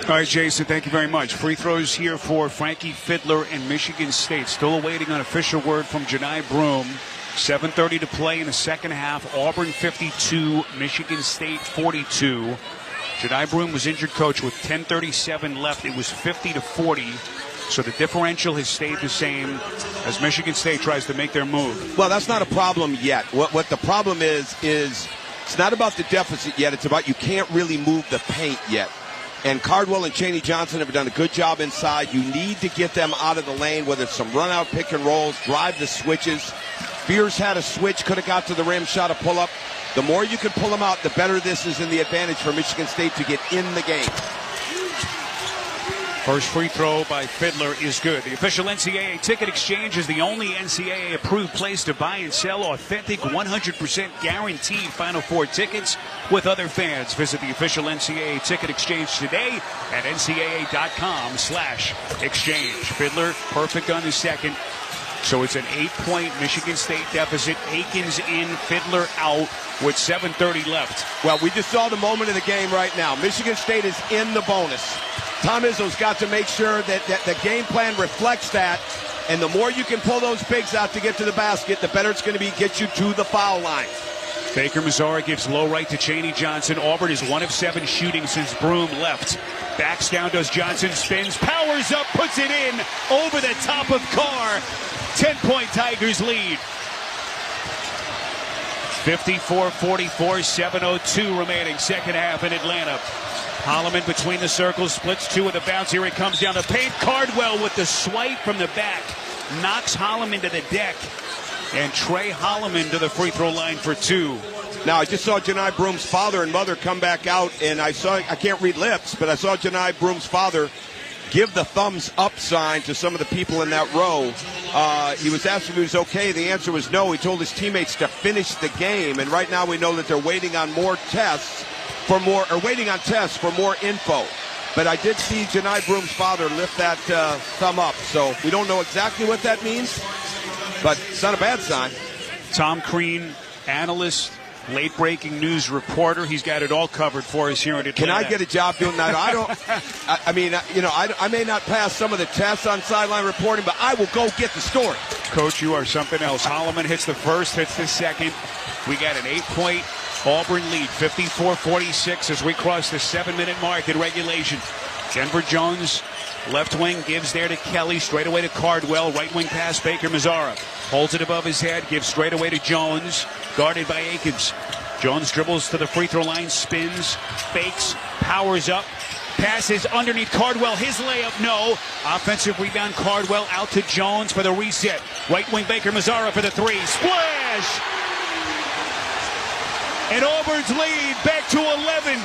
All right, Jason, thank you very much. Free throws here for Frankie Fiddler and Michigan State. Still awaiting an official word from Johni Broome. 7:30 to play in the second half. Auburn 52, Michigan State 42. Johni Broome was injured, Coach, with 10:37 left. It was 50-40. So the differential has stayed the same as Michigan State tries to make their move. Well, that's not a problem yet. What the problem is it's not about the deficit yet. It's about you can't really move the paint yet. And Cardwell and Chaney Johnson have done a good job inside. You need to get them out of the lane, whether it's some run-out pick and rolls, drive the switches. Spears had a switch, could have got to the rim, shot a pull-up. The more you can pull them out, the better this is in the advantage for Michigan State to get in the game. First free throw by Fiddler is good. The official NCAA ticket exchange is the only NCAA-approved place to buy and sell authentic, 100% guaranteed Final Four tickets with other fans. Visit the official NCAA ticket exchange today at ncaa.com/exchange. Fiddler, perfect on the second. So it's an 8-point Michigan State deficit. Akins in, Fiddler out with 7:30 left. Well, we just saw the moment of the game right now. Michigan State is in the bonus. Tom Izzo's got to make sure that the game plan reflects that. And the more you can pull those bigs out to get to the basket, the better it's going to be get you to the foul line. Baker Mazzara gives low right to Chaney Johnson. Auburn is 1 of 7 shooting since Broome left. Backs down, does Johnson, spins, powers up, puts it in over the top of Carr. 10-point Tigers lead. 54-44, 7:02 remaining, second half in Atlanta. Holloman between the circles, splits 2 with a bounce. Here he comes down the paint. Cardwell with the swipe from the back. Knocks Holloman to the deck. And Trey Holloman to the free throw line for 2. Now, I just saw Johni Broome's father and mother come back out, and I can't read lips, but I saw Johni Broome's father give the thumbs up sign to some of the people in that row. He was asked if he was okay. The answer was no. He told his teammates to finish the game, and right now we know that they're waiting on tests for more info. But I did see Johni Broome's father lift that thumb up, so we don't know exactly what that means, but it's not a bad sign. Tom Crean, analyst, late-breaking news reporter. He's got it all covered for us here in Atlanta. Can I get a job doing that? I may not pass some of the tests on sideline reporting, but I will go get the story. Coach, you are something else. Holloman hits the first, hits the second. We got an 8-point Auburn lead, 54-46 as we cross the 7-minute mark in regulation. Denver Jones, left wing, gives there to Kelly, straight away to Cardwell, right wing pass, Baker Mazzara. Holds it above his head, gives straight away to Jones, guarded by Akins. Jones dribbles to the free throw line, spins, fakes, powers up, passes underneath Cardwell, his layup, no. Offensive rebound, Cardwell out to Jones for the reset. Right wing Baker Mazzara for the 3, splash! And Auburn's lead back to 11.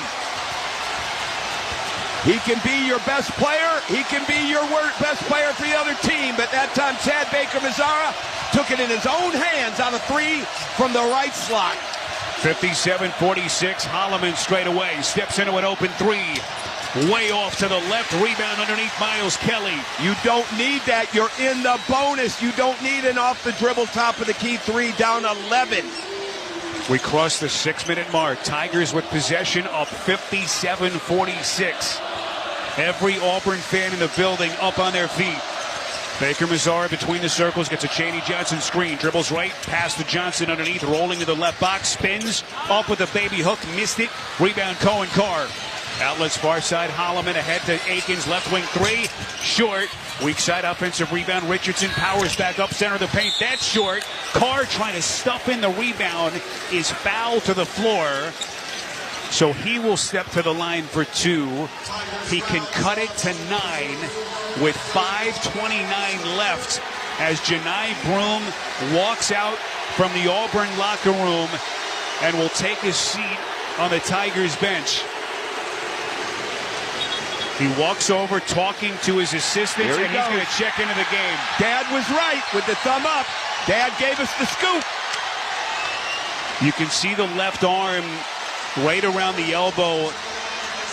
He can be your best player. He can be your best player for the other team. But that time, Chad Baker Mazzara took it in his own hands on a 3 from the right slot. 57-46. Holloman straight away. Steps into an open 3. Way off to the left. Rebound underneath Miles Kelly. You don't need that. You're in the bonus. You don't need an off-the-dribble top of the key 3 down 11. We cross the 6-minute mark. Tigers with possession up 57-46. Every Auburn fan in the building up on their feet. Baker Mazzara between the circles, gets a Chaney Johnson screen, dribbles right, pass to Johnson underneath, rolling to the left box, spins, up with a baby hook, missed it, rebound Cohen Carr. Outlets far side, Holloman ahead to Akins, left wing 3, short. Weak side offensive rebound, Richardson powers back up center of the paint, that's short. Carr trying to stuff in the rebound, is fouled to the floor. So he will step to the line for 2. He can cut it to 9 with 5:29 left as Johni Broome walks out from the Auburn locker room and will take his seat on the Tigers bench. He walks over talking to his assistants, and he's going to check into the game. Dad was right with the thumb up. Dad gave us the scoop. You can see the left arm right around the elbow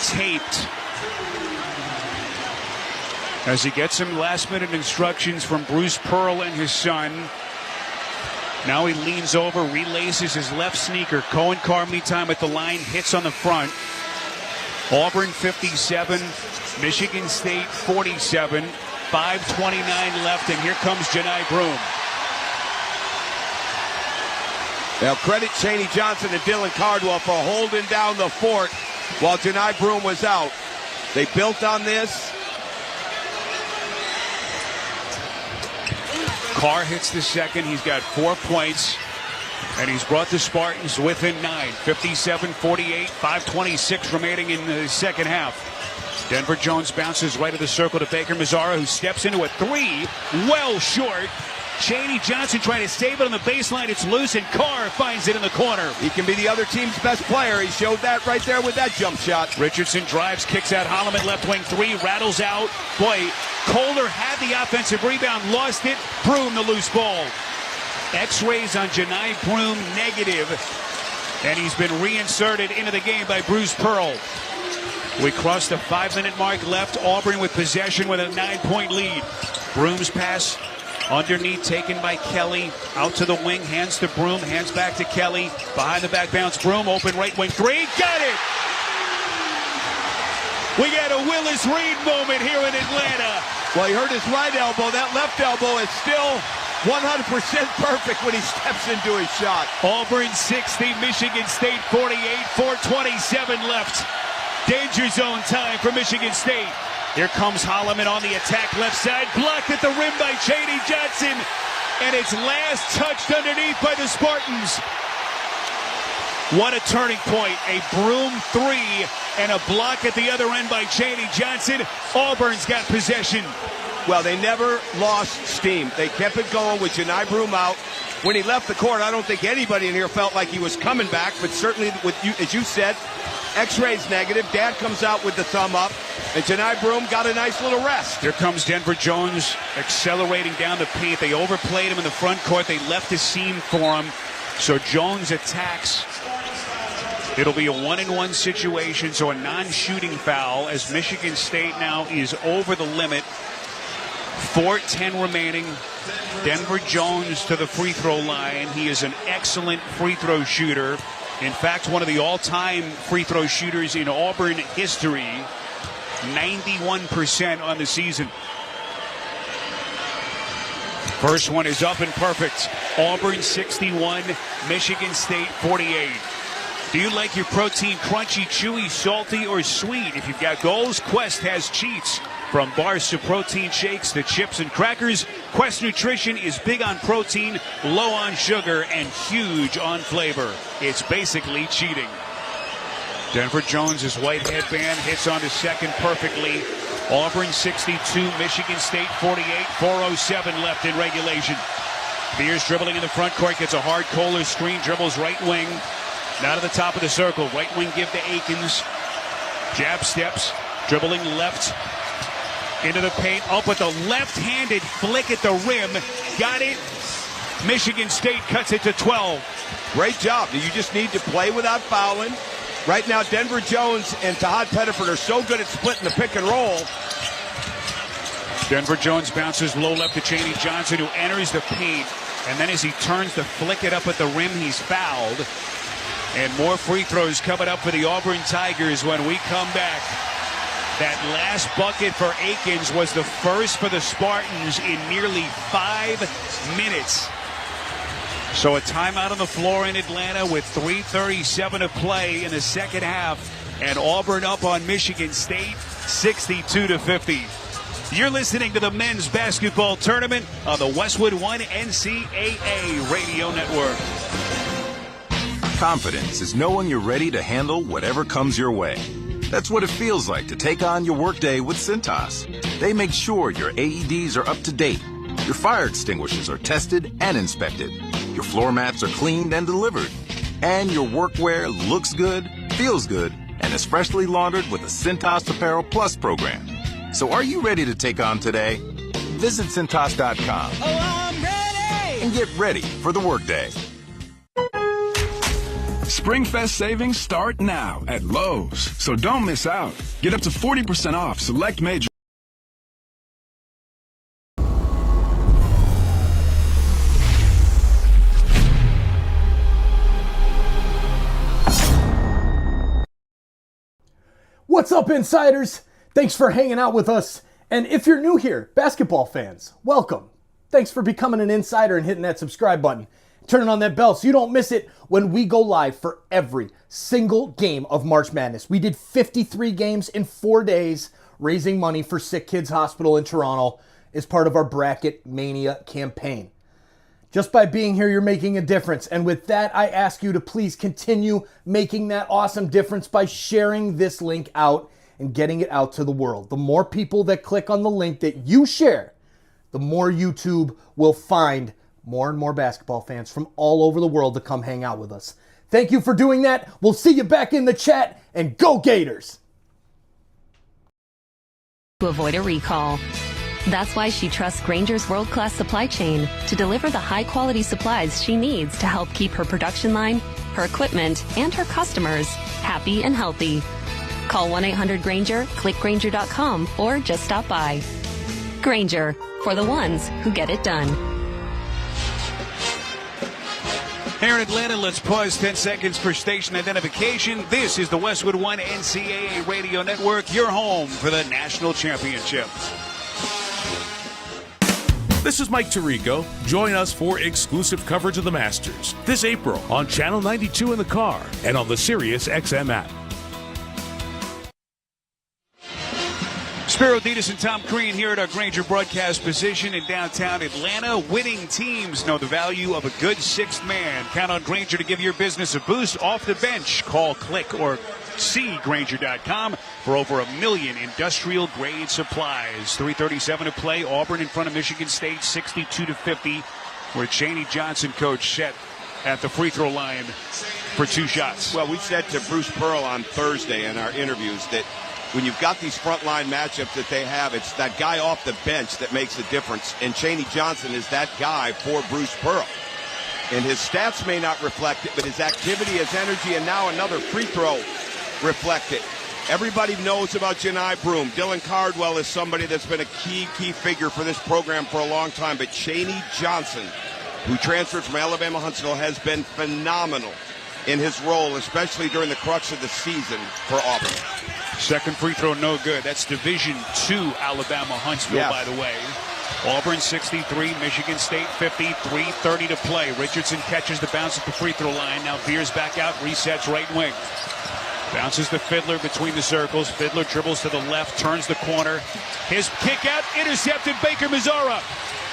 taped as he gets some last-minute instructions from Bruce Pearl and his son. Now he leans over, relaces his left sneaker. Cohen Carmody time at the line, hits on the front. Auburn 57, Michigan State 47, 5:29 left, and here comes Janai Broome. Now credit Chaney Johnson and Dylan Cardwell for holding down the fort while Janai Broome was out. They built on this. Carr hits the second. He's got 4 points, and he's brought the Spartans within 9. 57-48, 5:26 remaining in the second half. Denver Jones bounces right of the circle to Baker Mazzara, who steps into a three, well short. Chaney Johnson trying to save it on the baseline. It's loose, and Carr finds it in the corner. He can be the other team's best player. He showed that right there with that jump shot. Richardson drives, kicks out Holloman, left wing three, rattles out. Boy, Kohler had the offensive rebound, lost it. Broome the loose ball. X-rays on Janai Broome negative, and he's been reinserted into the game by Bruce Pearl. We crossed the 5-minute mark left. Auburn with possession with a 9-point lead. Broome's pass underneath, taken by Kelly. Out to the wing, hands to Broome, hands back to Kelly. Behind the back bounce, Broome, open right wing three. Got it! We got a Willis Reed moment here in Atlanta. Well, he hurt his right elbow. That left elbow is still 100% perfect when he steps into his shot. Auburn 60, Michigan State 48, 4:27 left. Danger zone time for Michigan State. Here comes Holloman on the attack left side, blocked at the rim by Chaney Johnson, and it's last touched underneath by the Spartans. What a turning point. A Broome three and a block at the other end by Chaney Johnson. Auburn's got possession. Well, they never lost steam. They kept it going with Janai Broome out. When he left the court, I don't think anybody in here felt like he was coming back, but certainly, with you, as you said, X-rays negative. Dad comes out with the thumb up, and Janai Broome got a nice little rest. Here comes Denver Jones accelerating down the paint. They overplayed him in the front court. They left a seam for him. So Jones attacks. It'll be a 1-and-1 situation, so a non-shooting foul as Michigan State now is over the limit. 4:10 remaining. Denver Jones to the free throw line. He is an excellent free throw shooter. In fact, one of the all-time free throw shooters in Auburn history. 91% on the season. First one is up and perfect. Auburn 61, Michigan State 48. Do you like your protein crunchy, chewy, salty, or sweet? If you've got goals, Quest has cheats. From bars to protein shakes to chips and crackers, Quest Nutrition is big on protein, low on sugar, and huge on flavor. It's basically cheating. Denver Jones' white headband hits onto second perfectly. Auburn 62, Michigan State 48, 4:07 left in regulation. Beers dribbling in the front court, gets a hard Kohler screen, dribbles right wing. Now to the top of the circle, right wing give to Akins. Jab steps, dribbling left. Into the paint, up with the left-handed flick at the rim. Got it. Michigan State cuts it to 12. Great job. You just need to play without fouling. Right now, Denver Jones and Tahad Pettiford are so good at splitting the pick and roll. Denver Jones bounces low left to Chaney Johnson, who enters the paint. And then as he turns to flick it up at the rim, he's fouled. And more free throws coming up for the Auburn Tigers when we come back. That last bucket for Akins was the first for the Spartans in nearly 5 minutes. So a timeout on the floor in Atlanta with 3:37 to play in the second half. And Auburn up on Michigan State, 62-50. You're listening to the men's basketball tournament on the Westwood One NCAA Radio Network. Confidence is knowing you're ready to handle whatever comes your way. That's what it feels like to take on your workday with Cintas. They make sure your AEDs are up to date, your fire extinguishers are tested and inspected, your floor mats are cleaned and delivered, and your workwear looks good feels good, and is freshly laundered with the Cintas Apparel Plus program. So are you ready to take on today? Visit Cintas.com. Oh, I'm ready! And get ready for the workday. Springfest savings start now at Lowe's, so don't miss out. Get up to 40% off select major. What's up, insiders? Thanks for hanging out with us. And if you're new here, basketball fans, welcome. Thanks for becoming an insider and hitting that subscribe button. Turning on that bell so you don't miss it when we go live for every single game of March Madness. We did 53 games in 4 days, raising money for SickKids Hospital in Toronto as part of our Bracket Mania campaign. Just by being here, you're making a difference. And with that, I ask you to please continue making that awesome difference by sharing this link out and getting it out to the world. The more people that click on the link that you share, the more YouTube will find more and more basketball fans from all over the world to come hang out with us. Thank you for doing that. We'll see you back in the chat, and go Gators! To avoid a recall. That's why she trusts Grainger's world-class supply chain to deliver the high-quality supplies she needs to help keep her production line, her equipment, and her customers happy and healthy. Call 1-800-GRAINGER, click Grainger.com, or just stop by. Grainger, for the ones who get it done. Here in Atlanta, let's pause 10 seconds for station identification. This is the Westwood One NCAA Radio Network, your home for the national championship. This is Mike Tirico. Join us for exclusive coverage of the Masters this April on Channel 92 in the car and on the Sirius XM app. Spiro Ditas and Tom Crean here at our Grainger broadcast position in downtown Atlanta. Winning teams know the value of a good sixth man. Count on Grainger to give your business a boost off the bench. Call, click, or see Grainger.com for over 1 million industrial-grade supplies. 3:37 to play. Auburn in front of Michigan State, 62-50, where Cheney Johnson coach set at the free throw line for 2 shots. Well, we said to Bruce Pearl on Thursday in our interviews that when you've got these frontline matchups that they have, it's that guy off the bench that makes a difference. And Cheney Johnson is that guy for Bruce Pearl. And his stats may not reflect it, but his activity, his energy, and now another free throw reflect it. Everybody knows about Janai Broome. Dylan Cardwell is somebody that's been a key figure for this program for a long time. But Cheney Johnson, who transferred from Alabama Huntsville, has been phenomenal in his role, especially during the crux of the season for Auburn. Second free throw, no good. That's Division II Alabama Huntsville, yes. By the way. Auburn 63, Michigan State 50, 3:30 to play. Richardson catches the bounce at the free throw line. Now veers back out, resets right wing. Bounces to Fiddler between the circles. Fiddler dribbles to the left, turns the corner. His kick out, intercepted Baker Mazzara.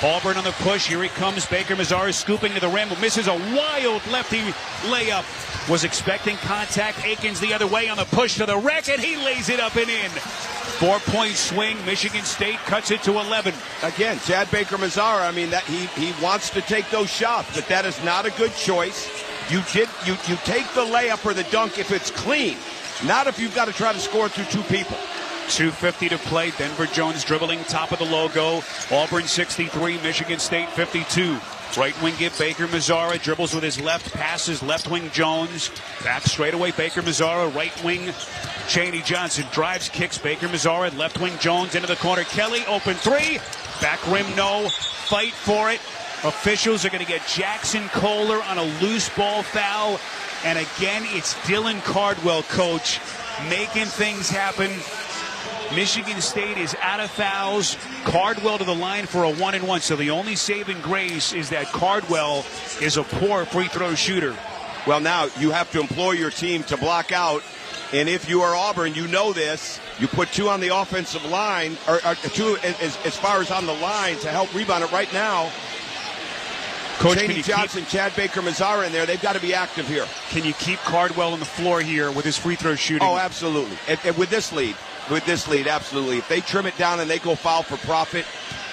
Auburn on the push. Here he comes. Baker Mazzara scooping to the rim. Misses a wild lefty layup. Was expecting contact. Akins the other way on the push to the rack, and he lays it up and in. 4-point swing. Michigan State cuts it to 11. Again, Chad Baker Mazzara, I mean, that he wants to take those shots, but that is not a good choice. You take the layup or the dunk if it's clean, not if you've got to try to score through 2 people. 2:50 to play. Denver Jones dribbling, top of the logo. Auburn 63, Michigan State 52. Right wing give Baker Mazzara, dribbles with his left, passes left wing Jones. Back straight away Baker Mazzara, right wing Cheney Johnson drives, kicks Baker Mazzara, left wing Jones into the corner. Kelly, open 3. Back rim, no. Fight for it. Officials are going to get Jackson Kohler on a loose ball foul. And again, it's Dylan Cardwell, coach, making things happen. Michigan State is out of fouls. Cardwell to the line for a 1-and-1. So the only saving grace is that Cardwell is a poor free throw shooter. Well, now you have to employ your team to block out. And if you are Auburn, you know this. You put 2 on the offensive line, or 2 as far as on the line to help rebound it right now. Coach, Cheney Johnson, Chad Baker Mazzara in there. They've got to be active here. Can you keep Cardwell on the floor here with his free throw shooting? Oh, absolutely. With this lead, absolutely. If they trim it down and they go foul for profit,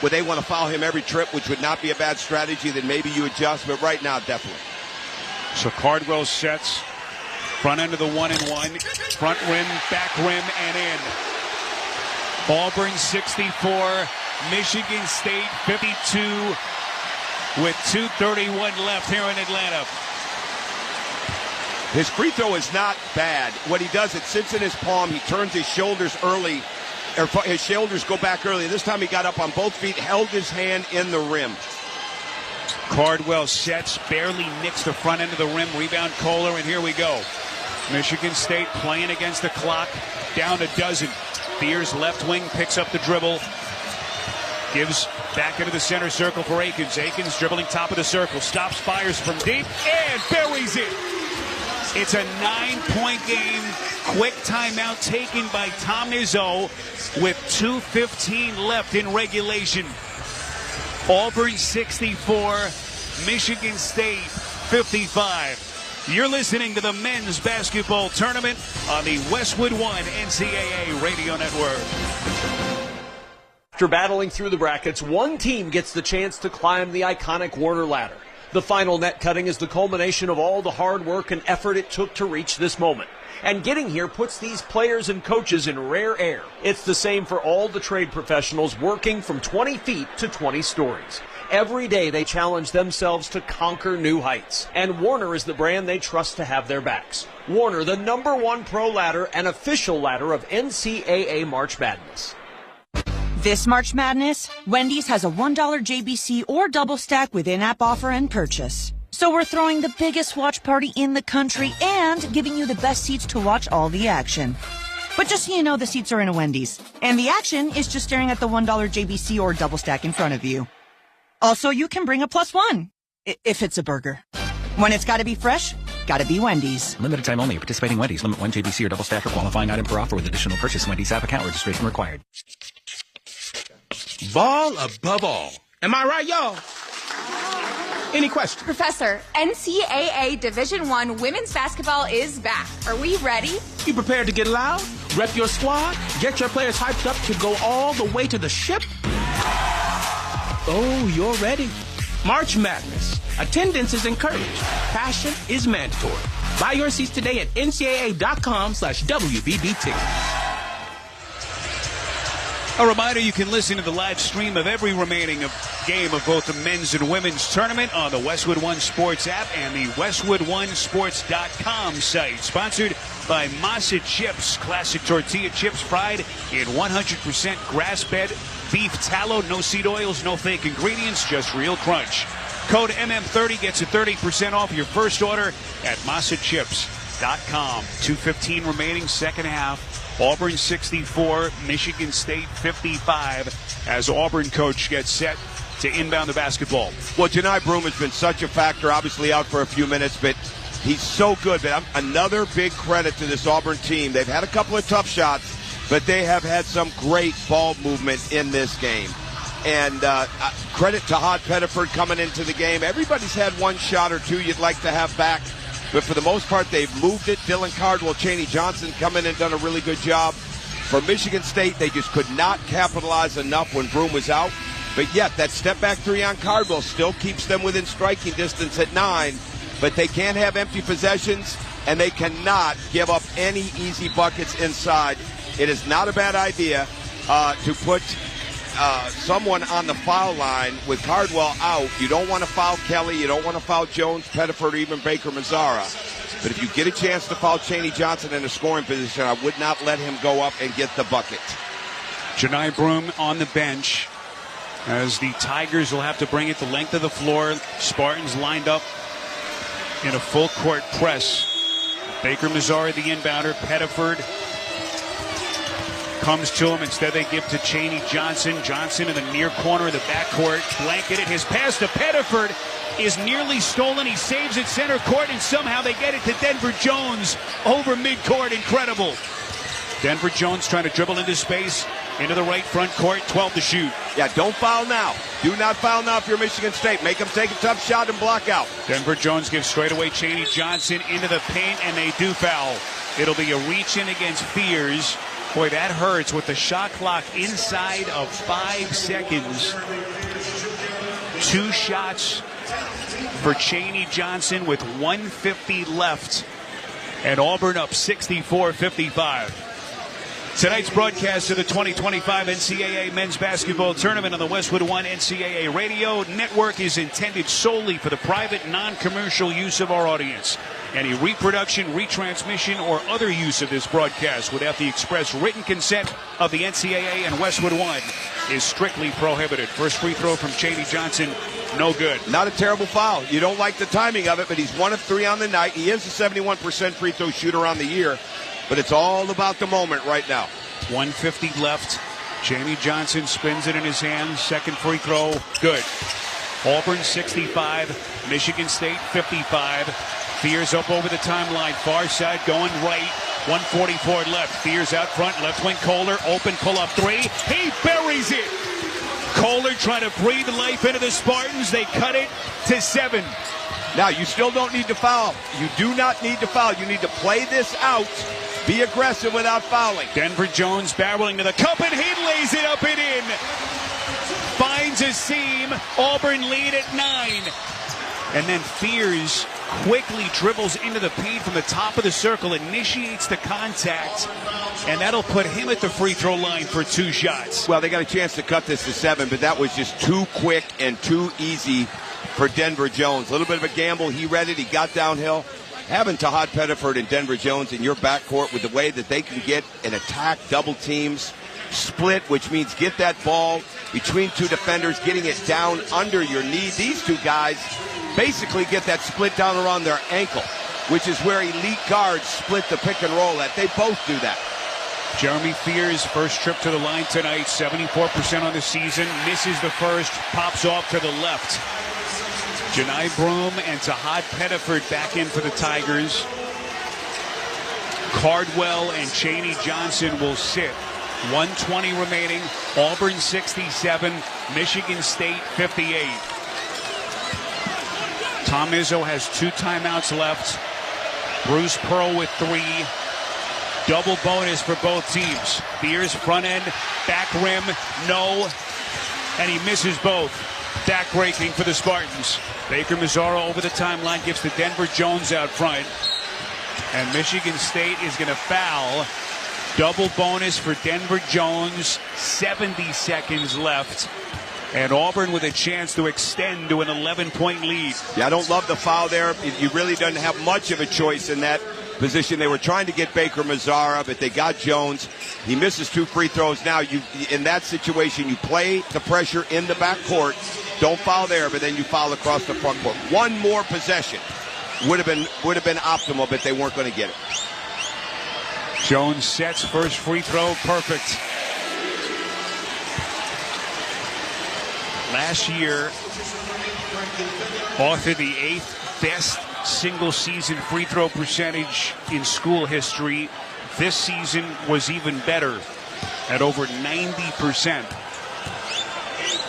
would they want to foul him every trip, which would not be a bad strategy, then maybe you adjust. But right now, definitely. So Cardwell sets. Front end of the 1-and-1. Front rim, back rim, and in. Auburn 64, Michigan State 52 with 2:31 left here in Atlanta. His free throw is not bad. What he does, it sits in his palm. He turns his shoulders early, or his shoulders go back early. This time he got up on both feet, held his hand in the rim. Cardwell sets, barely nicks the front end of the rim. Rebound Kohler, and here we go. Michigan State playing against the clock, down a dozen. Fears left wing, picks up the dribble. Gives back into the center circle for Akins. Akins dribbling top of the circle. Stops, fires from deep, and buries it. It's a 9-point game. Quick timeout taken by Tom Izzo with 2:15 left in regulation. Auburn 64, Michigan State 55. You're listening to the men's basketball tournament on the Westwood One NCAA Radio Network. After battling through the brackets, one team gets the chance to climb the iconic Warner ladder. The final net cutting is the culmination of all the hard work and effort it took to reach this moment. And getting here puts these players and coaches in rare air. It's the same for all the trade professionals working from 20 feet to 20 stories. Every day they challenge themselves to conquer new heights. And Warner is the brand they trust to have their backs. Warner, the #1 pro ladder and official ladder of NCAA March Madness. This March Madness, Wendy's has a $1 JBC or double stack with in-app offer and purchase. So we're throwing the biggest watch party in the country and giving you the best seats to watch all the action. But just so you know, the seats are in a Wendy's. And the action is just staring at the $1 JBC or double stack in front of you. Also, you can bring a +1, if it's a burger. When it's gotta be fresh, gotta be Wendy's. Limited time only. Participating Wendy's. Limit 1 JBC or double stack or qualifying item per offer with additional purchase. Wendy's app account registration required. Ball above all. Am I right, y'all? Any questions? Professor, NCAA Division I women's basketball is back. Are we ready? You prepared to get loud? Rep your squad? Get your players hyped up to go all the way to the ship? Oh, you're ready. March Madness. Attendance is encouraged. Passion is mandatory. Buy your seats today at ncaa.com/WBB tickets. A reminder, you can listen to the live stream of every remaining game of both the men's and women's tournament on the Westwood One Sports app and the WestwoodOneSports.com site. Sponsored by Masa Chips, classic tortilla chips fried in 100% grass-fed beef tallow, no seed oils, no fake ingredients, just real crunch. Code MM30 gets you 30% off your first order at MasaChips.com. 2:15 remaining, second half. Auburn 64, Michigan State 55 as Auburn coach gets set to inbound the basketball. Well, Janai Broome has been such a factor, obviously out for a few minutes, but he's so good. But another big credit to this Auburn team. They've had a couple of tough shots, but they have had some great ball movement in this game. And credit to Hod Pettiford coming into the game. Everybody's had one shot or two you'd like to have back. But for the most part, they've moved it. Dylan Cardwell, Chaney Johnson come in and done a really good job. For Michigan State, they just could not capitalize enough when Broome was out. But yet, that step-back three on Cardwell still keeps them within striking distance at 9. But they can't have empty possessions, and they cannot give up any easy buckets inside. It is not a bad idea to put someone on the foul line with Cardwell out. You don't want to foul Kelly. You don't want to foul Jones, Pettiford, or even Baker Mazzara. But if you get a chance to foul Chaney Johnson in a scoring position, I would not let him go up and get the bucket. Janai Broome on the bench as the Tigers will have to bring it the length of the floor. Spartans lined up in a full court press. Baker Mazzara, the inbounder. Pettiford comes to him. Instead, they give to Chaney Johnson. Johnson in the near corner of the backcourt. Blanketed. His pass to Pettiford is nearly stolen. He saves it center court, and somehow they get it to Denver Jones over midcourt. Incredible. Denver Jones trying to dribble into space, into the right front court, 12 to shoot. Yeah, don't foul now. Do not foul now if you're Michigan State. Make them take a tough shot and block out. Denver Jones gives straight away Chaney Johnson into the paint, and they do foul. It'll be a reach-in against Fears. Boy, that hurts with the shot clock inside of 5 seconds. 2 shots for Chaney Johnson with 1:50 left And Auburn up 64-55. Tonight's broadcast of the 2025 NCAA Men's Basketball Tournament on the Westwood One NCAA Radio Network is intended solely for the private, non-commercial use of our audience. Any reproduction, retransmission, or other use of this broadcast without the express written consent of the NCAA and Westwood One is strictly prohibited. First free throw from Cheney Johnson, no good. Not a terrible foul. You don't like the timing of it, but he's 1 of 3 on the night. He is a 71% free throw shooter on the year, but it's all about the moment right now. 1:50 left. Cheney Johnson spins it in his hands. Second free throw, good. Auburn 65, Michigan State 55. Fears up over the timeline, far side going right. 1:44 left. Fears out front, left wing Kohler, open pull-up three. He buries it. Kohler trying to breathe life into the Spartans. They cut it to 7. Now, you still don't need to foul. You do not need to foul. You need to play this out. Be aggressive without fouling. Denver Jones barreling to the cup, and he lays it up and in. Finds a seam. Auburn lead at 9. And then Fears quickly dribbles into the paint from the top of the circle, initiates the contact, and that'll put him at the free throw line for 2 shots. Well, they got a chance to cut this to 7, but that was just too quick and too easy for Denver Jones. A little bit of a gamble. He read it. He got downhill. Having Tahad Pettiford and Denver Jones in your backcourt with the way that they can get and attack double teams, split, which means get that ball between 2 defenders, getting it down under your knee. These 2 guys basically get that split down around their ankle, which is where elite guards split the pick and roll at. They both do that. Jeremy Fears, first trip to the line tonight, 74% on the season, misses the first, pops off to the left. Janai Broom and Tahad Pettiford back in for the Tigers. Cardwell and Cheney Johnson will sit. 1:20 remaining. Auburn 67, Michigan State 58. Tom Izzo has 2 timeouts left. Bruce Pearl with 3. Double bonus for both teams. Fears front end, back rim, no. And he misses both. Back-breaking for the Spartans. Baker Mazzaro over the timeline, gives to Denver Jones out front. And Michigan State is going to foul. Double bonus for Denver Jones. 70 seconds left. And Auburn with a chance to extend to an 11-point lead. Yeah, I don't love the foul there. You really don't have much of a choice in that position. They were trying to get Baker Mazzara, but they got Jones. He misses 2 free throws. Now, in that situation, you play the pressure in the backcourt. Don't foul there, but then you foul across the front court. One more possession would have been optimal, but they weren't going to get it. Jones sets first free throw, perfect. Last year, authored the 8th best single-season free throw percentage in school history. This season was even better at over 90%.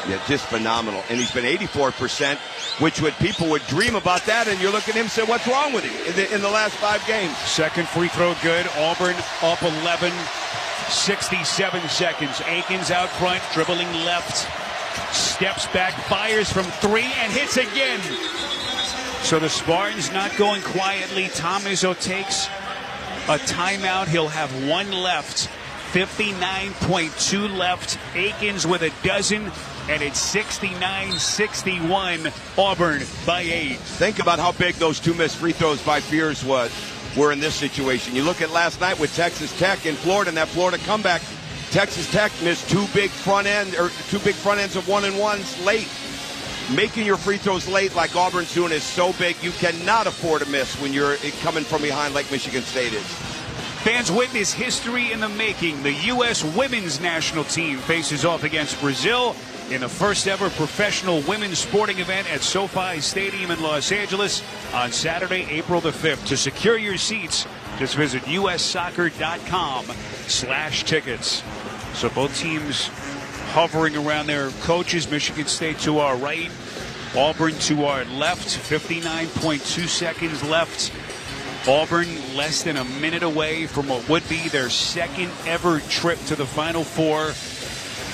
Yeah, just phenomenal. And he's been 84%, which people would dream about that, and you're looking at him and say, what's wrong with him in the last 5 games? Second free throw good. Auburn up 11, 67 seconds. Akins out front, dribbling left, steps back, fires from 3, and hits again. So the Spartans not going quietly. Tom Izzo takes a timeout. He'll have 1 left. 59.2 left. Akins with a dozen, and it's 69-61. Auburn by 8. Think about how big those 2 missed free throws by Fears were in this situation. You look at last night with Texas Tech in Florida, and that Florida comeback. Texas Tech missed 2 big front ends of 1-and-1s late. Making your free throws late like Auburn's doing is so big, you cannot afford to miss when you're coming from behind like Michigan State is. Fans witness history in the making. The U.S. women's national team faces off against Brazil in the first ever professional women's sporting event at SoFi Stadium in Los Angeles on Saturday, April the 5th. To secure your seats, just visit ussoccer.com/tickets. So both teams hovering around their coaches. Michigan State to our right, Auburn to our left. 59.2 seconds left. Auburn less than a minute away from what would be their second ever trip to the Final Four.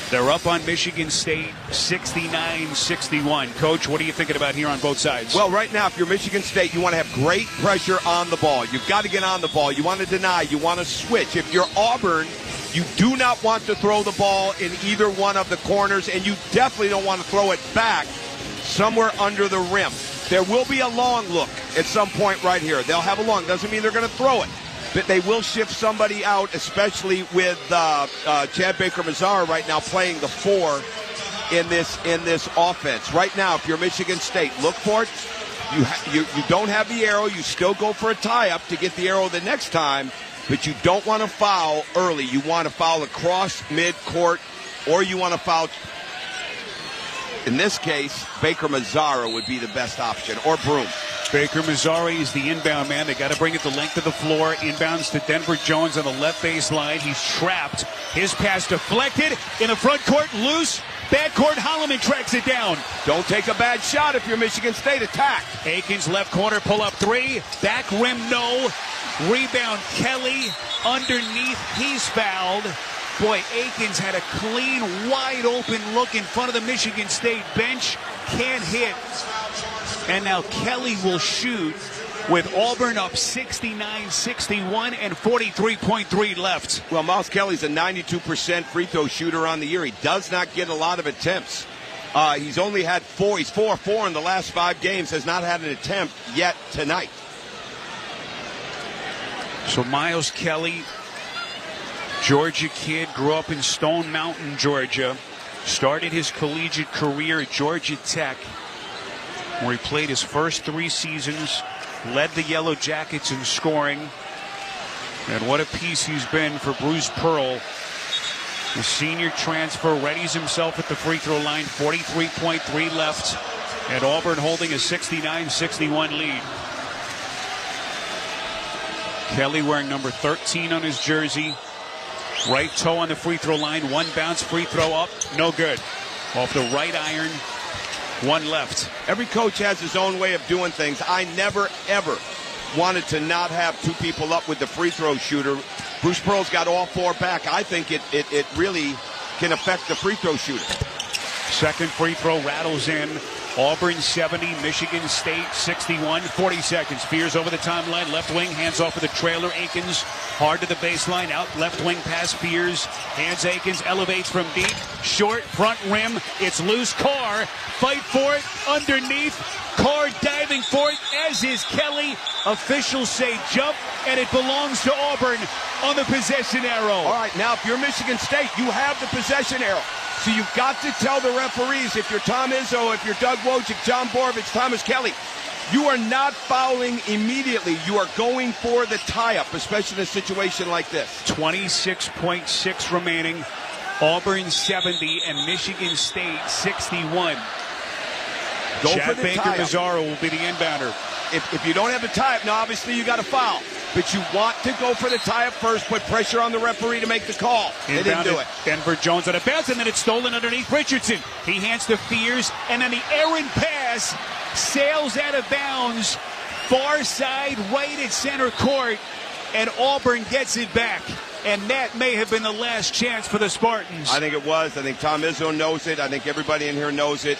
They're up on Michigan State 69-61. Coach, what are you thinking about here on both sides? Well, right now, if you're Michigan State, you want to have great pressure on the ball. You've got to get on the ball. You want to deny. You want to switch. If you're Auburn, you do not want to throw the ball in either one of the corners, and you definitely don't want to throw it back somewhere under the rim. There will be a long look at some point right here. They'll have a long. Doesn't mean they're going to throw it. But they will shift somebody out, especially with Chad Baker-Mazara right now playing the 4 in this offense. Right now, if you're Michigan State, look for it. You don't have the arrow. You still go for a tie-up to get the arrow the next time, but you don't want to foul early. You want to foul across midcourt, or you want to foul. In this case, Baker-Mazara would be the best option, or Broom. Baker-Mazara is the inbound man. They got to bring it the length of the floor. Inbounds to Denver Jones on the left baseline. He's trapped. His pass deflected. In the front court, loose. Backcourt, Holloman tracks it down. Don't take a bad shot if you're Michigan State. Attack. Akins left corner, pull up 3. Back rim, no. Rebound, Kelly. Underneath, he's fouled. Boy, Akins had a clean, wide-open look in front of the Michigan State bench. Can't hit. And now Kelly will shoot with Auburn up 69-61 and 43.3 left. Well, Miles Kelly's a 92% free throw shooter on the year. He does not get a lot of attempts. He's only had 4. He's 4-4 in the last 5 games. Has not had an attempt yet tonight. So Miles Kelly, Georgia kid, grew up in Stone Mountain, Georgia. Started his collegiate career at Georgia Tech, where he played his first 3 seasons, led the Yellow Jackets in scoring. And what a piece he's been for Bruce Pearl. The senior transfer readies himself at the free throw line, 43.3 left, and Auburn holding a 69-61 lead. Kelly wearing number 13 on his jersey. Right toe on the free throw line, 1 bounce free throw up, no good. Off the right iron, 1 left. Every coach has his own way of doing things. I never, ever wanted to not have 2 people up with the free throw shooter. Bruce Pearl's got all 4 back. I think it really can affect the free throw shooter. Second free throw rattles in. Auburn 70, Michigan State 61. 40 seconds. Fears over the timeline. Left wing, hands off of the trailer. Akins hard to the baseline. Out left wing pass Fears. Hands Akins, elevates from deep. Short, front rim. It's loose. Carr, fight for it. Underneath. Carr diving for it, as is Kelly. Officials say jump, and it belongs to Auburn on the possession arrow. All right, now if you're Michigan State, you have the possession arrow. So you've got to tell the referees, if you're Tom Izzo, if you're Doug Wojcik, John Borovich, Thomas Kelly, you are not fouling immediately. You are going for the tie-up, especially in a situation like this. 26.6 remaining. Auburn 70 and Michigan State 61. Go Chad for the Baker-Mazara will be the inbounder. If you don't have the tie-up, now obviously you got to foul. But you want to go for the tie-up first, put pressure on the referee to make the call. They didn't do it. Denver Jones on a bounce, and then it's stolen underneath Richardson. He hands to Fears, and then the errant pass sails out of bounds. Far side, right at center court, and Auburn gets it back. And that may have been the last chance for the Spartans. I think it was. I think Tom Izzo knows it. I think everybody in here knows it.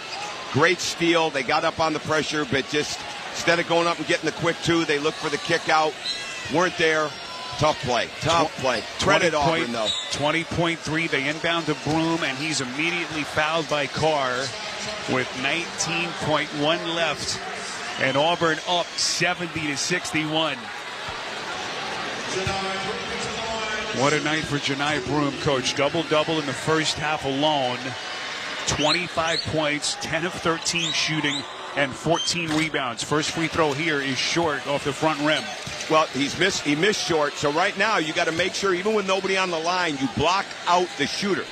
Great steal. They got up on the pressure, but just instead of going up and getting the quick 2, they looked for the kick out. Weren't there. Tough play. Tough play. Credit Auburn, though. 20.3. They inbound to Broom, and he's immediately fouled by Carr with 19.1 left. And Auburn up 70-61. What a night for Janai Broom, coach. Double-double in the first half alone. 25 points, 10 of 13 shooting, and 14 rebounds. First free throw here is short off the front rim. Well, he missed short. So right now you got to make sure, even with nobody on the line, you block out the shooter.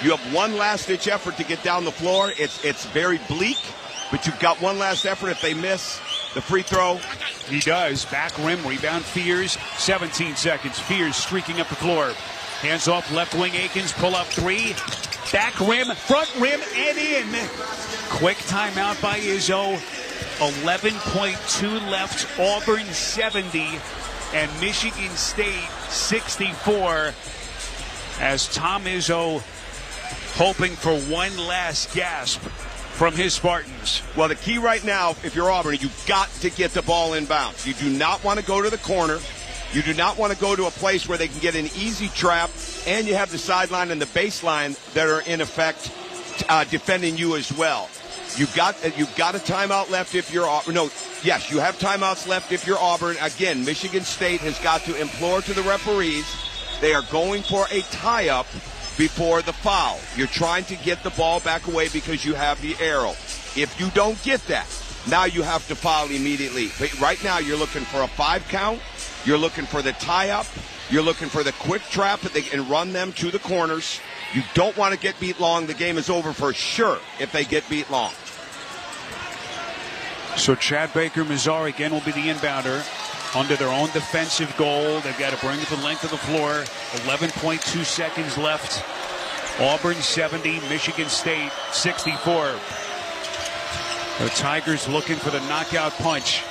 You have one last-ditch effort to get down the floor. It's very bleak, but you've got one last effort. If they miss the free throw, he does. Back rim, rebound Fears. 17 seconds. Fears streaking up the floor. Hands off left wing Akins. Pull up 3. Back rim, front rim, and in. Quick timeout by Izzo. 11.2 left. Auburn 70 and Michigan State 64. As Tom Izzo hoping for one last gasp from his Spartans. Well, the key right now, if you're Auburn, you've got to get the ball in bounds. You do not want to go to the corner. You do not want to go to a place where they can get an easy trap, and you have the sideline and the baseline that are in effect defending you as well. You've got a timeout left if you're Auburn. No, yes, you have timeouts left if you're Auburn. Again, Michigan State has got to implore to the referees. They are going for a tie-up before the foul. You're trying to get the ball back away because you have the arrow. If you don't get that, now you have to foul immediately. But right now you're looking for a 5 count. You're looking for the tie-up. You're looking for the quick trap that they can run them to the corners. You don't want to get beat long. The game is over for sure if they get beat long. So Chad Baker-Mazar again will be the inbounder under their own defensive goal. They've got to bring it the length of the floor. 11.2 seconds left. Auburn 70, Michigan State 64. The Tigers looking for the knockout punch.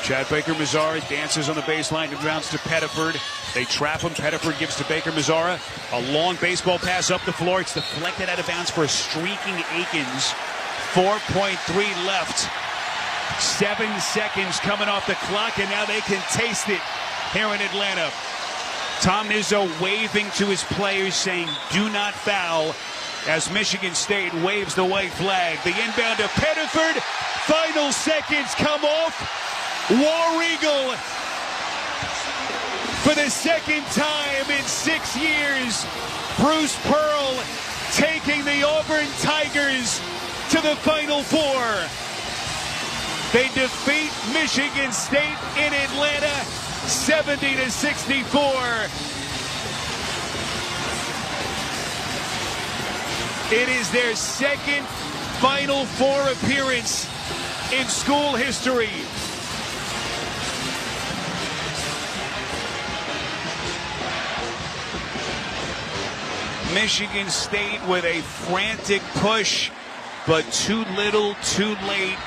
Chad Baker-Mazara dances on the baseline, inbounds to Pettiford. They trap him. Pettiford gives to Baker-Mazara. A long baseball pass up the floor. It's deflected out of bounds for a streaking Akins. 4.3 left. 7 seconds coming off the clock, and now they can taste it here in Atlanta. Tom Izzo waving to his players, saying, do not foul, as Michigan State waves the white flag. The inbound to Pettiford. Final seconds come off. War Eagle for the second time in 6 years. Bruce Pearl taking the Auburn Tigers to the Final Four. They defeat Michigan State in Atlanta 70-64. It is their second Final Four appearance in school history. Michigan State with a frantic push, but too little, too late,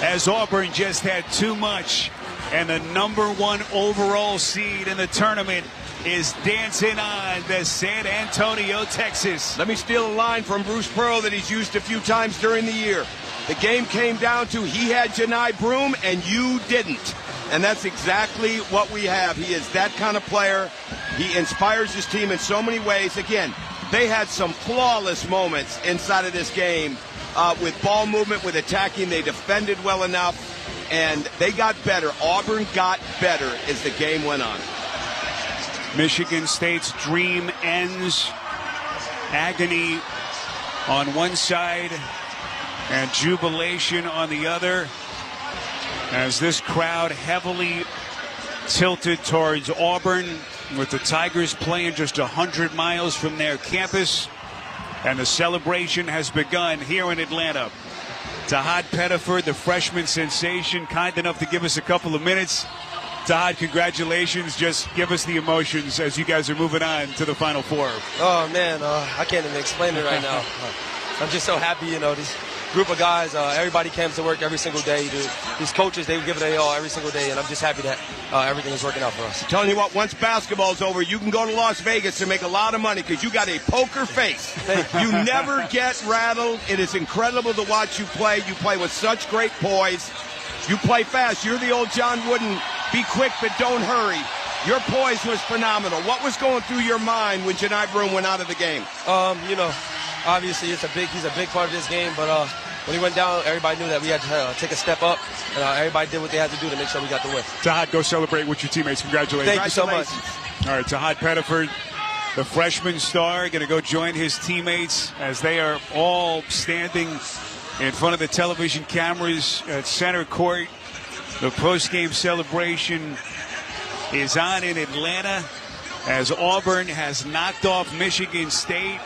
as Auburn just had too much. And the #1 overall seed in the tournament is dancing on to San Antonio, Texas. Let me steal a line from Bruce Pearl that he's used a few times during the year. The game came down to he had Janai Broome and you didn't. And that's exactly what we have. He is that kind of player. He inspires his team in so many ways. Again, they had some flawless moments inside of this game with ball movement, with attacking. They defended well enough, and they got better. Auburn got better as the game went on. Michigan State's dream ends. Agony on one side and jubilation on the other, as this crowd heavily tilted towards Auburn, with the Tigers playing just 100 miles from their campus. And the celebration has begun here in Atlanta. Tahad Pettiford, the freshman sensation, kind enough to give us a couple of minutes. Tahad, congratulations. Just give us the emotions as you guys are moving on to the Final Four. Oh, man, I can't even explain it right now. I'm just so happy, this group of guys, everybody comes to work every single day. These coaches, they give it a all every single day, and I'm just happy that everything is working out for us. I'm telling you what, once basketball's over, you can go to Las Vegas and make a lot of money because you got a poker face. You never get rattled. It is incredible to watch you play. You play with such great poise. You play fast. You're the old John Wooden, be quick but don't hurry. Your poise was phenomenal. What was going through your mind when Janai Broome went out of the game? Obviously he's a big part of this game, but when he went down, everybody knew that we had to take a step up, and everybody did what they had to do to make sure we got the win. Tahad, go celebrate with your teammates. Congratulations. Thank you so much. All right, Tahad Pettiford, the freshman star, going to go join his teammates as they are all standing in front of the television cameras at center court. The post-game celebration is on in Atlanta as Auburn has knocked off Michigan State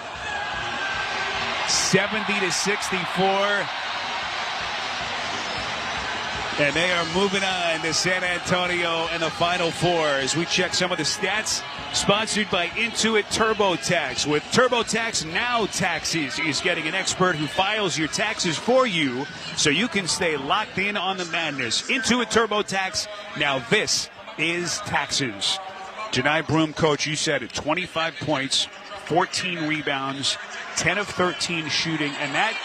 70-64. And they are moving on to San Antonio in the Final Four. As we check some of the stats, sponsored by Intuit TurboTax. With TurboTax, now taxes is getting an expert who files your taxes for you so you can stay locked in on the madness. Intuit TurboTax, now this is taxes. Janai Broome, coach, you said it, 25 points, 14 rebounds, 10 of 13 shooting, and that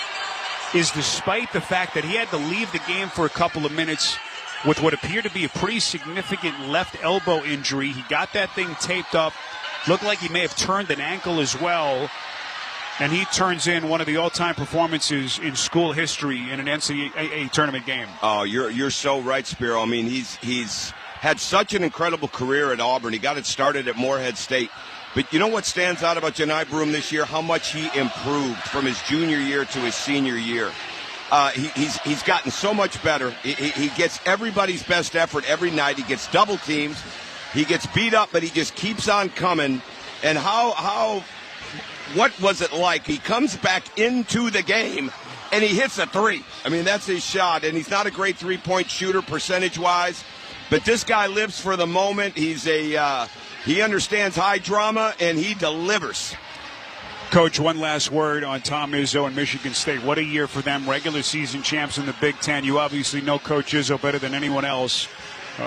is despite the fact that he had to leave the game for a couple of minutes with what appeared to be a pretty significant left elbow injury. He got that thing taped up. Looked like he may have turned an ankle as well. And he turns in one of the all-time performances in school history in an NCAA tournament game. Oh, you're so right, Spiro. I mean, he's had such an incredible career at Auburn. He got it started at Morehead State. But you know what stands out about Janai Broom this year? How much he improved from his junior year to his senior year. He's gotten so much better. He gets everybody's best effort every night. He gets double teamed. He gets beat up, but he just keeps on coming. And what was it like? He comes back into the game, and he hits a three. I mean, that's his shot, and he's not a great three-point shooter percentage-wise, but this guy lives for the moment. He understands high drama, and he delivers. Coach, one last word on Tom Izzo and Michigan State. What a year for them, regular season champs in the Big Ten. You obviously know Coach Izzo better than anyone else.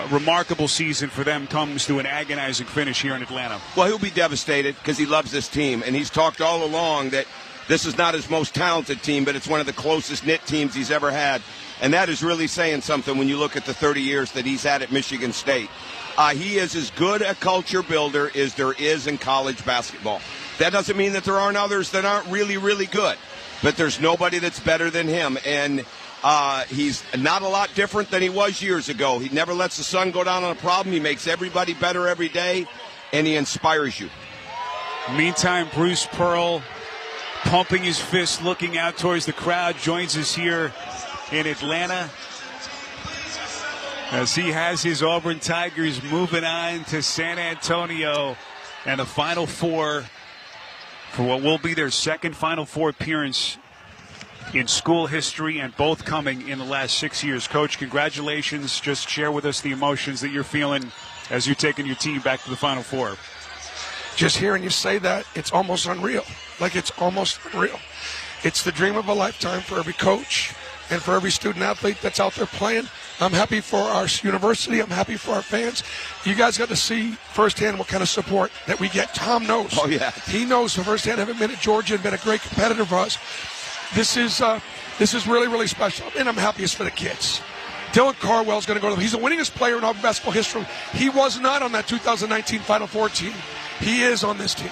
Remarkable season for them comes to an agonizing finish here in Atlanta. Well, he'll be devastated because he loves this team, and he's talked all along that this is not his most talented team, but it's one of the closest knit teams he's ever had, and that is really saying something when you look at the 30 years that he's had at Michigan State. He is as good a culture builder as there is in college basketball. That doesn't mean that there aren't others that aren't really, really good, but there's nobody that's better than him, and he's not a lot different than he was years ago. He never lets the sun go down on a problem. He makes everybody better every day, and he inspires you. Meantime, Bruce Pearl, pumping his fist, looking out towards the crowd, joins us here in Atlanta as he has his Auburn Tigers moving on to San Antonio and the Final Four for what will be their second Final Four appearance in school history, and both coming in the last 6 years. Coach, congratulations. Just share with us the emotions that you're feeling as you're taking your team back to the Final Four. Just hearing you say that, it's almost unreal. It's almost unreal. It's the dream of a lifetime for every coach and for every student athlete that's out there playing. I'm happy for our university. I'm happy for our fans. You guys got to see firsthand what kind of support that we get. Tom knows. Oh, yeah. He knows firsthand, having been at Georgia and been a great competitor for us. This is really, really special, and I'm happiest for the kids. Dylan Carwell's going to go to. He's the winningest player in Auburn basketball history. He was not on that 2019 Final Four team. He is on this team.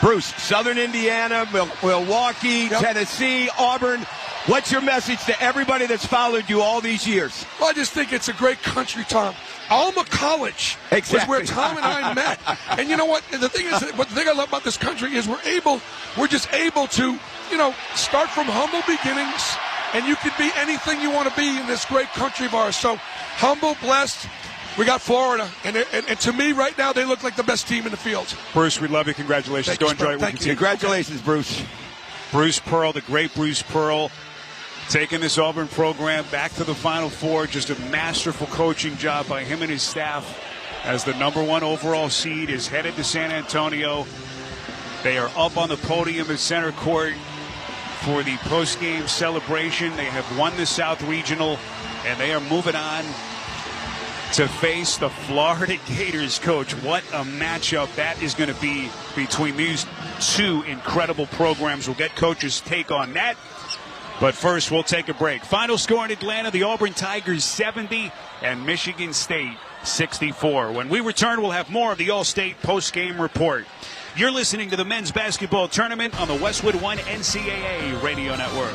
Bruce, Southern Indiana, Milwaukee, Tennessee, Auburn. What's your message to everybody that's followed you all these years? Well, I just think it's a great country, Tom. Alma College was where Tom and I met. And you know what? The thing I love about this country is we're just able to, start from humble beginnings, and you can be anything you want to be in this great country of ours. So humble, blessed. We got Florida, and to me right now they look like the best team in the field. Bruce, we love you. Congratulations. Go enjoy it with your team. Congratulations, Bruce. Bruce Pearl, the great Bruce Pearl, taking this Auburn program back to the Final Four. Just a masterful coaching job by him and his staff as the #1 overall seed is headed to San Antonio. They are up on the podium at center court for the post-game celebration. They have won the South Regional, and they are moving on to face the Florida Gators. Coach, what a matchup that is going to be between these two incredible programs. We'll get Coach's take on that. But first, we'll take a break. Final score in Atlanta, the Auburn Tigers 70 and Michigan State 64. When we return, we'll have more of the All-State post-game report. You're listening to the men's basketball tournament on the Westwood One NCAA Radio Network.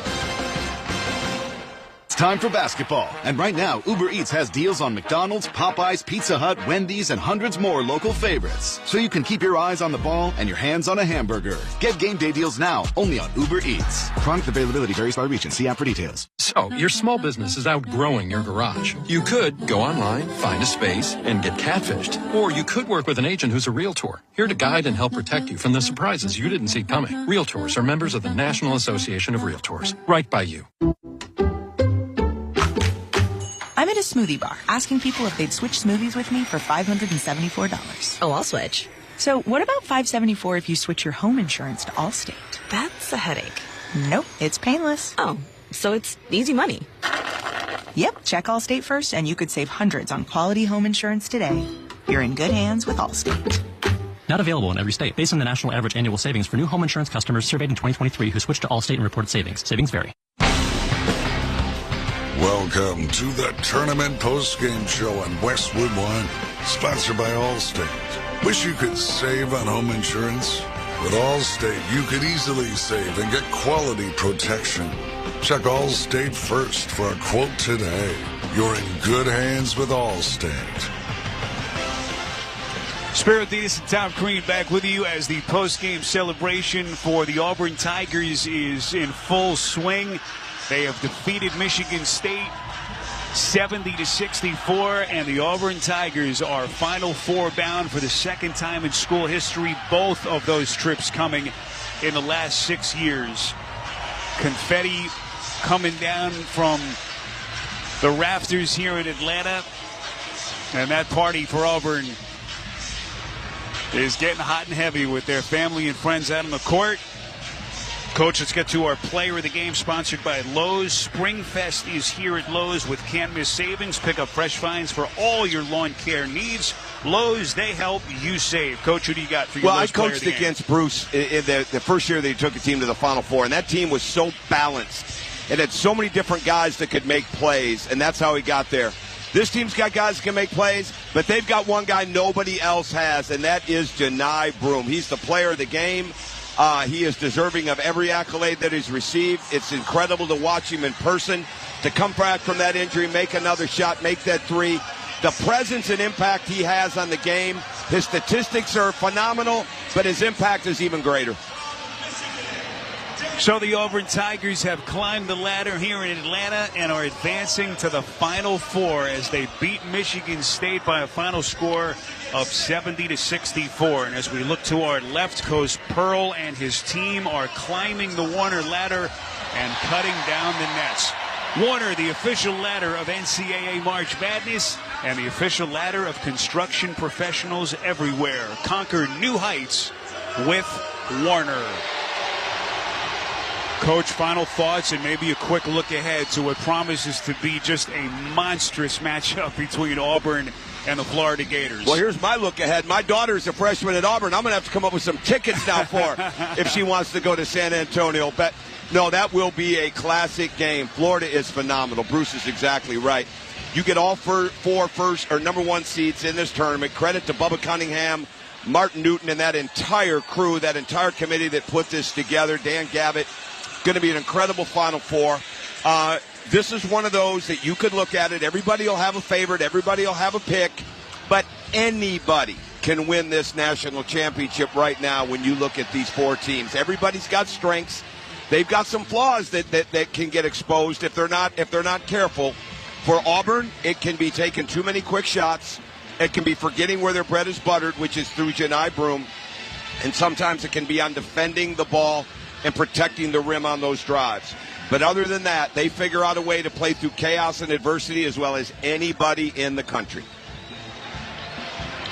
It's time for basketball, and right now Uber Eats has deals on McDonald's, Popeyes, Pizza Hut, Wendy's, and hundreds more local favorites. So you can keep your eyes on the ball and your hands on a hamburger. Get game day deals now, only on Uber Eats. Product availability varies by region. See app for details. So, your small business is outgrowing your garage. You could go online, find a space, and get catfished. Or you could work with an agent who's a realtor, here to guide and help protect you from the surprises you didn't see coming. Realtors are members of the National Association of Realtors. Right by you. I'm at a smoothie bar asking people if they'd switch smoothies with me for $574. Oh, I'll switch. So what about $574 if you switch your home insurance to Allstate? That's a headache. Nope, it's painless. Oh, so it's easy money. Yep, check Allstate first and you could save hundreds on quality home insurance today. You're in good hands with Allstate. Not available in every state. Based on the national average annual savings for new home insurance customers surveyed in 2023 who switched to Allstate and reported savings. Savings vary. Welcome to the Tournament Post-Game Show on Westwood One, sponsored by Allstate. Wish you could save on home insurance? With Allstate, you could easily save and get quality protection. Check Allstate first for a quote today. You're in good hands with Allstate. Spiro Dedes and Tom Crean back with you as the post-game celebration for the Auburn Tigers is in full swing. They have defeated Michigan State 70-64, and the Auburn Tigers are Final Four bound for the second time in school history. Both of those trips coming in the last 6 years. Confetti coming down from the rafters here in Atlanta, and that party for Auburn is getting hot and heavy with their family and friends out on the court. Coach, let's get to our player of the game, sponsored by Lowe's. Springfest is here at Lowe's with can't miss savings. Pick up fresh finds for all your lawn care needs. Lowe's, they help you save. Coach, who do you got for your Lowe's player of the game? I coached against Bruce in the first year they took a team to the Final Four, and that team was so balanced. It had so many different guys that could make plays, and that's how he got there. This team's got guys that can make plays, but they've got one guy nobody else has, and that is Janai Broome. He's the player of the game. He is deserving of every accolade that he's received. It's incredible to watch him in person, to come back from that injury, make another shot, make that three. The presence and impact he has on the game, his statistics are phenomenal, but his impact is even greater. So the Auburn Tigers have climbed the ladder here in Atlanta and are advancing to the Final Four as they beat Michigan State by a final score of 70-64. And as we look to our left, Coach Pearl and his team are climbing the Warner ladder and cutting down the nets. Warner, the official ladder of NCAA March Madness and the official ladder of construction professionals everywhere. Conquer new heights with Warner. Coach, final thoughts and maybe a quick look ahead to what promises to be just a monstrous matchup between Auburn and the Florida Gators. Well, here's my look ahead. My daughter's a freshman at Auburn. I'm going to have to come up with some tickets now for her if she wants to go to San Antonio. But, no, that will be a classic game. Florida is phenomenal. Bruce is exactly right. You get all four first or number one seeds in this tournament. Credit to Bubba Cunningham, Martin Newton, and that entire crew, that entire committee that put this together. Dan Gavitt. Going to be an incredible Final Four. This is one of those that you could look at it. Everybody will have a favorite. Everybody will have a pick. But anybody can win this national championship right now when you look at these four teams. Everybody's got strengths. They've got some flaws that can get exposed if they're not careful. For Auburn, it can be taking too many quick shots. It can be forgetting where their bread is buttered, which is through Janai Broome. And sometimes it can be on defending the ball and protecting the rim on those drives. But other than that, they figure out a way to play through chaos and adversity as well as anybody in the country.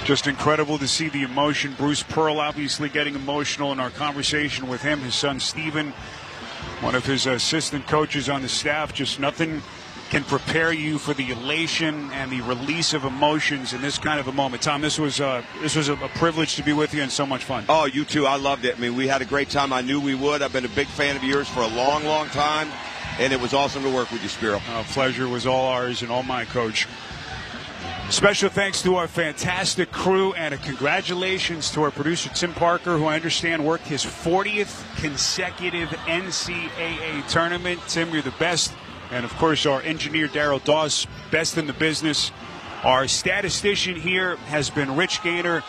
Just incredible to see the emotion. Bruce Pearl obviously getting emotional in our conversation with him. His son Steven, one of his assistant coaches on the staff. Just nothing can prepare you for the elation and the release of emotions in this kind of a moment. Tom, this was a privilege to be with you and so much fun. Oh, you too. I loved it. I mean, we had a great time. I knew we would. I've been a big fan of yours for a long, long time, and it was awesome to work with you, Spiro. Pleasure was all ours and all mine, Coach. Special thanks to our fantastic crew and a congratulations to our producer, Tim Parker, who I understand worked his 40th consecutive NCAA tournament. Tim, you're the best. And, of course, our engineer, Daryl Doss, best in the business. Our statistician here has been Rich Gaynor.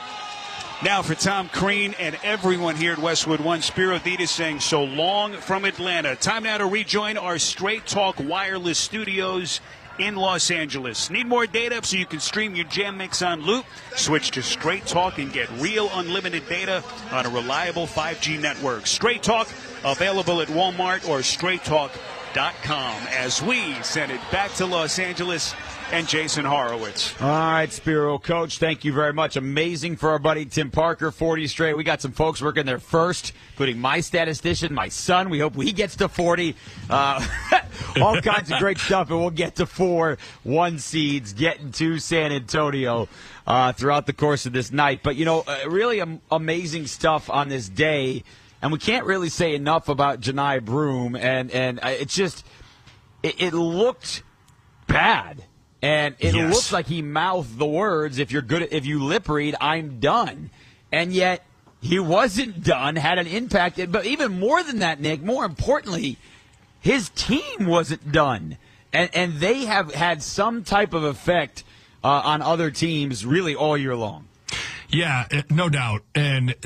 Now for Tom Crean and everyone here at Westwood One, Spiro Dedes saying so long from Atlanta. Time now to rejoin our Straight Talk wireless studios in Los Angeles. Need more data so you can stream your Jam Mix on loop? Switch to Straight Talk and get real unlimited data on a reliable 5G network. Straight Talk, available at Walmart or straighttalk.com. As we send it back to Los Angeles and Jason Horowitz. All right, Spiro, Coach, thank you very much. Amazing for our buddy Tim Parker, 40 straight. We got some folks working their first, including my statistician, my son. We hope he gets to 40. All kinds of great stuff, and we'll get to 4 1 seeds getting to San Antonio throughout the course of this night. But, really amazing stuff on this day, and we can't really say enough about Janai Broome, and it's just it looked bad. And it looked like he mouthed the words, if you lip read, I'm done. And yet he wasn't done, had an impact. But even more than that, Nick, more importantly, his team wasn't done. And they have had some type of effect on other teams really all year long. Yeah, no doubt. And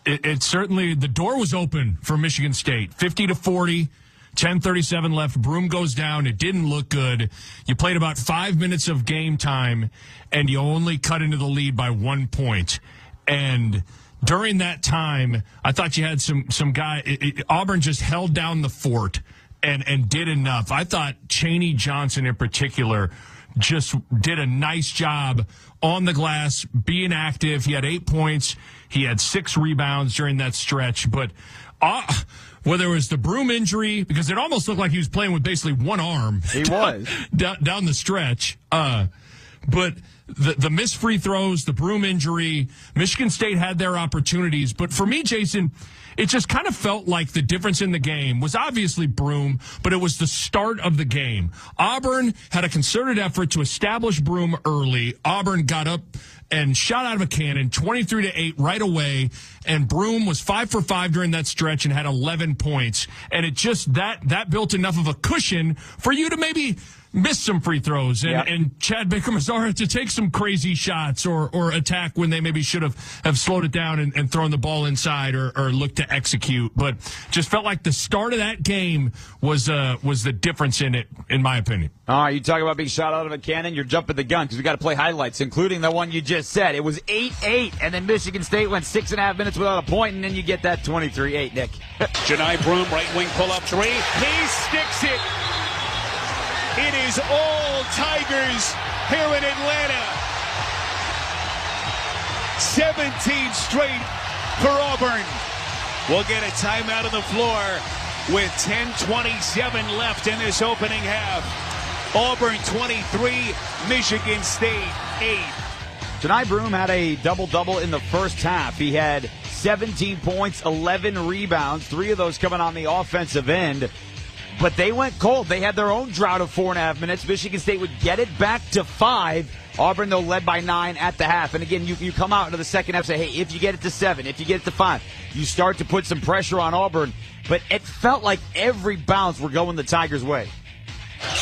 it certainly, the door was open for Michigan State. 50-40. 10:37 left. Broome goes down. It didn't look good. You played about 5 minutes of game time, and you only cut into the lead by 1 point. And during that time, I thought you had some guy. Auburn just held down the fort and did enough. I thought Chaney Johnson in particular just did a nice job on the glass, being active. He had 8 points. He had 6 rebounds during that stretch. But whether it was the Broome injury, because it almost looked like he was playing with basically one arm. He was. Down the stretch. But the missed free throws, the Broome injury, Michigan State had their opportunities. But for me, Jason, it just kind of felt like the difference in the game was obviously Broome, but it was the start of the game. Auburn had a concerted effort to establish Broome early. Auburn got up and shot out of a cannon, 23-8 right away, and Broome was 5 for 5 during that stretch and had 11 points. And it just, that built enough of a cushion for you to maybe miss some free throws and Chad Baker-Mazara to take some crazy shots or attack when they maybe should have slowed it down and thrown the ball inside or looked to execute. But just felt like the start of that game was the difference in it, in my opinion. All right, you talk about being shot out of a cannon, you're jumping the gun because we got to play highlights, including the one you just said. It was 8-8, and then Michigan State went 6.5 minutes without a point, and then you get that 23-8, Nick. Janai Broome, right wing pull-up 3. He sticks it. It is all Tigers here in Atlanta. 17 straight for Auburn. We'll get a timeout on the floor with 10:27 left in this opening half. Auburn 23, Michigan State 8. Janai Broome had a double-double in the first half. He had 17 points, 11 rebounds, 3 of those coming on the offensive end. But they went cold. They had their own drought of 4.5 minutes. Michigan State would get it back to 5. Auburn, though, led by 9 at the half. And again, you come out into the second half and say, hey, if you get it to 7, if you get it to 5, you start to put some pressure on Auburn. But it felt like every bounce were going the Tigers' way.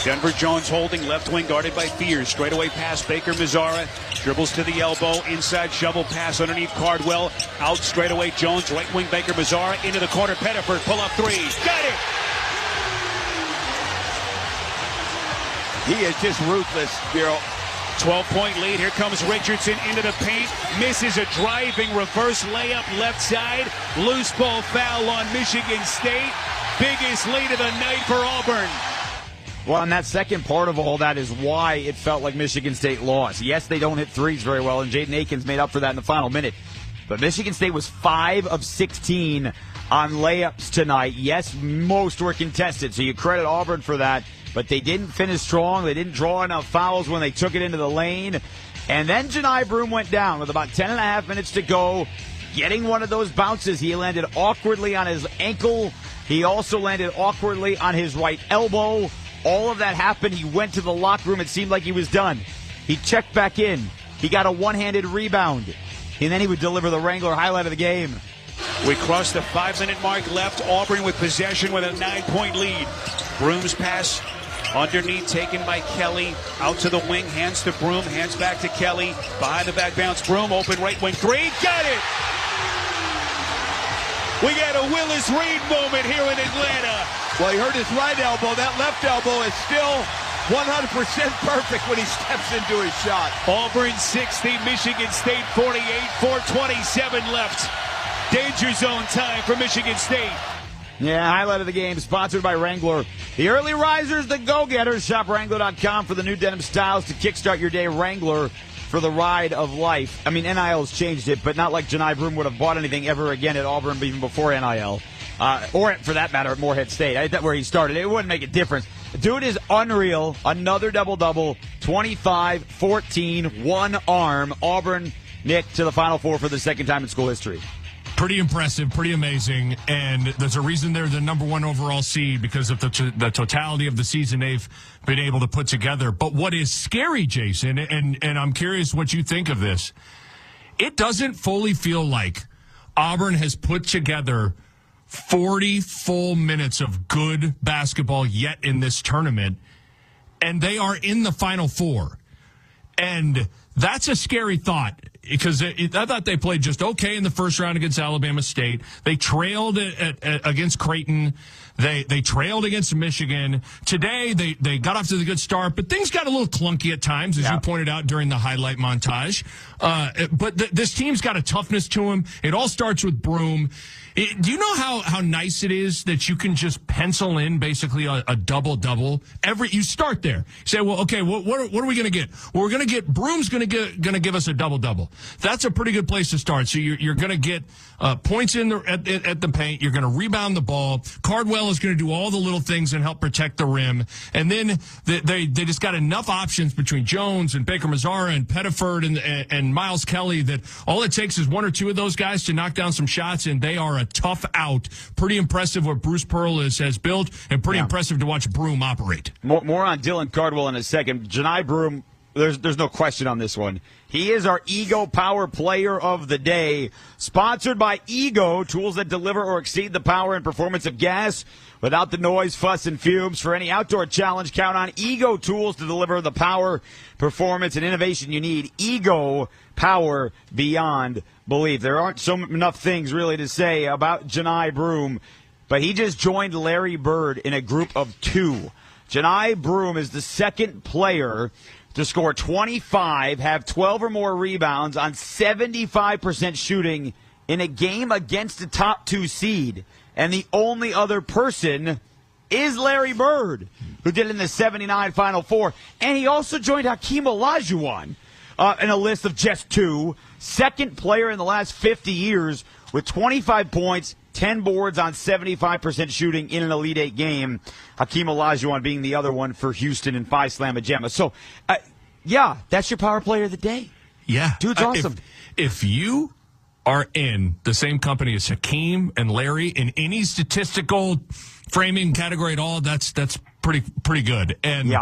Denver Jones holding, left wing guarded by Fears. Straightaway pass, Baker-Mazara. Dribbles to the elbow. Inside shovel pass underneath Cardwell. Out straightaway Jones. Right wing Baker-Mazara. Into the corner. Pettiford. Pull up 3. Got it! He is just ruthless, Bureau. 12-point lead. Here comes Richardson into the paint. Misses a driving reverse layup left side. Loose ball foul on Michigan State. Biggest lead of the night for Auburn. Well, and that second part of all that is why it felt like Michigan State lost. Yes, they don't hit threes very well, and Jaden Akins made up for that in the final minute. But Michigan State was 5 of 16 on layups tonight. Yes, most were contested, so you credit Auburn for that. But they didn't finish strong. They didn't draw enough fouls when they took it into the lane. And then Janai Broome went down with about 10.5 minutes to go, getting one of those bounces. He landed awkwardly on his ankle. He also landed awkwardly on his right elbow. All of that happened. He went to the locker room. It seemed like he was done. He checked back in. He got a one-handed rebound. And then he would deliver the Wrangler highlight of the game. We crossed the 5-minute mark left. Auburn with possession with a 9-point lead. Broome's pass underneath, taken by Kelly. Out to the wing, hands to Broome, hands back to Kelly. Behind the back bounce, Broome, open right wing 3. Got it! We got a Willis Reed moment here in Atlanta. Well, he hurt his right elbow. That left elbow is still 100% perfect when he steps into his shot. Auburn 60, Michigan State 48, 4:27 left. Danger zone time for Michigan State. Yeah, highlight of the game, sponsored by Wrangler. The early risers, the go-getters. Shop Wrangler.com for the new denim styles to kickstart your day. Wrangler for the ride of life. I mean, NIL has changed it, but not like Janai Broome would have bought anything ever again at Auburn even before NIL. Or, for that matter, at Morehead State, where he started. It wouldn't make a difference. Dude is unreal. Another double-double. 25, 14, one arm. Auburn, Nick, to the Final Four for the second time in school history. Pretty impressive, pretty amazing, and there's a reason they're the number one overall seed because of the totality of the season they've been able to put together. But what is scary, Jason, and I'm curious what you think of this, it doesn't fully feel like Auburn has put together 40 full minutes of good basketball yet in this tournament, and they are in the Final Four. And that's a scary thought because I thought they played just okay in the first round against Alabama State. They trailed against Creighton. They trailed against Michigan. Today, they got off to the good start, but things got a little clunky at times, as you pointed out during the highlight montage. But this team's got a toughness to them. It all starts with Broome. Do you know how nice it is that you can just pencil in basically a double-double? You start there. You say, well, okay, what are we going to get? Well, we're going to get Broome's going to give us a double-double. That's a pretty good place to start. So you're going to get points at the paint. You're going to rebound the ball. Cardwell is going to do all the little things and help protect the rim. And then they just got enough options between Jones and Baker Mazzara and Pettiford and Miles Kelly that all it takes is one or two of those guys to knock down some shots, and they are a tough out. Pretty impressive what Bruce Pearl has built, and pretty impressive to watch Broome operate. More on Dylan Cardwell in a second. Janai Broome, there's no question on this one. He is our Ego Power Player of the Day. Sponsored by Ego, tools that deliver or exceed the power and performance of gas without the noise, fuss, and fumes. For any outdoor challenge, count on Ego tools to deliver the power, performance, and innovation you need. Ego Power beyond belief. There aren't enough things really to say about Janai Broome, but he just joined Larry Bird in a group of two. Janai Broome is the second player to score 25, have 12 or more rebounds on 75% shooting in a game against the top two seed. And the only other person is Larry Bird, who did it in the 79 Final Four. And he also joined Hakeem Olajuwon in a list of just two. Second player in the last 50 years with 25 points, 10 boards on 75% shooting in an Elite Eight game. Hakeem Olajuwon being the other one for Houston and Phi Slamma Jamma. So, yeah, that's your power player of the day. Yeah. Dude's awesome. If you are in the same company as Hakeem and Larry in any statistical framing category at all, that's pretty good. And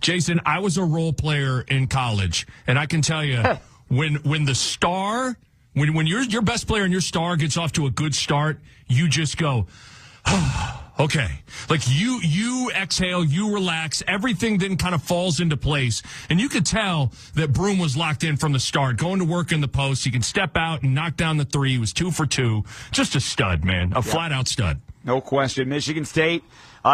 Jason, I was a role player in college, and I can tell you when the star, when your best player and your star gets off to a good start, you just go, okay. Like you exhale, you relax, everything then kind of falls into place. And you could tell that Broome was locked in from the start, going to work in the post. He can step out and knock down the three. He was 2 for 2. Just a stud, man. A flat-out stud. No question. Michigan State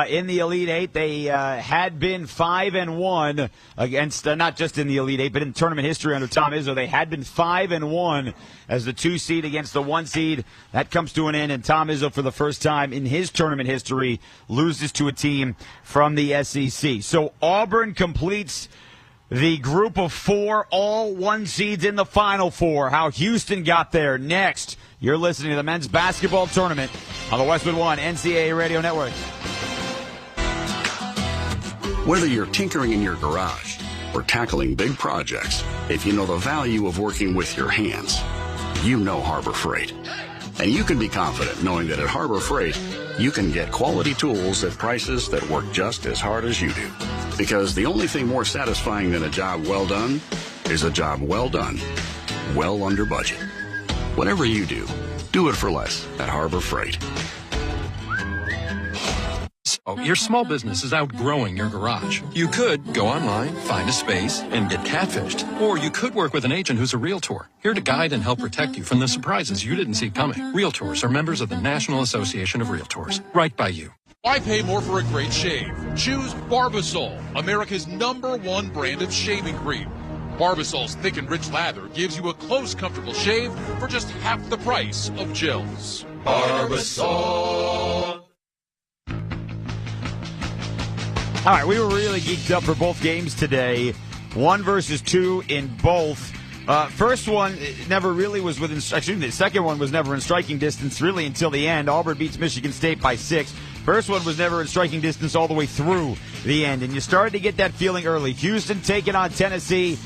in the Elite Eight. They had been 5-1 against, not just in the Elite Eight, but in tournament history under Tom Izzo. They had been 5-1 as the 2 seed against the 1 seed. That comes to an end, and Tom Izzo, for the first time in his tournament history, loses to a team from the SEC. So Auburn completes the group of 4, all 1 seeds in the Final Four. How Houston got there next. You're listening to the men's basketball tournament on the Westwood One NCAA Radio Network. Whether you're tinkering in your garage or tackling big projects, if you know the value of working with your hands, you know Harbor Freight. And you can be confident knowing that at Harbor Freight, you can get quality tools at prices that work just as hard as you do. Because the only thing more satisfying than a job well done is a job well done, well under budget. Whatever you do it for less at Harbor Freight. So your small business is outgrowing your garage. You could go online, find a space, and get catfished. Or you could work with an agent who's a realtor, here to guide and help protect you from the surprises you didn't see coming. Realtors are members of the National Association of Realtors. Right by you. Why pay more for a great shave? Choose Barbasol, America's #1 brand of shaving cream. Barbasol's thick and rich lather gives you a close, comfortable shave for just half the price of gels. Barbasol. All right, we were really geeked up for both games today. 1 versus 2 in both. First one never really was within. Actually, the second one was never in striking distance really until the end. Auburn beats Michigan State by 6. First one was never in striking distance all the way through the end, and you started to get that feeling early. Houston taking on Tennessee.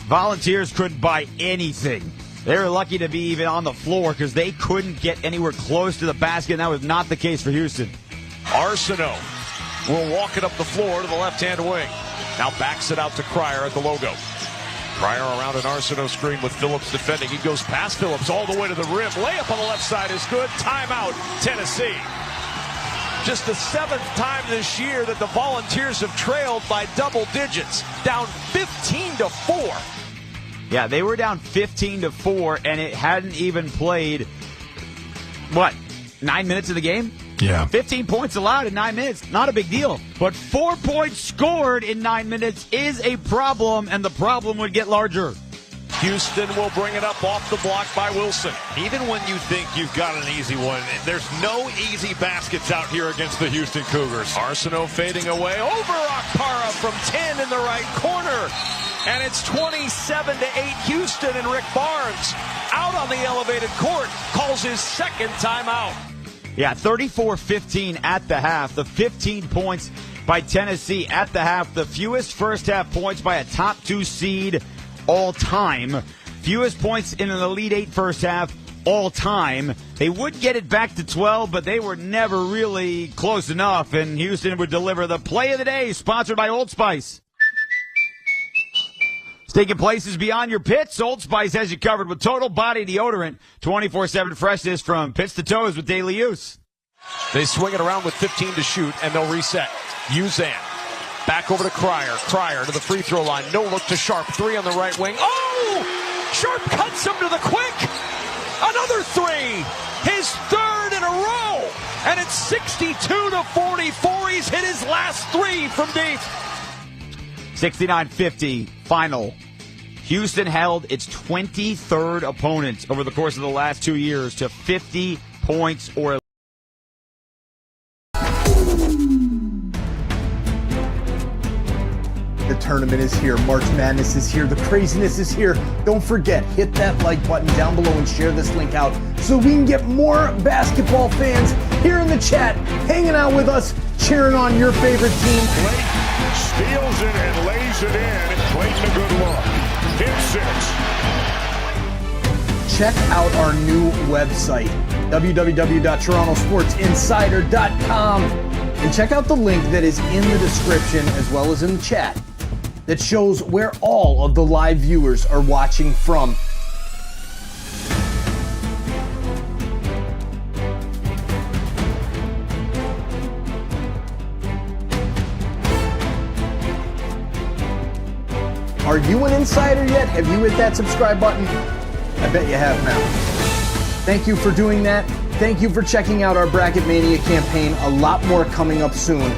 Volunteers couldn't buy anything. They were lucky to be even on the floor because they couldn't get anywhere close to the basket, and that was not the case for Houston. Arsenault will walk it up the floor to the left-hand wing. Now backs it out to Cryer at the logo. Cryer around an Arsenault screen with Phillips defending. He goes past Phillips all the way to the rim. Layup on the left side is good. Timeout, Tennessee. Just the 7th time this year that the Volunteers have trailed by double digits. Down 15-4. Yeah, they were down 15-4, and it hadn't even played, 9 minutes of the game? Yeah. 15 points allowed in 9 minutes. Not a big deal. But 4 points scored in 9 minutes is a problem, and the problem would get larger. Houston will bring it up off the block by Wilson. Even when you think you've got an easy one, there's no easy baskets out here against the Houston Cougars. Arsenault fading away over Okpara from 10 in the right corner. And it's 27-8 Houston, and Rick Barnes out on the elevated court calls his second timeout. Yeah, 34-15 at the half. The 15 points by Tennessee at the half. The fewest first half points by a top 2 seed all time. Fewest points in an Elite 8 first half all time. They would get it back to 12, but they were never really close enough, and Houston would deliver the play of the day, sponsored by Old Spice. Taking places beyond your pits, Old Spice has you covered with total body deodorant, 24/7 freshness from pits to toes with daily use. They swing it around with 15 to shoot, and they'll reset. Uzan back over to Cryer. Cryer to the free throw line. No look to Sharp. 3 on the right wing. Oh! Sharp cuts him to the quick. Another 3. His 3rd in a row. And it's 62-44. He's hit his last 3 from deep. 69-50 final. Houston held its 23rd opponent over the course of the last 2 years to 50 points or less. The tournament is here. March Madness is here. The craziness is here. Don't forget, hit that like button down below and share this link out so we can get more basketball fans here in the chat, hanging out with us, cheering on your favorite team. Steals it and lays it in. Clayton a good look. Hit 6. Check out our new website, www.torontosportsinsider.com, and check out the link that is in the description as well as in the chat that shows where all of the live viewers are watching from. Are you an insider yet? Have you hit that subscribe button? I bet you have now. Thank you for doing that. Thank you for checking out our Bracket Mania campaign. A lot more coming up soon.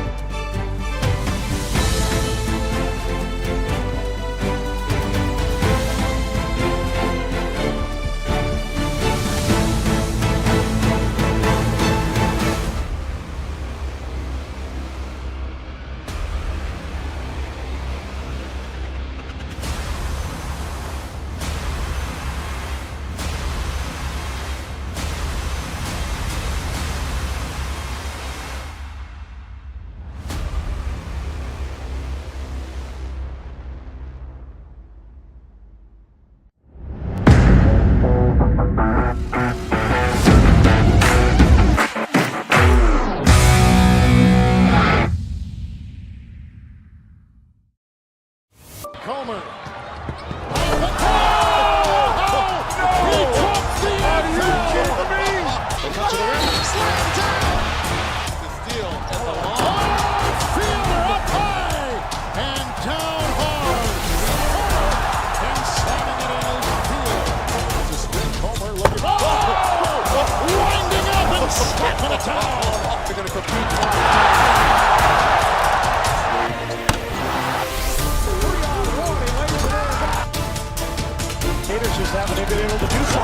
Haters just haven't been able to do so.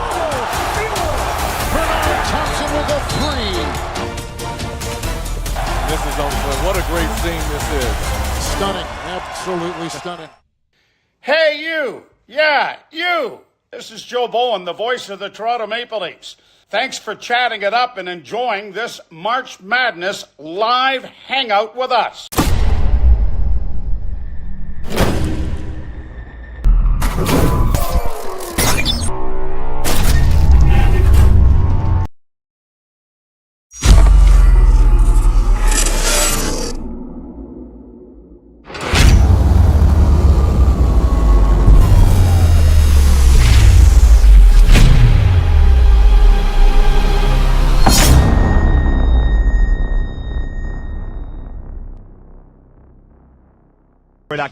Bernard Thompson with a three. This is on foot. What a great scene this is. Stunning. Absolutely stunning. Hey, you. Yeah, you. This is Joe Bowen, the voice of the Toronto Maple Leafs. Thanks for chatting it up and enjoying this March Madness live hangout with us.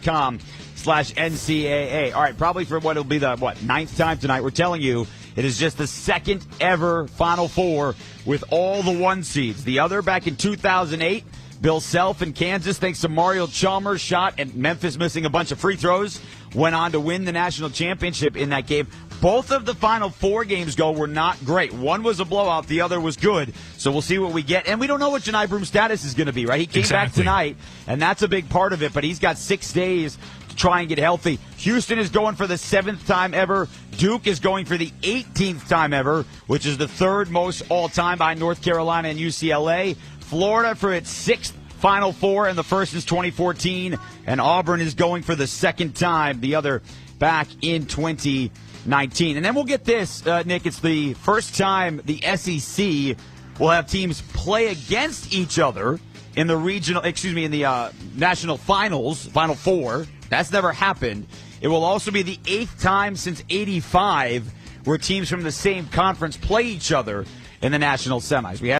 .com/NCAA. All right, probably for what will be the ninth time tonight, we're telling you it is just the second ever Final Four with all the one seeds. The other back in 2008, Bill Self in Kansas, thanks to Mario Chalmers' shot and Memphis missing a bunch of free throws, went on to win the national championship in that game. Both of the Final Four games were not great. One was a blowout, the other was good. So we'll see what we get. And we don't know what Johni Broome's status is going to be, right? He came back tonight, and that's a big part of it, but he's got 6 days to try and get healthy. Houston is going for the 7th time ever. Duke is going for the 18th time ever, which is the 3rd most all-time behind North Carolina and UCLA. Florida for its 6th Final Four, and the first is 2014. And Auburn is going for the 2nd time, the other back in 2019. And then we'll get this, Nick. It's the first time the SEC will have teams play against each other in the national finals, Final Four. That's never happened. It will also be the 8th time since '85 where teams from the same conference play each other in the national semis. We have